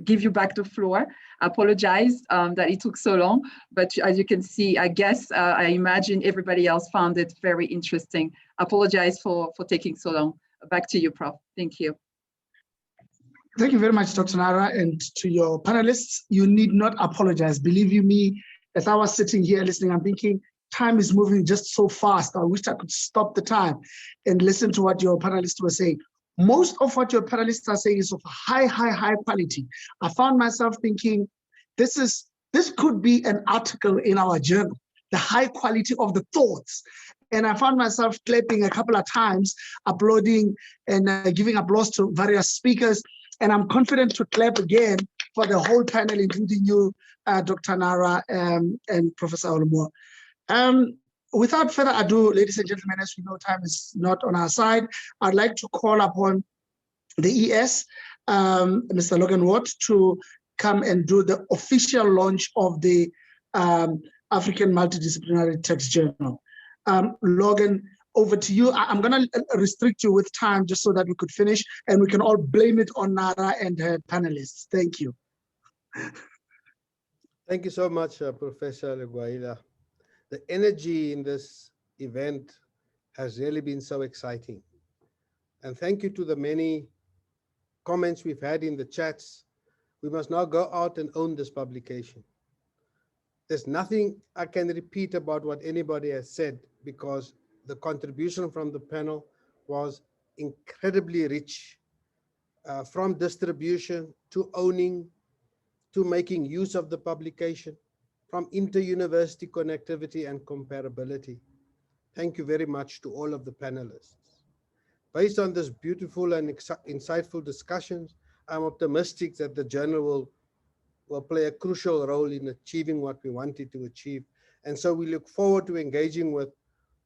give you back the floor. I apologize that it took so long, but as you can see, I guess, I imagine everybody else found it very interesting. I apologize for taking so long. Back to you, Prof. Thank you. Thank you very much, Dr. Nara, and to your panelists. You need not apologize. Believe you me, as I was sitting here listening, I'm thinking, time is moving just so fast. I wish I could stop the time and listen to what your panelists were saying. Most of what your panelists are saying is of high quality. I found myself thinking, this could be an article in our journal, the high quality of the thoughts. And I found myself clapping a couple of times, applauding and giving applause to various speakers. And I'm confident to clap again for the whole panel, including you, Dr. Nara and Professor Olumo. Without further ado, ladies and gentlemen, as we know, time is not on our side. I'd like to call upon the ES, Mr. Logan Watt, to come and do the official launch of the African Multidisciplinary Tax Journal. Logan, over to you. I'm going to restrict you with time just so that we could finish, and we can all blame it on Nara and her panelists. Thank you. Thank you so much, Professor Leguaila. The energy in this event has really been so exciting. And thank you to the many comments we've had in the chats. We must now go out and own this publication. There's nothing I can repeat about what anybody has said, because the contribution from the panel was incredibly rich, from distribution to owning, to making use of the publication, from inter-university connectivity and comparability. Thank you very much to all of the panelists. Based on this beautiful and insightful discussions, I'm optimistic that the journal will play a crucial role in achieving what we wanted to achieve. And so we look forward to engaging with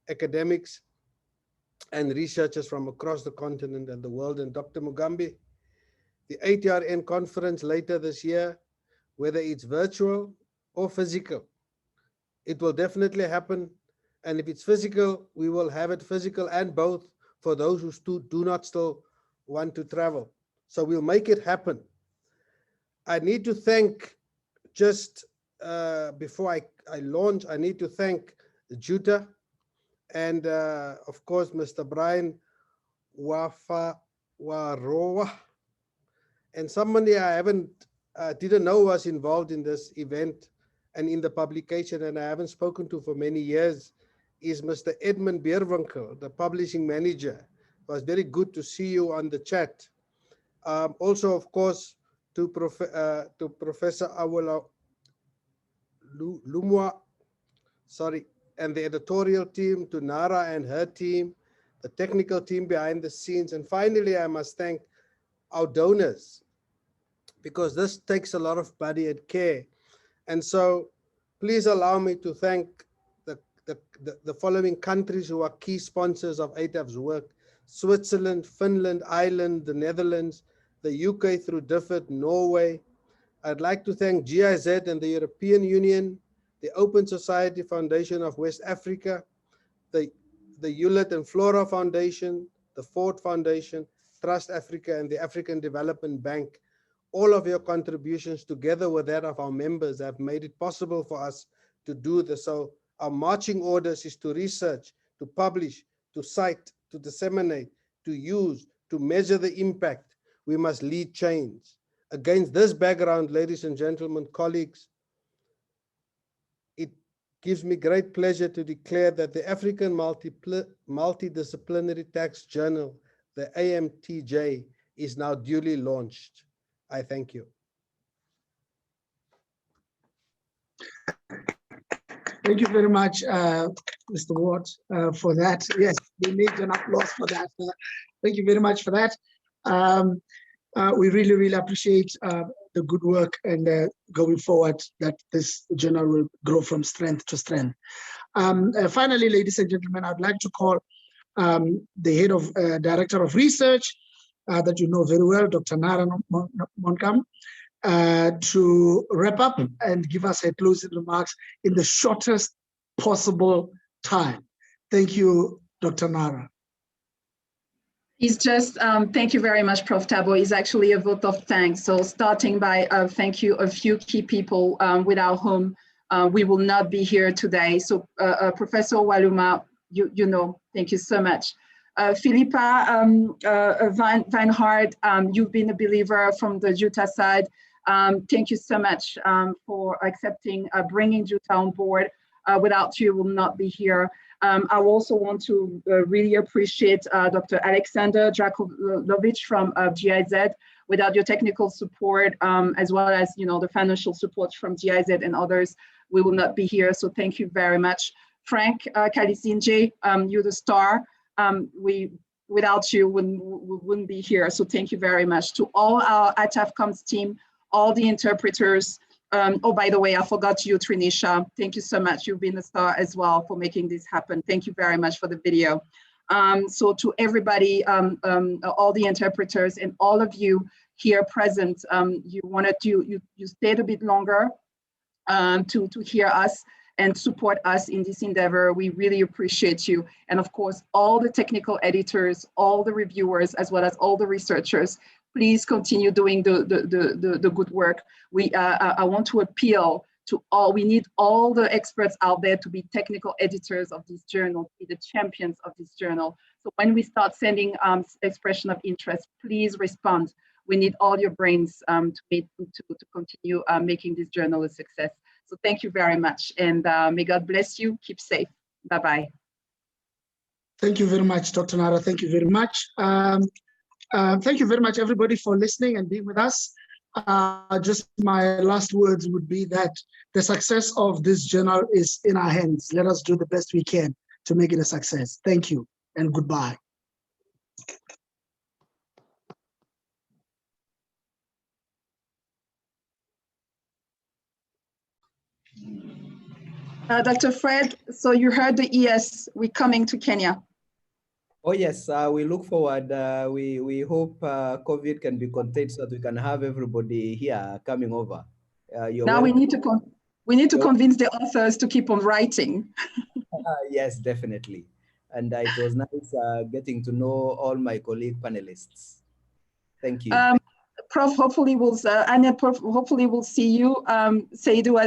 academics and researchers from across the continent and the world. And Dr. Mugambi, the ATRN conference later this year, whether it's virtual or physical, it will definitely happen. And if it's physical, we will have it physical and both for those who do not still want to travel. So we'll make it happen. I need to thank, just before I launch, I need to thank Juta and of course, Mr. Brian Warowa, and somebody I didn't know was involved in this event and in the publication, and I haven't spoken to for many years, is Mr. Edmund Beerwinkel, the publishing manager. It was very good to see you on the chat. Also, of course, to Professor Awula Lumwa, sorry, and the editorial team, to Nara and her team, the technical team behind the scenes. And finally, I must thank our donors, because this takes a lot of money and care. And so please allow me to thank the following countries who are key sponsors of ATAF's work: Switzerland, Finland, Ireland, the Netherlands, the UK through DFID, Norway. I'd like to thank GIZ and the European Union, the Open Society Foundation of West Africa, the Hewlett and Flora Foundation, the Ford Foundation, Trust Africa, and the African Development Bank. All of your contributions, together with that of our members, have made it possible for us to do this. So our marching orders is to research, to publish, to cite, to disseminate, to use, to measure the impact. We must lead change. Against this background, ladies and gentlemen, colleagues, it gives me great pleasure to declare that the African Multidisciplinary Tax Journal, the AMTJ, is now duly launched. I thank you. Thank you very much, Mr. Ward, for that. Yes, we need an applause for that. Thank you very much for that. We really, really appreciate the good work and going forward that this journal will grow from strength to strength. Finally, ladies and gentlemen, I'd like to call the head of Director of Research that you know very well, Dr. Nara Monkam, to wrap up and give us her closing remarks in the shortest possible time. Thank you, Dr. Nara. It's just, thank you very much, Prof. Tabo. It's actually a vote of thanks. So starting by thank you a few key people without whom we will not be here today. So Professor Waluma, you know, thank you so much. Philippa Weinhardt, you've been a believer from the Juta side. Thank you so much for accepting bringing Juta on board. Without you, we will not be here. I also want to really appreciate Dr. Alexander Drakovic from GIZ. Without your technical support, as well as the financial support from GIZ and others, we will not be here. So thank you very much. Frank Kalisinje, you're the star. Without you, we wouldn't be here. So thank you very much to all our ATAF Comms team, all the interpreters. Oh, by the way, I forgot you, Trinisha. Thank you so much. You've been a star as well for making this happen. Thank you very much for the video. So to everybody, all the interpreters and all of you here present, you stayed a bit longer to hear us and support us in this endeavor. We really appreciate you. And of course, all the technical editors, all the reviewers, as well as all the researchers, please continue doing the good work. I want to appeal to all, we need all the experts out there to be technical editors of this journal, to be the champions of this journal. So when we start sending expression of interest, please respond. We need all your brains to continue making this journal a success. So thank you very much, and may God bless you. Keep safe. Bye-bye. Thank you very much, Dr. Nara. Thank you very much. Thank you very much, everybody, for listening and being with us. Just my last words would be that the success of this journal is in our hands. Let us do the best we can to make it a success. Thank you and goodbye. Dr. Fred, so you heard the ES, we're coming to Kenya. Oh yes, we look forward. We hope COVID can be contained so that we can have everybody here coming over. Now we need to convince the authors to keep on writing. Yes, definitely. And it was nice getting to know all my colleague panelists. Thank you. Prof, hopefully we'll Annette, hopefully we'll see you. Seydou as